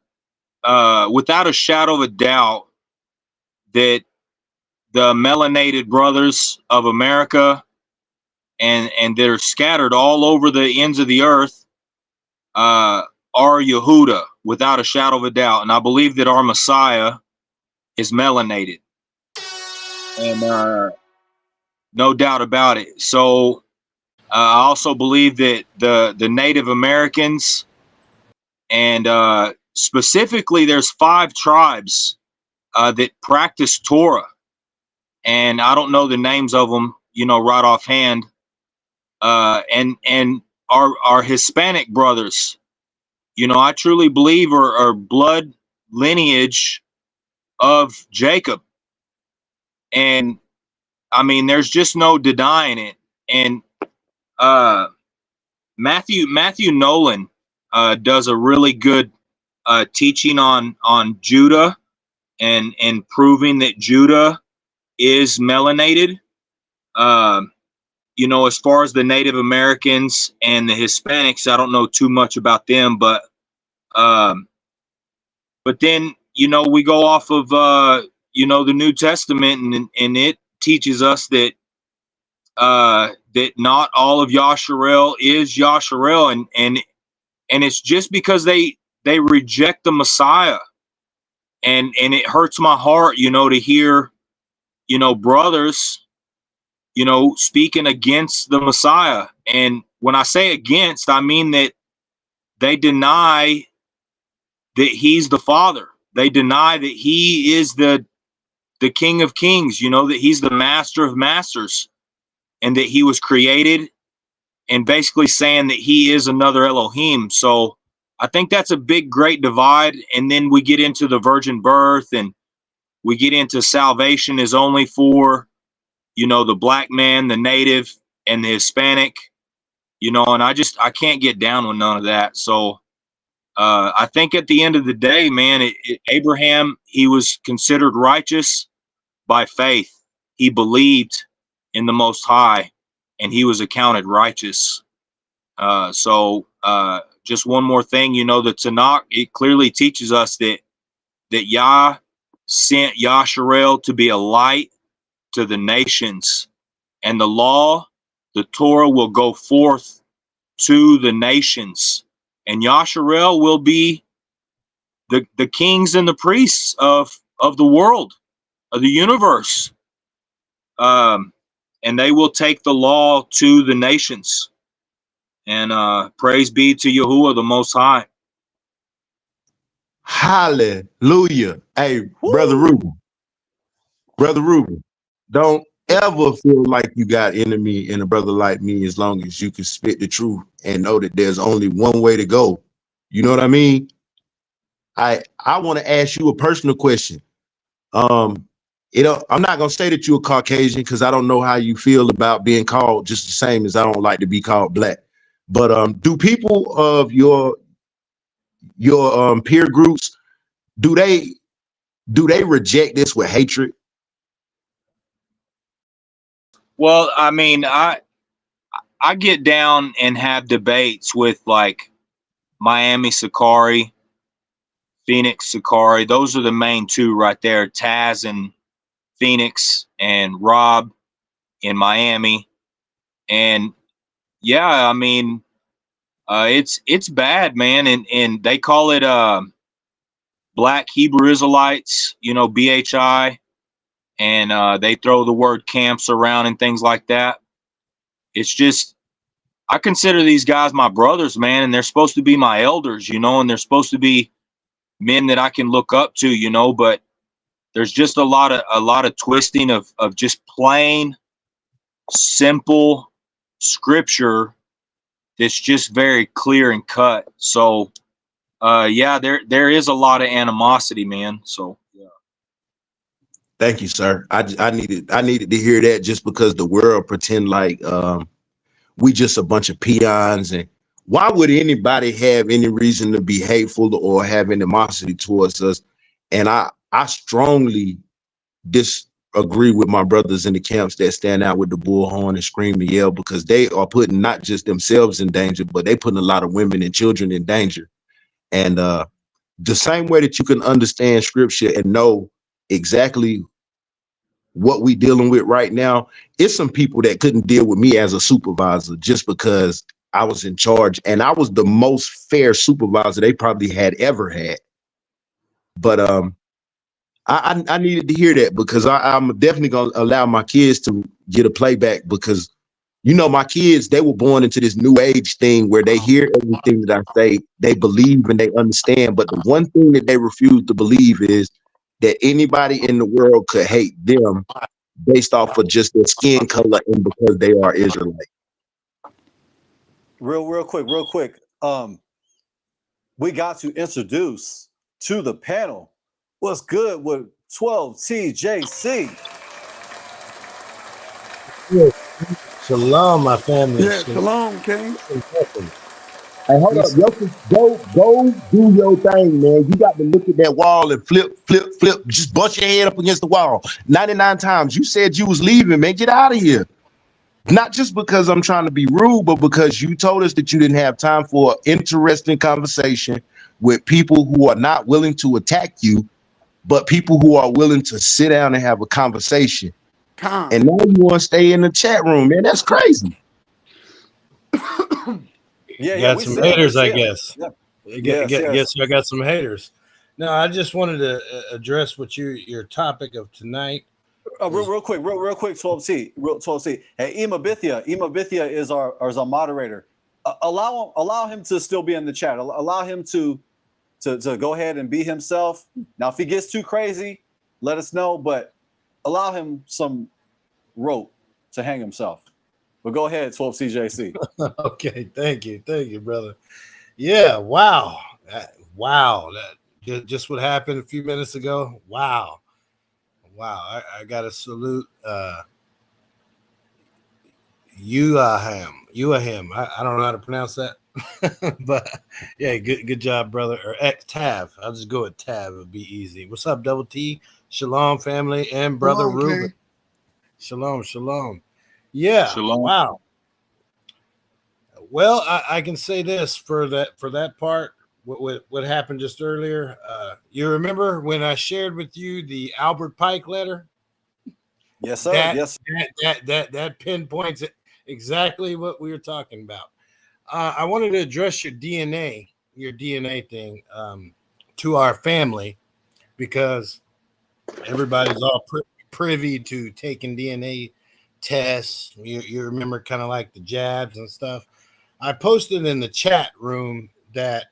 without a shadow of a doubt that the melanated brothers of America and they're scattered all over the ends of the earth are Yehuda, without a shadow of a doubt. And I believe that our Messiah is melanated. And no doubt about it. So I also believe that the Native Americans and specifically there's 5 tribes that practice Torah. And I don't know the names of them, right offhand. And our Hispanic brothers, I truly believe are blood lineage of Jacob. And I mean, there's just no denying it. And Matthew Nolan does a really good teaching on Judah and proving that Judah is melanated. As far as the Native Americans and the Hispanics, I don't know too much about them, but then we go off of the New Testament, and it teaches us that that not all of Yasharel is Yasharel, and it's just because they reject the Messiah, and it hurts my heart, to hear, brothers, speaking against the Messiah. And when I say against, I mean that they deny that he's the Father. They deny that he is the King of Kings, that he's the Master of Masters, and that he was created, and basically saying that he is another Elohim. So I think that's a big, great divide. And then we get into the virgin birth, and we get into salvation is only for, the black man, the native, and the Hispanic, and I can't get down with none of that. So I think at the end of the day, man, Abraham, he was considered righteous by faith. He believed in the Most High, and he was accounted righteous. So just one more thing, the Tanakh, it clearly teaches us that Yah sent Yasharel to be a light to the nations, and the law, the Torah, will go forth to the nations, and Yasharel will be the kings and the priests of the world, of the universe, and they will take the law to the nations. And praise be to Yahuwah, the Most High. Hallelujah. Hey, Woo! Brother Ruben, don't ever feel like you got enemy in a brother like me, as long as you can spit the truth and know that there's only one way to go. You know what I mean? I want to ask you a personal question. I'm not gonna say that you're a Caucasian, because I don't know how you feel about being called, just the same as I don't like to be called black. But do people of your peer groups, do they reject this with hatred? Well, I mean, I get down and have debates with like Miami Sakari, Phoenix Sakari. Those are the main two right there. Taz in Phoenix and Rob in Miami. And yeah, I mean, it's bad, man. And they call it Black Hebrew Israelites, BHI, and they throw the word camps around and things like that. It's just, I consider these guys my brothers, man, and they're supposed to be my elders, and they're supposed to be men that I can look up to, but there's just a lot of twisting of just plain, simple scripture that's just very clear and cut. So yeah, there is a lot of animosity, man. So yeah. Thank you, sir. I needed to hear that, just because the world pretend like we just a bunch of peons. And why would anybody have any reason to be hateful or have animosity towards us? And I strongly disagree with my brothers in the camps that stand out with the bullhorn and scream and yell, because they are putting not just themselves in danger, but they putting a lot of women and children in danger. And the same way that you can understand scripture and know exactly what we dealing with right now, it's some people that couldn't deal with me as a supervisor just because I was in charge, and I was the most fair supervisor they probably had ever had. But I needed to hear that, because I'm definitely gonna allow my kids to get a playback, because my kids, they were born into this new age thing where they hear everything that I say, they believe and they understand. But the one thing that they refuse to believe is that anybody in the world could hate them based off of just their skin color and because they are Israelite. Real quick. We got to introduce to the panel what's good with 12TJC. Shalom, my family. Yeah, shalom, King. Hey, hold up, go do your thing, man. You got to look at that wall and flip. Just bust your head up against the wall 99 times. You said you was leaving, man. Get out of here. Not just because I'm trying to be rude, but because you told us that you didn't have time for an interesting conversation with people who are not willing to attack you, but people who are willing to sit down and have a conversation. And now you want to stay in the chat room, man. That's crazy. Yeah, we some see him. haters, We I see him. guess. Yeah. Guess Yes. I got some haters. No, I just wanted to address what your topic of tonight. Real quick, 12C, real 12C. Hey, Imabithia is our moderator. Allow him to still be in the chat. Allow him to go ahead and be himself. Now, if he gets too crazy, let us know. But allow him some rope to hang himself. But go ahead, 12CJC. Okay, thank you, brother. Yeah, wow, wow. That just what happened a few minutes ago. Wow. I got to salute Uaham. I don't know how to pronounce that, but yeah, good job, brother. Or Tav. I'll just go with Tav. It'll be easy. What's up, Double T? Shalom, family, and brother Shalom, Ruben. King. Shalom. Yeah. Shalom. Wow. Well, I can say this for that part. What happened just earlier? You remember when I shared with you the Albert Pike letter? Yes, sir. That pinpoints exactly what we were talking about. I wanted to address your DNA thing to our family, because everybody's all privy to taking DNA tests. You remember, kind of like the jabs and stuff. I posted in the chat room that,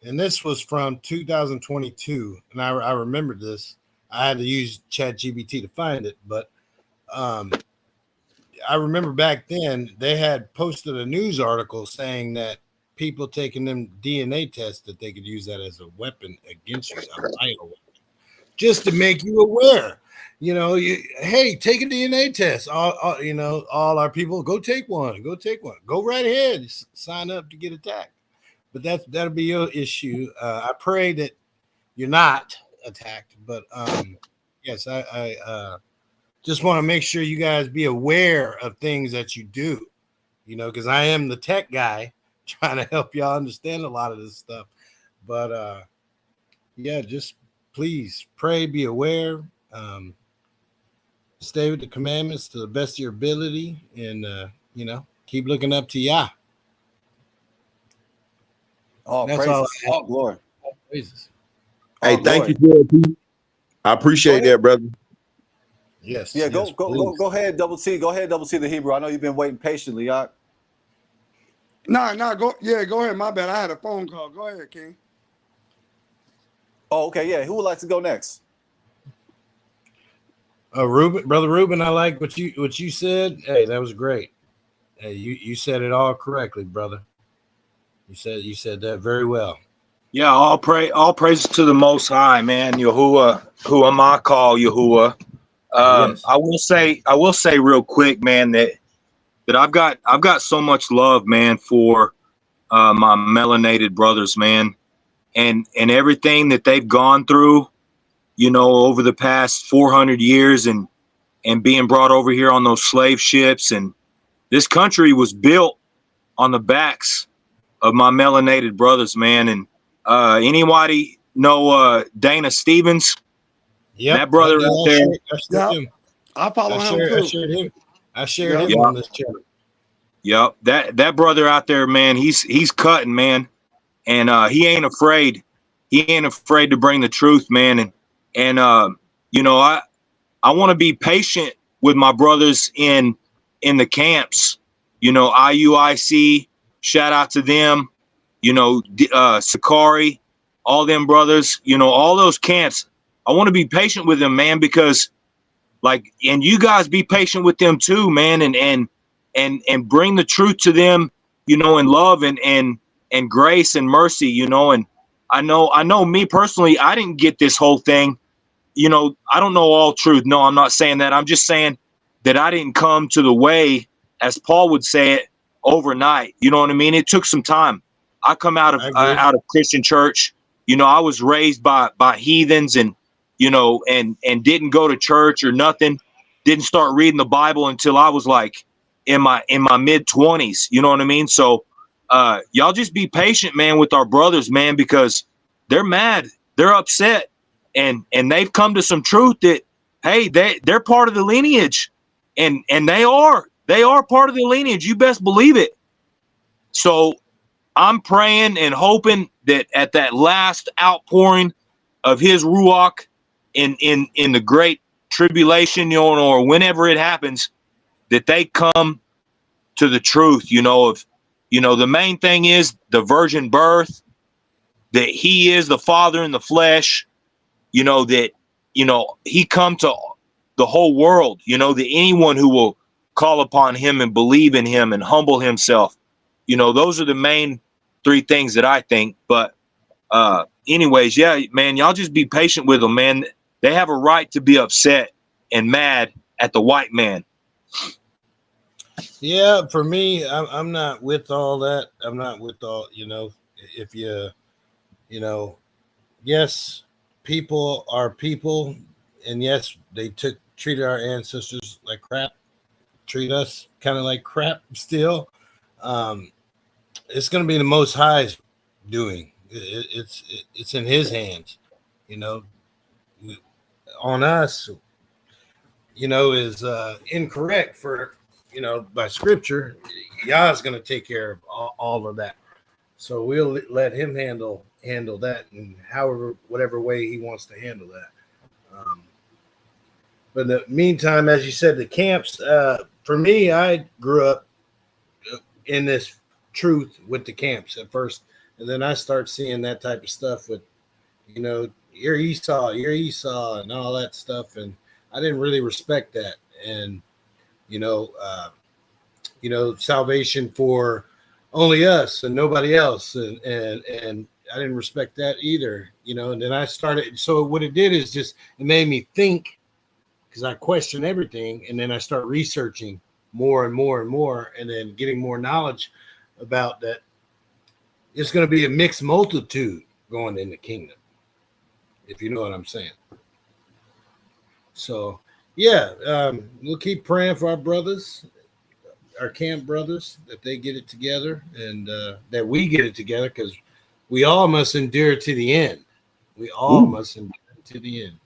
and this was from 2022, and I remembered this. I had to use ChatGPT to find it, but I remember back then they had posted a news article saying that people taking them DNA tests, that they could use that as a weapon against you, a vital weapon, just to make you aware. Hey, take a DNA test. All our people, go take one. Go right ahead. Sign up to get attacked. But that'll be your issue. I pray that you're not attacked. But yes, I just want to make sure you guys be aware of things that you do. Because I am the tech guy trying to help y'all understand a lot of this stuff. But yeah, just please pray, be aware. Stay with the commandments to the best of your ability, and keep looking up to Yah. Oh, That's praises. all. All glory. Praises. Hey, thank you, JLP. I appreciate that, brother. Yes. Yeah, yes, go ahead, Double T. Go ahead, Double T the Hebrew. I know you've been waiting patiently, y'all. Go ahead. My bad. I had a phone call. Go ahead, King. Oh, okay, yeah. Who would like to go next? Brother Ruben, I like what you said. Hey, that was great. Hey, you said it all correctly, brother. You said that very well. Yeah, all praise to the Most High, man. Yahuwah, who am I call Yahuwah? Yes. I will say real quick, man, that I've got so much love, man, for my melanated brothers, man, and everything that they've gone through, over the past 400 years, and being brought over here on those slave ships. And this country was built on the backs of my melanated brothers, man. And anybody know Dana Stevens? Yep. That brother out there. Yeah, I follow him too. I shared Yep. him on this channel. Yep. That brother out there, man, he's cutting, man. And he ain't afraid. He ain't afraid to bring the truth, man. And I want to be patient with my brothers in the camps. IUIC, shout out to them. Sakari, all them brothers. All those camps. I want to be patient with them, man, because and you guys be patient with them too, man, and bring the truth to them, in love and grace and mercy, and I know me personally, I didn't get this whole thing. I don't know all truth. No, I'm not saying that. I'm just saying that I didn't come to the way, as Paul would say it, overnight. You know what I mean? It took some time. I come out of Christian church. I was raised by heathens, and and didn't go to church or nothing. Didn't start reading the Bible until I was like in my mid 20s. You know what I mean? So y'all just be patient, man, with our brothers, man, because they're mad, they're upset, and they've come to some truth that, hey, they're part of the lineage. and they are part of the lineage. You best believe it. So I'm praying and hoping that at that last outpouring of his ruach in the great tribulation, you know, or whenever it happens, that they come to the truth, you know, of, you know, the main thing is the virgin birth, that he is the Father in the flesh, you know, that, you know, he come to the whole world, you know, that anyone who will call upon him and believe in him and humble himself, you know, those are the main three things that I think. But anyways, yeah, man, y'all just be patient with them, man. They have a right to be upset and mad at the white man. Yeah, for me, I'm not with all that. I'm not with all, you know, if you know, yes, people are people, and yes, they treated our ancestors like crap, treat us kind of like crap still. It's going to be the Most High's doing. It's in His hands, you know. On us, you know, is incorrect for, you know, by Scripture. Yah's going to take care of all of that. So we'll let him handle that, and however, whatever way he wants to handle that. But in the meantime, as you said, the camps, for me, I grew up in this truth with the camps at first, and then I start seeing that type of stuff with, you know, you're Esau, and all that stuff, and I didn't really respect that. And you know, salvation for only us and nobody else, and I didn't respect that either, you know. And then I started, so what it did is just it made me think, because I question everything, and then I start researching more and more and more, and then getting more knowledge about that. It's going to be a mixed multitude going in the kingdom, if you know what I'm saying. So yeah, we'll keep praying for our brothers, our camp brothers, that they get it together, and that we get it together, because we all must endure to the end. We all must endure to the end.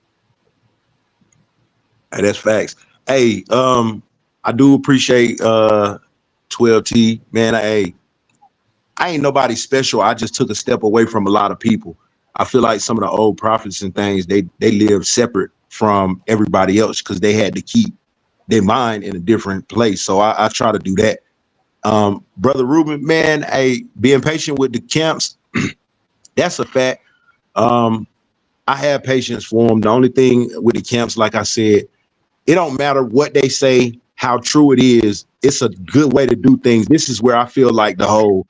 Hey, that's facts. Hey, I do appreciate 12T, man. I ain't nobody special. I just took a step away from a lot of people. I feel like some of the old prophets and things, they lived separate from everybody else because they had to keep their mind in a different place. So I try to do that. Brother Ruben, man, hey, being patient with the camps, that's a fact. I have patience for them. The only thing with the camps, like I said, it don't matter what they say, how true it is. It's a good way to do things. This is where I feel like the whole,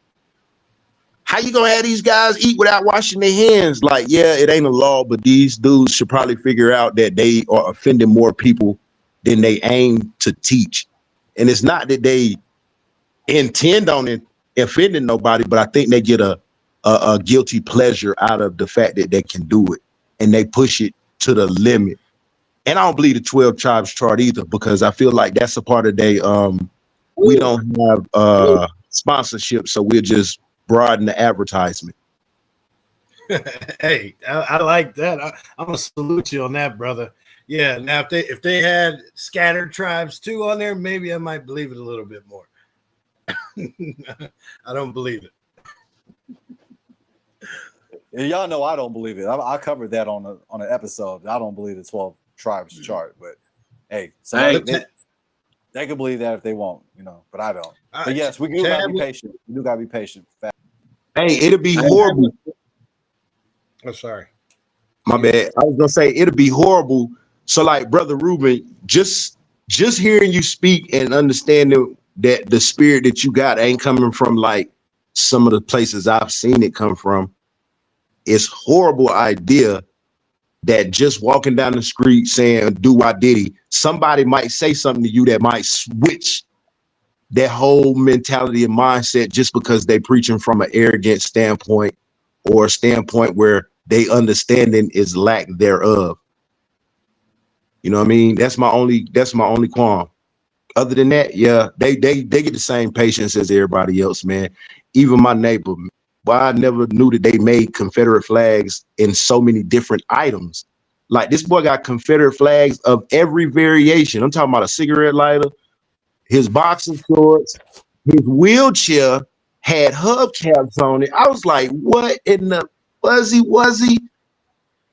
how you gonna have these guys eat without washing their hands? Like, yeah, it ain't a law, but these dudes should probably figure out that they are offending more people than they aim to teach. And it's not that they intend on it offending nobody, but I think they get a guilty pleasure out of the fact that they can do it, and they push it to the limit. And I don't believe the 12 tribes chart either, because I feel like that's a part of they we don't have sponsorship, so we'll just broaden the advertisement. Hey, I like that. I'm gonna salute you on that, brother. Yeah. Now, if they had scattered tribes too on there, maybe I might believe it a little bit more. I don't believe it. Y'all know I don't believe it. I covered that on an episode. I don't believe the 12 tribes chart, but hey, so they can believe that if they want, you know, but I don't. But yes, we do gotta be patient. We do gotta be patient. Hey, it'll be horrible. I'm sorry. My bad. I was gonna say it'll be horrible. So, like, Brother Ruben, just hearing you speak and understanding that the spirit that you got ain't coming from like some of the places I've seen it come from. It's horrible idea that just walking down the street saying, do why diddy, somebody might say something to you that might switch that whole mentality and mindset just because they preaching from an arrogant standpoint, or a standpoint where they understanding is lack thereof. You know what I mean? That's my only qualm. Other than that, yeah, they get the same patience as everybody else, man. Even my neighbor, well, I never knew that they made Confederate flags in so many different items. Like this boy got Confederate flags of every variation. I'm talking about a cigarette lighter, his boxing shorts, his wheelchair had hubcaps on it. I was like, what in the was he?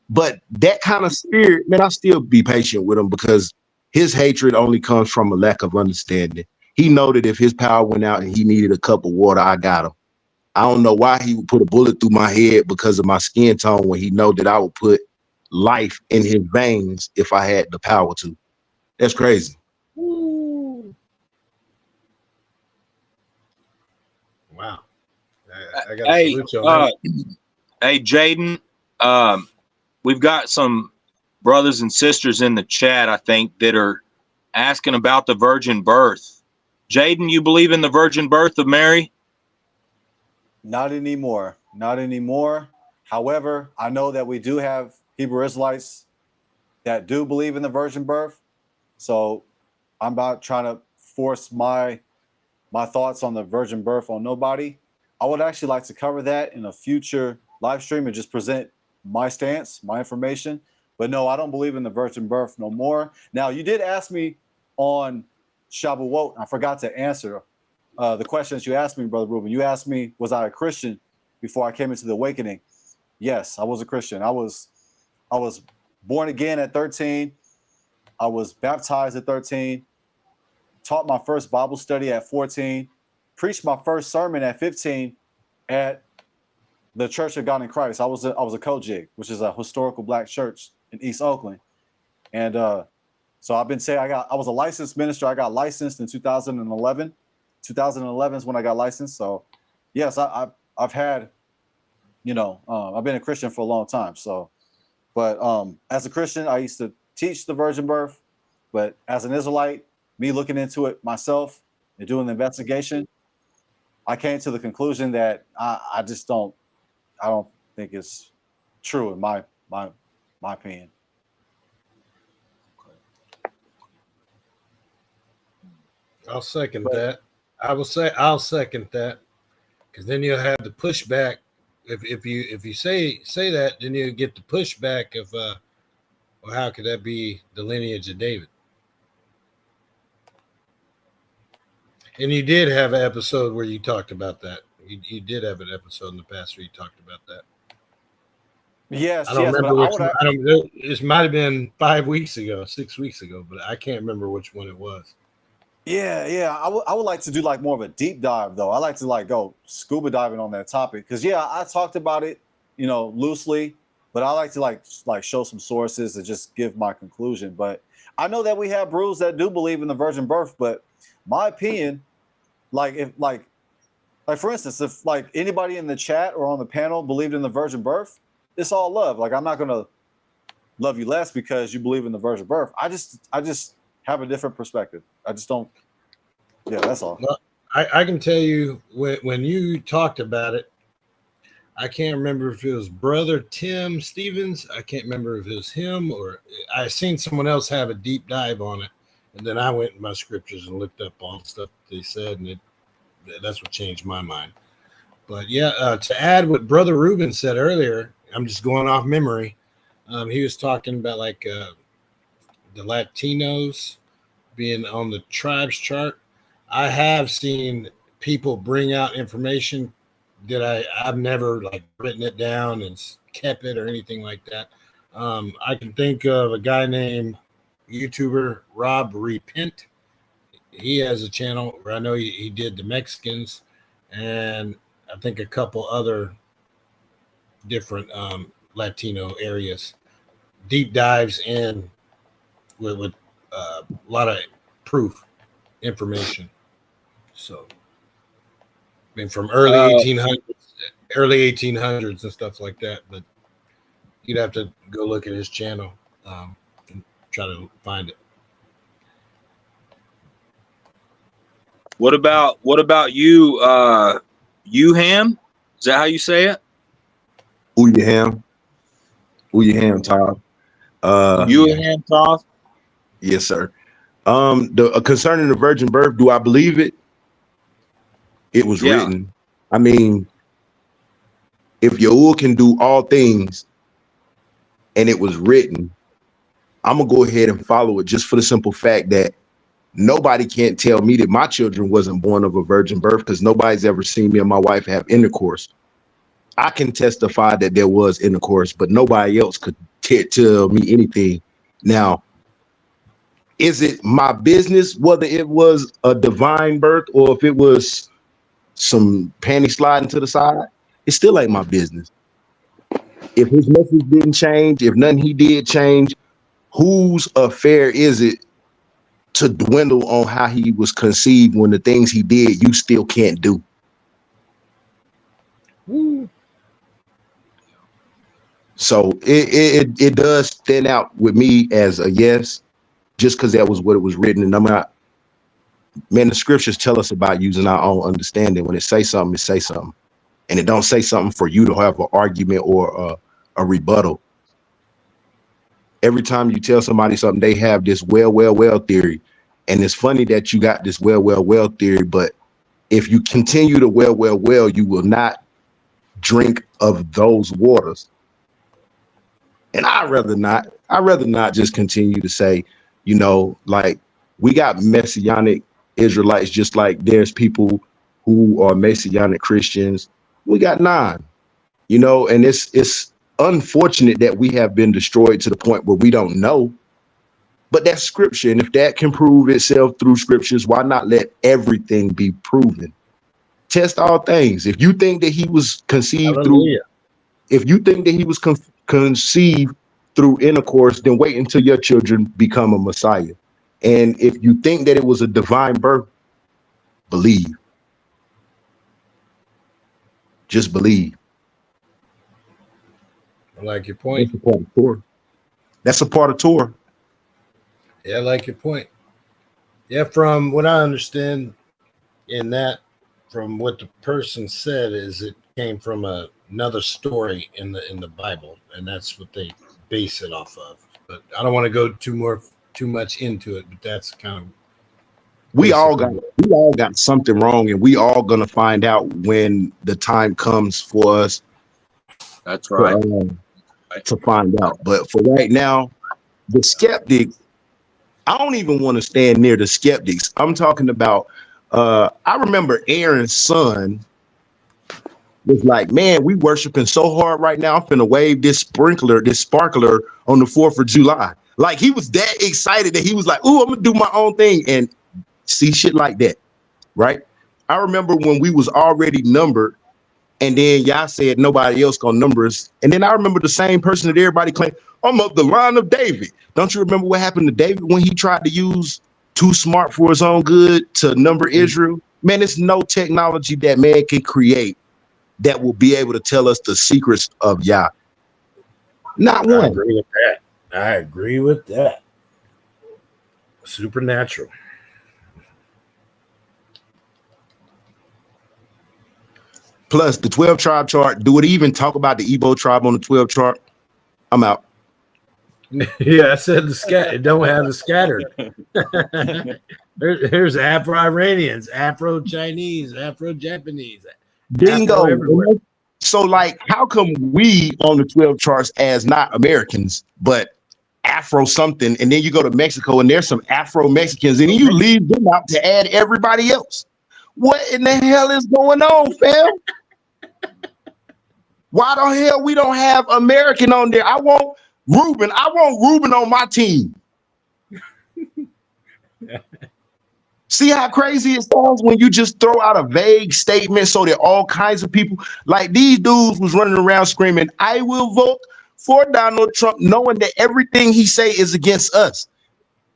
But that kind of spirit, man, I'll still be patient with him because his hatred only comes from a lack of understanding. He know that if his power went out and he needed a cup of water, I got him. I don't know why he would put a bullet through my head because of my skin tone when he know that I would put life in his veins if I had the power to. That's crazy. Ooh. Wow. I got to Hey, salute you on that. hey, Jaden, we've got some brothers and sisters in the chat, I think, that are asking about the virgin birth. Jaden, you believe in the virgin birth of Mary? Not anymore. Not anymore. However, I know that we do have Hebrew Israelites that do believe in the virgin birth. So I'm not trying to force my thoughts on the virgin birth on nobody. I would actually like to cover that in a future live stream and just present my stance, my information. But no, I don't believe in the virgin birth no more. Now, you did ask me on Shavuot. I forgot to answer the questions you asked me, Brother Ruben. You asked me, was I a Christian before I came into the awakening? Yes, I was a Christian. I was born again at 13. I was baptized at 13. Taught my first Bible study at 14. Preached my first sermon at 15 at the Church of God in Christ. I was a COGIG, which is a historical black church in East Oakland. And so I've been saying I was a licensed minister. I got licensed in 2011. 2011 is when I got licensed. So yes, I've had, I've been a Christian for a long time. So, but as a Christian, I used to teach the virgin birth. But as an Israelite, me looking into it myself and doing the investigation, I came to the conclusion that I don't think it's true in my opinion. I'll second that. I'll second that, because then you'll have the pushback. If you say that, then you get the pushback of well, how could that be the lineage of David? And you did have an episode where you talked about that. You did have an episode in the past where you talked about that. Yes, I don't remember but which one. I don't know. This might have been 5 weeks ago, 6 weeks ago, but I can't remember which one it was. Yeah. I would like to do like more of a deep dive though. I like to like go scuba diving on that topic because I talked about it, loosely, but I like to like show some sources and just give my conclusion. But I know that we have brews that do believe in the virgin birth, but my opinion, like if like for instance, if like anybody in the chat or on the panel believed in the virgin birth, it's all love. Like I'm not gonna love you less because you believe in the virgin birth. I just have a different perspective. I just don't. Yeah, that's all. Well, I can tell you when you talked about it, I can't remember if it was Brother Tim Stevens. I can't remember if it was him or I seen someone else have a deep dive on it. And then I went in my scriptures and looked up all the stuff they said, and that's what changed my mind. But yeah, to add what Brother Ruben said earlier, I'm just going off memory. He was talking about like the Latinos being on the tribes chart. I have seen people bring out information that I've never like written it down and kept it or anything like that. I can think of a guy named YouTuber Rob Repent. He has a channel where I know he did the Mexicans and I think a couple other different Latino areas. Deep dives in with a lot of proof information. So, I mean, from early 1800s and stuff like that. But you'd have to go look at his channel and try to find it. What about you, Ham? Is that how you say it? Uyaham, Todd. Ham, Todd? Yes, sir. Concerning the virgin birth, do I believe it? It was written. I mean, if Yahuwah can do all things and it was written, I'm gonna go ahead and follow it just for the simple fact that nobody can't tell me that my children wasn't born of a virgin birth because nobody's ever seen me and my wife have intercourse. I can testify that there was intercourse, but nobody else could tell me anything. Now, is it my business whether it was a divine birth or if it was some panty sliding to the side? It still ain't my business. If his message didn't change, if nothing he did change, whose affair is it to dwindle on how he was conceived when the things he did you still can't do? Woo. So it does stand out with me as a yes, just because that was what it was written. And I'm not, man, the scriptures tell us about using our own understanding. When it say something, it say something. And it don't say something for you to have an argument or a rebuttal. Every time you tell somebody something, they have this well theory. And it's funny that you got this well theory, but if you continue to well, you will not drink of those waters. And I'd rather not just continue to say, you know, like we got Messianic Israelites, just like there's people who are Messianic Christians. We got 9, you know, and it's unfortunate that we have been destroyed to the point where we don't know. But that's scripture. And if that can prove itself through scriptures, why not let everything be proven? Test all things. If you think that he was conceived Hallelujah. conceived through intercourse, then wait until your children become a Messiah. And if you think that it was a divine birth, believe. Just believe. I like your point. That's a part of Torah. That's a part of Torah. Yeah, I like your point. Yeah, from what I understand in that, from what the person said, is it came from another story in the Bible, and that's what they base it off of. But I don't want to go too much into it, but that's kind of we all got something wrong, and we all gonna find out when the time comes for us. That's right. To find out. But for right now, the skeptics, I don't even want to stand near the skeptics. I'm talking about, I remember Aaron's son was like, man, we worshiping so hard right now. I'm finna wave this sparkler on the 4th of July. Like he was that excited that he was like, ooh, I'm gonna do my own thing and see shit like that, right? I remember when we was already numbered and then y'all said nobody else gonna number us. And then I remember the same person that everybody claimed, I'm of the line of David. Don't you remember what happened to David when he tried to use too smart for his own good to number Israel? Man, it's no technology that man can create that will be able to tell us the secrets of Yah. Not one. I agree with that. Supernatural. Plus, the 12 tribe chart, do it even talk about the Igbo tribe on the 12 chart? I'm out. Yeah, I said it don't have the scattered. There's Afro-Iranians, Afro-Chinese, Afro-Japanese. Bingo. Afro so, like, how come we on the 12 charts as not Americans, but Afro something, and then you go to Mexico and there's some Afro Mexicans, and then you leave them out to add everybody else? What in the hell is going on, fam? Why the hell we don't have American on there? I want Ruben on my team. See how crazy it sounds when you just throw out a vague statement so that all kinds of people, like these dudes was running around screaming, I will vote for Donald Trump, knowing that everything he say is against us.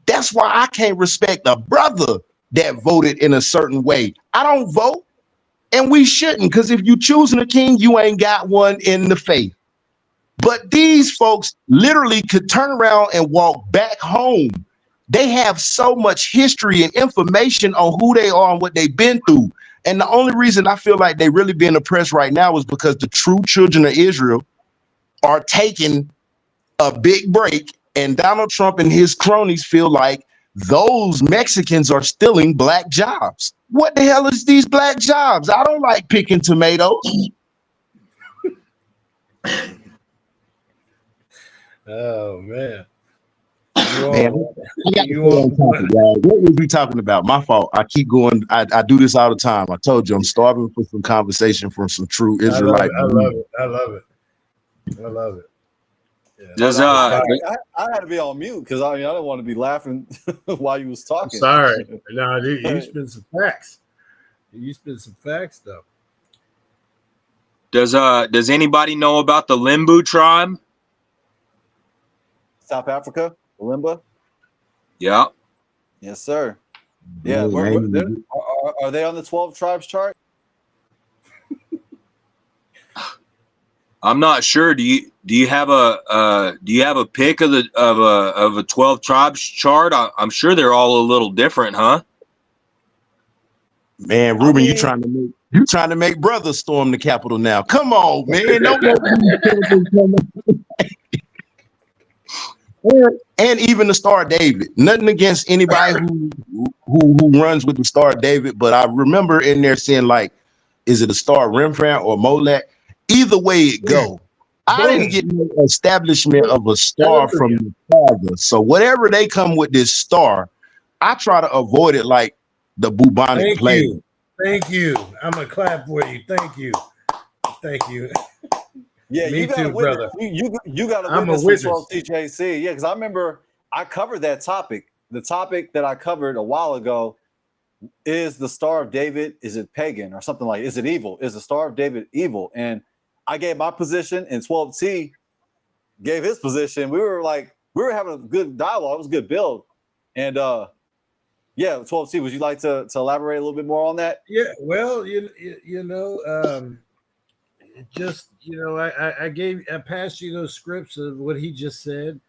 That's why I can't respect a brother that voted in a certain way. I don't vote, and we shouldn't, because if you choosing a king, you ain't got one in the faith. But these folks literally could turn around and walk back home. They have so much history and information on who they are and what they've been through. And the only reason I feel like they really being oppressed right now is because the true children of Israel are taking a big break, and Donald Trump and his cronies feel like those Mexicans are stealing black jobs. What the hell is these black jobs? I don't like picking tomatoes. Oh man. Man, want I got to you stay on want topic, y'all. What was we talking about? My fault. I keep going. I do this all the time. I told you I'm starving for some conversation from some true I love Israelite. it. I love it. I love it. I love it. Yeah, Does I had to be on mute because I didn't want to be laughing while you was I'm talking. sorry. No, you spit some facts. You spit some facts though. does anybody know about the Limbu tribe? South Africa, Limba. Yeah. Yes, sir. Yeah, Man, I ain't are they on the 12 tribes chart? I'm not sure. Do you have a pick of a 12 tribes chart? I'm sure they're all a little different, huh? Man, I Ruben, mean, you trying to make brothers storm the Capitol now? Come on, man, don't make these come and even the Star of David. Nothing against anybody who runs with the Star of David, but I remember in there saying like, is it a Star of Rembrandt or Molech? Either way it go, I didn't Boom. get no establishment of a star from Hallelujah. the Father. So whatever they come with this star, I try to avoid it like the bubonic Thank plague. you. Thank you. I'm gonna clap for you. Thank you. Thank you. yeah, Me you got a too, witness. brother. You got a I'm a witness from witness. 12 TJC. Yeah, because I remember I covered that topic. The topic that I covered a while ago is the Star of David, is it pagan or something like, is it evil? Is the Star of David evil? And I gave my position and 12T gave his position. We were having a good dialogue. It was a good build. And yeah, 12T, would you like to elaborate a little bit more on that? Yeah, well, just I passed you those scripts of what he just said,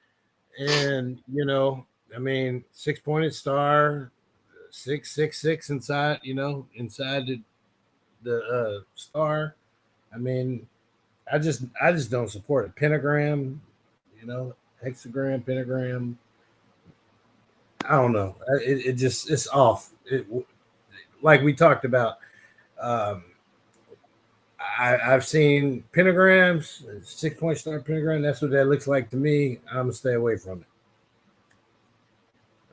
and I mean, 6-pointed star, 666 inside, inside the star. I mean, I just don't support a pentagram, hexagram, pentagram. I don't know. It's off. Like we talked about. Um, I've seen pentagrams, 6-point star pentagram. That's what that looks like to me. I'm gonna stay away from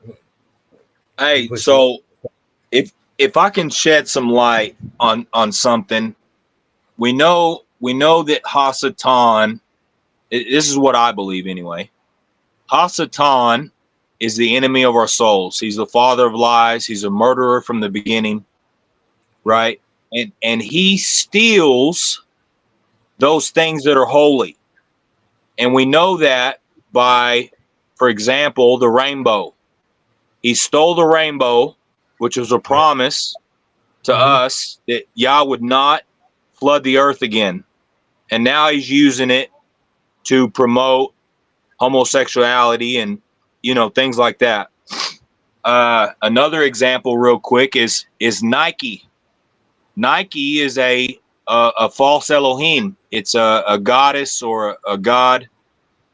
it. Hey, Push it. so if I can shed some light on something, we know that Hasatan. This is what I believe anyway. Hasatan is the enemy of our souls. He's the father of lies. He's a murderer from the beginning, right? And he steals those things that are holy. And we know that by, for example, the rainbow. He stole the rainbow, which was a promise to us that Yah would not flood the earth again. And now he's using it to promote homosexuality and things like that. Another example real quick is Nike. Nike is a false Elohim. It's a goddess or a god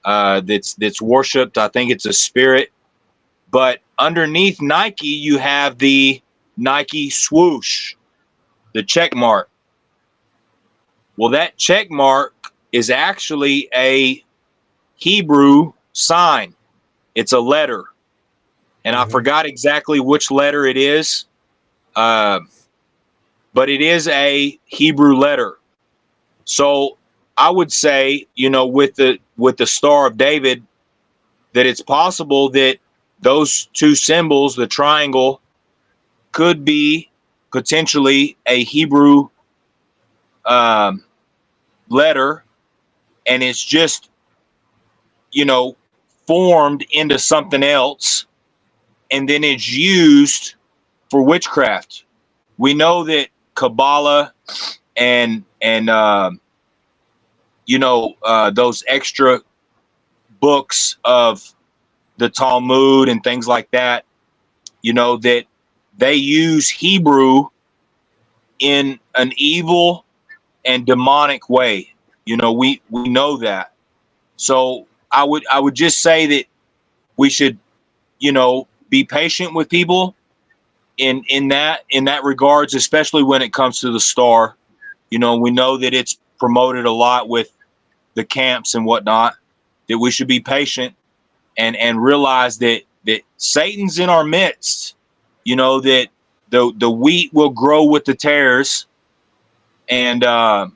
that's worshipped. I think it's a spirit. But underneath Nike, you have the Nike swoosh, the check mark. Well, that check mark is actually a Hebrew sign. It's a letter. And I forgot exactly which letter it is. But it is a Hebrew letter. So I would say, with the Star of David, that it's possible that those two symbols, the triangle, could be potentially a Hebrew letter, and it's just formed into something else, and then it's used for witchcraft. We know that Kabbalah and those extra books of the Talmud and things like that, that they use Hebrew in an evil and demonic way. We know that. So I would just say that we should, be patient with people in that regards, especially when it comes to the star. We know that it's promoted a lot with the camps and whatnot, that we should be patient and realize that Satan's in our midst. You know, that the wheat will grow with the tares, and a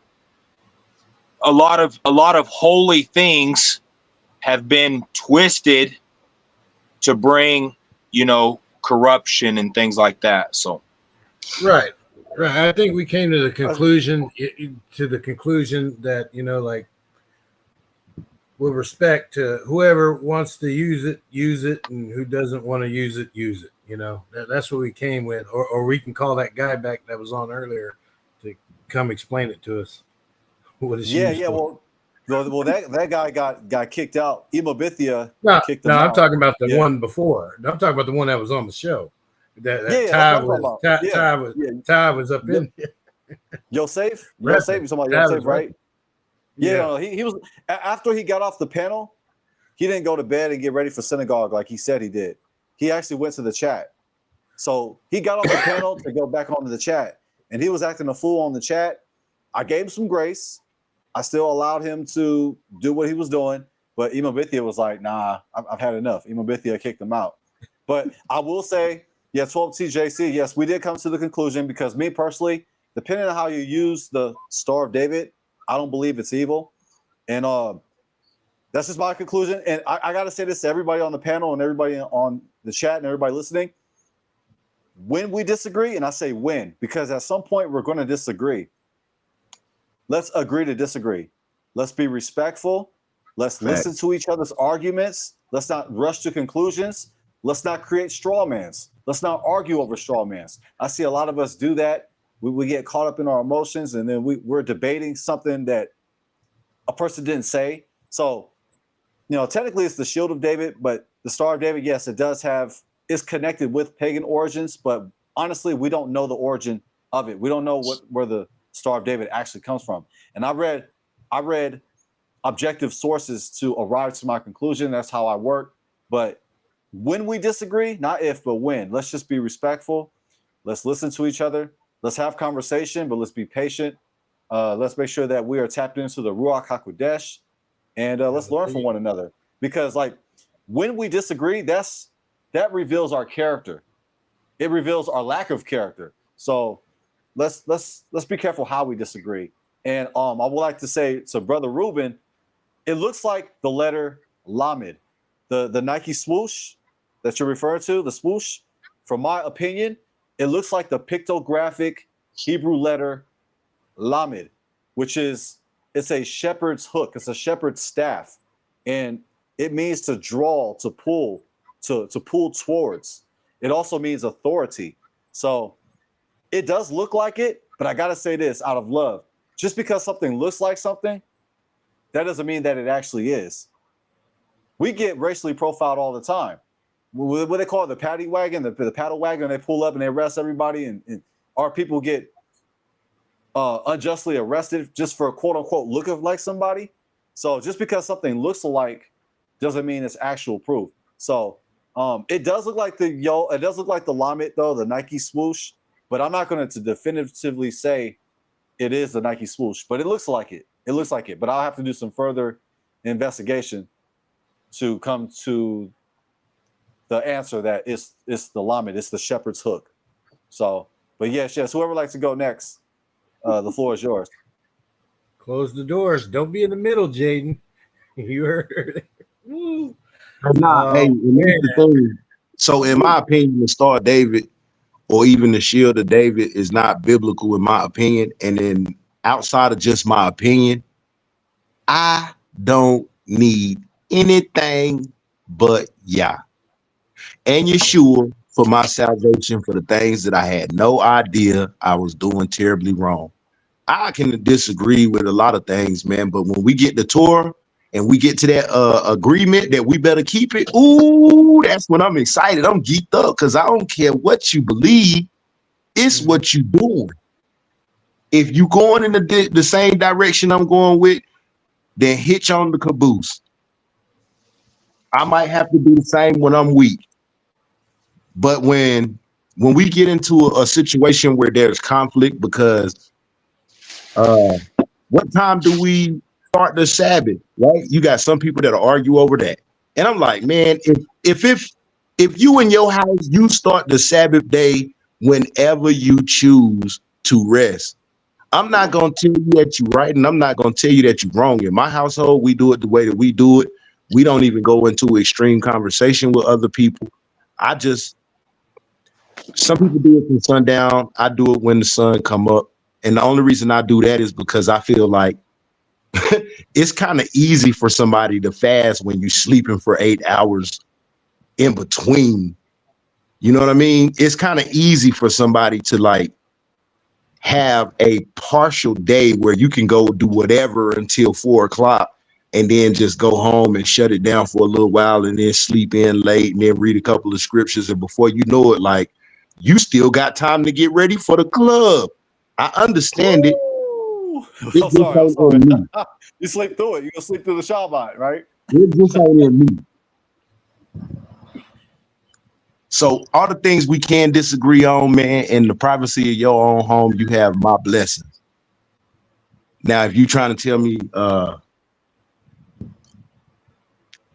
lot of holy things have been twisted to bring, you know, corruption and things like that. So Right. I think we came to the conclusion that, you know, like, with respect to whoever wants to use it, and who doesn't want to use it. You know, that's what we came with, or we can call that guy back that was on earlier to come explain it to us. What it's used for. Well, that guy got kicked out. Imobithia No, kicked him out. I'm talking about the one before. I'm talking about the one that was on the show. That Ty was up in. Yosef, you talking about Yosef, right? Yeah, no, he was, after he got off the panel, he didn't go to bed and get ready for synagogue like he said he did. He actually went to the chat. So he got off the panel to go back onto the chat, and he was acting a fool on the chat. I gave him some grace. I still allowed him to do what he was doing, but Imobithia was like, nah, I've had enough. Imobithia kicked him out. But I will say, 12TJC, yes, we did come to the conclusion, because me personally, depending on how you use the Star of David, I don't believe it's evil. And that's just my conclusion. And I got to say this to everybody on the panel and everybody on the chat and everybody listening. When we disagree, and I say when, because at some point we're going to disagree. Let's agree to disagree. Let's be respectful. Let's listen to each other's arguments. Let's not rush to conclusions. Let's not create straw mans. Let's not argue over straw mans. I see a lot of us do that. We get caught up in our emotions, and then we're debating something that a person didn't say. So, you know, technically it's the Shield of David, but the Star of David, yes, it's connected with pagan origins, but honestly, we don't know the origin of it. We don't know where the Star of David actually comes from. And I read objective sources to arrive to my conclusion. That's how I work. But when we disagree, not if, but when, let's just be respectful. Let's listen to each other. Let's have conversation, but let's be patient. Let's make sure that we are tapped into the Ruach HaKodesh, and let's learn from one another. Because, like, when we disagree, that reveals our character. It reveals our lack of character. So let's be careful how we disagree. And I would like to say to Brother Ruben, it looks like the letter Lamed, the Nike swoosh that you're referring to, the swoosh. From my opinion, it looks like the pictographic Hebrew letter Lamed, it's a shepherd's hook. It's a shepherd's staff, and it means to draw, to pull, to pull towards. It also means authority. So it does look like it, but I gotta say this out of love: just because something looks like something, that doesn't mean that it actually is. We get racially profiled all the time. What they call it, the paddy wagon, the paddle wagon. They pull up and they arrest everybody, and our people get unjustly arrested just for quote unquote looking like somebody. So just because something looks alike doesn't mean it's actual proof. So it does look like the Lamed though, the Nike swoosh, but I'm not going to definitively say it is the Nike swoosh, but it looks like it. It looks like it, but I'll have to do some further investigation to come to the answer that it's the Lamed, it's the shepherd's hook. So, but yes, whoever would like to go next, the floor is yours. Close the doors. Don't be in the middle, Jaden. You heard it. Hey, and that's the thing. So, in my opinion, the Star of David or even the Shield of David is not biblical, in my opinion. And then, outside of just my opinion, I don't need anything but Yah and Yeshua for my salvation, for the things that I had no idea I was doing terribly wrong. I can disagree with a lot of things, man, but when we get the Torah and we get to that agreement that we better keep it, ooh, that's when I'm excited. I'm geeked up because I don't care what you believe. It's what you doing. If you going in the same direction I'm going with, then hitch on the caboose. I might have to do the same when I'm weak. But when we get into a situation where there's conflict, because what time do we start the Sabbath, right? You got some people that'll argue over that. And I'm like, man, if you in your house, you start the Sabbath day whenever you choose to rest. I'm not gonna tell you that you're right, and I'm not gonna tell you that you're wrong. In my household, we do it the way that we do it. We don't even go into extreme conversation with other people. I just Some people do it from sundown. I do it when the sun come up. And the only reason I do that is because I feel like it's kind of easy for somebody to fast when you're sleeping for 8 hours in between. You know what I mean? It's kind of easy for somebody to like have a partial day where you can go do whatever until 4 o'clock and then just go home and shut it down for a little while and then sleep in late and then read a couple of scriptures. And before you know it, like you still got time to get ready for the club. I understand it. Woo! It I'm just sorry. I'm ain't sorry. in me. You sleep through it. You gonna sleep through the Shabbat, right? It just ain't in me. So all the things we can disagree on, man, in the privacy of your own home, you have my blessings. Now, if you trying to tell me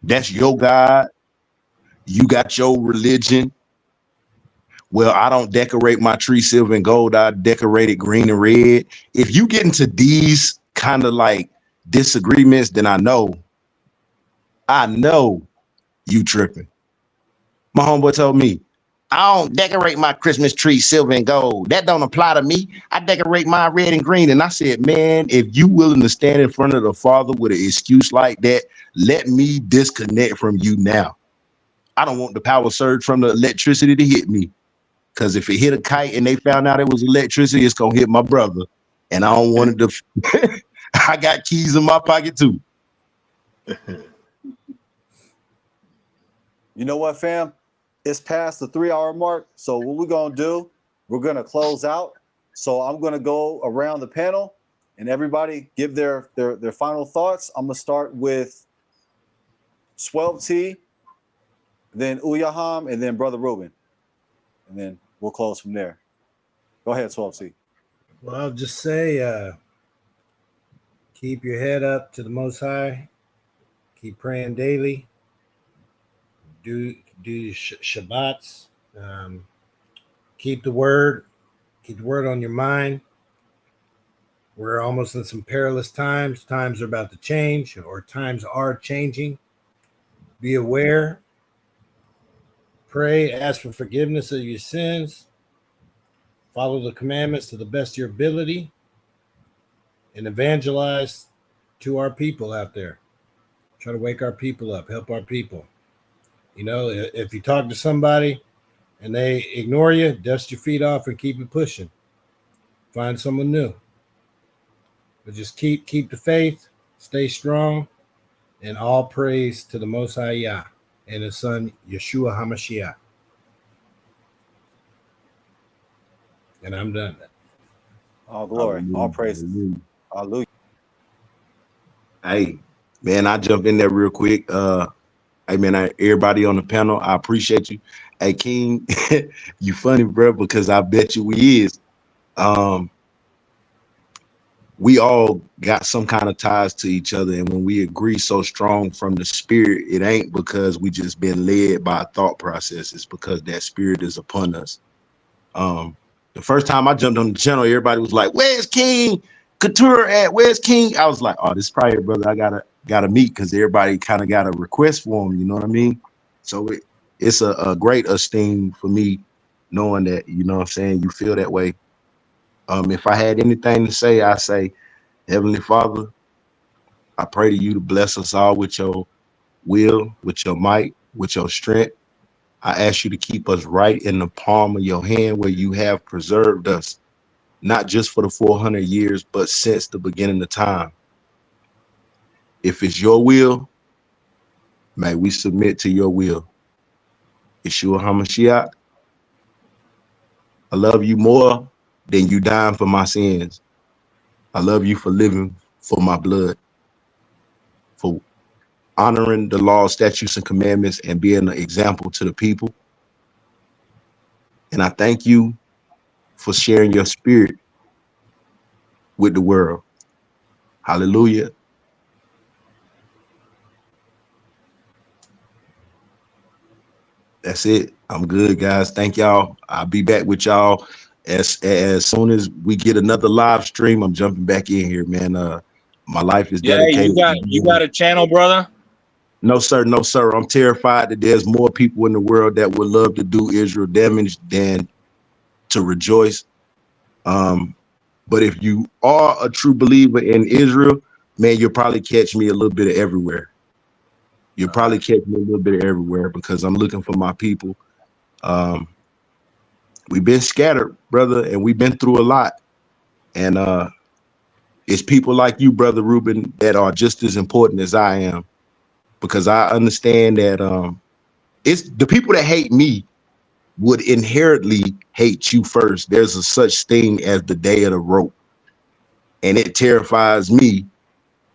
that's your God, you got your religion. Well, I don't decorate my tree silver and gold. I decorate it green and red. If you get into these kind of like disagreements, then I know you tripping. My homeboy told me, I don't decorate my Christmas tree silver and gold. That don't apply to me. I decorate mine red and green. And I said, man, if you willing to stand in front of the Father with an excuse like that, let me disconnect from you now. I don't want the power surge from the electricity to hit me. Because if it hit a kite and they found out it was electricity, it's going to hit my brother. And I don't want it to. I got keys in my pocket too. You know what, fam? It's past the 3 hour mark. So what we're gonna do, we're gonna close out. So I'm gonna go around the panel and everybody give their final thoughts. I'm gonna start with Swell T, then Uyaham, and then Brother Ruben. And then we'll close from there. Go ahead, 12C. Well, I'll just say, keep your head up to the Most High. Keep praying daily. Do Shabbats. Keep the word. Keep the word on your mind. We're almost in some perilous times. Times are about to change, or times are changing. Be aware. Pray. Ask for forgiveness of your sins. Follow the commandments to the best of your ability. And evangelize to our people out there. Try to wake our people up. Help our people. You know, if you talk to somebody and they ignore you, dust your feet off and keep it pushing. Find someone new. But just keep the faith, stay strong, and all praise to the Most High Yah and His Son Yeshua HaMashiach. And I'm done. All glory, all praises. Hallelujah. Hallelujah. Hey, man, I jump in there real quick. Hey, man, everybody on the panel, I appreciate you. Hey, King, you funny, bro, because I bet you we is. We all got some kind of ties to each other. And when we agree so strong from the spirit, it ain't because we just been led by a thought process. It's because that spirit is upon us. The first time I jumped on the channel, everybody was like, where's King Couture at? Where's King? I was like, oh, this is probably a brother I gotta meet, because everybody kind of got a request for him, you know what I mean? So it's a great esteem for me knowing that, you know what I'm saying, you feel that way. If I had anything to say, I say, Heavenly Father, I pray to you to bless us all with your will, with your might, with your strength. I ask you to keep us right in the palm of your hand where you have preserved us, not just for the 400 years, but since the beginning of time. If it's your will, may we submit to your will. Yeshua HaMashiach, I love you more than you dying for my sins. I love you for living for my blood, for honoring the law, statutes, and commandments, and being an example to the people. And I thank you for sharing your spirit with the world. Hallelujah. That's it. I'm good, guys. Thank y'all. I'll be back with y'all as soon as we get another live stream. I'm jumping back in here, man. My life is Yeah, dedicated to you doing got a channel, brother? No, sir. No, sir. I'm terrified that there's more people in the world that would love to do Israel damage than to rejoice. But if you are a true believer in Israel, man, you'll probably catch me a little bit of everywhere. You'll All probably right. catch me a little bit of everywhere because I'm looking for my people. We've been scattered, brother, and we've been through a lot. And it's people like you, brother Ruben, that are just as important as I am, because I understand that it's the people that hate me would inherently hate you first. There's a such thing as the day of the rope. And it terrifies me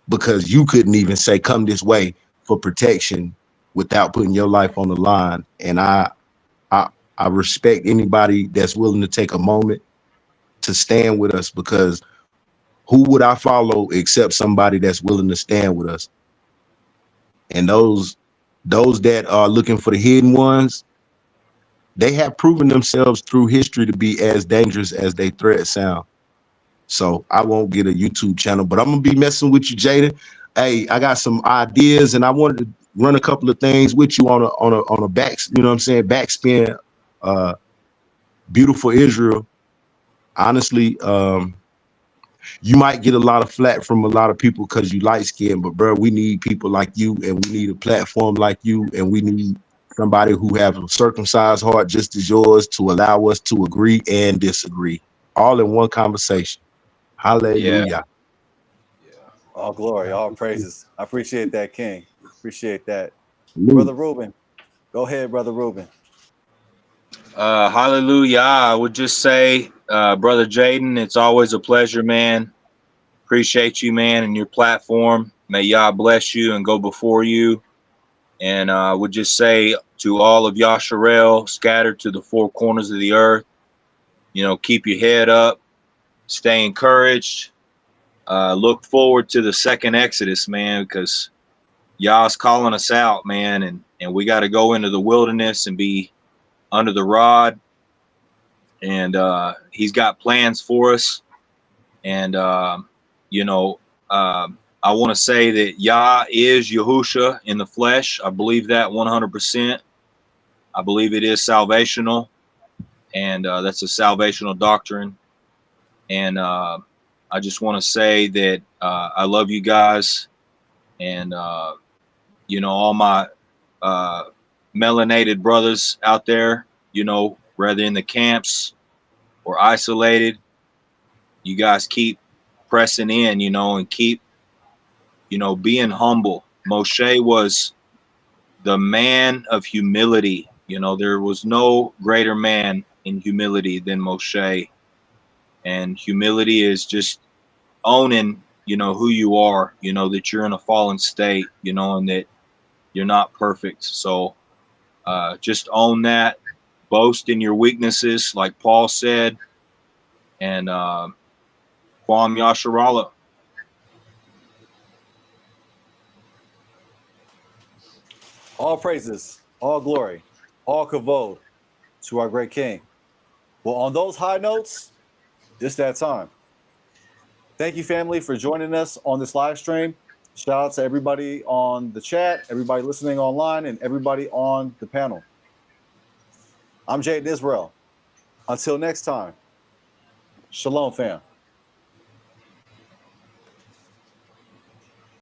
because you couldn't even say, come this way for protection without putting your life on the line. And I respect anybody that's willing to take a moment to stand with us, because who would I follow except somebody that's willing to stand with us? And those that are looking for the hidden ones, they have proven themselves through history to be as dangerous as they threat sound. So I won't get a YouTube channel, but I'm gonna be messing with you, Jaden. Hey, I got some ideas, and I wanted to run a couple of things with you on a back, you know what I'm saying, backspin. Beautiful Israel. Honestly, you might get a lot of flack from a lot of people because you light skinned, but bro, we need people like you, and we need a platform like you, and we need somebody who have a circumcised heart just as yours to allow us to agree and disagree all in one conversation. Yeah. Hallelujah. Yeah. All glory, all praises. I appreciate that, King. Appreciate that. Salute. Brother Ruben. Go ahead, Brother Ruben. Hallelujah. I would just say, Brother Jaden, it's always a pleasure, man. Appreciate you, man, and your platform. May Yah bless you and go before you. And I would just say to all of Yasharel scattered to the four corners of the earth, keep your head up, stay encouraged. Look forward to the second Exodus, man, because Yah's calling us out, man, and we got to go into the wilderness and be under the rod. And he's got plans for us. And, I want to say that Yah is Yahusha in the flesh. I believe that 100%. I believe it is salvational, and that's a salvational doctrine. And I just want to say that I love you guys, and all my melanated brothers out there, whether in the camps or isolated, you guys keep pressing in, and keep, being humble. Moshe was the man of humility. There was no greater man in humility than Moshe. And humility is just owning, who you are, that you're in a fallen state, and that you're not perfect. So just own that, boast in your weaknesses, like Paul said, and Kwam Yasharala. All praises, all glory, all kavod to our great King. Well, on those high notes, it's that time. Thank you, family, for joining us on this live stream. Shout out to everybody on the chat, everybody listening online, and everybody on the panel. I'm Jaden Israel. Until next time, shalom, fam.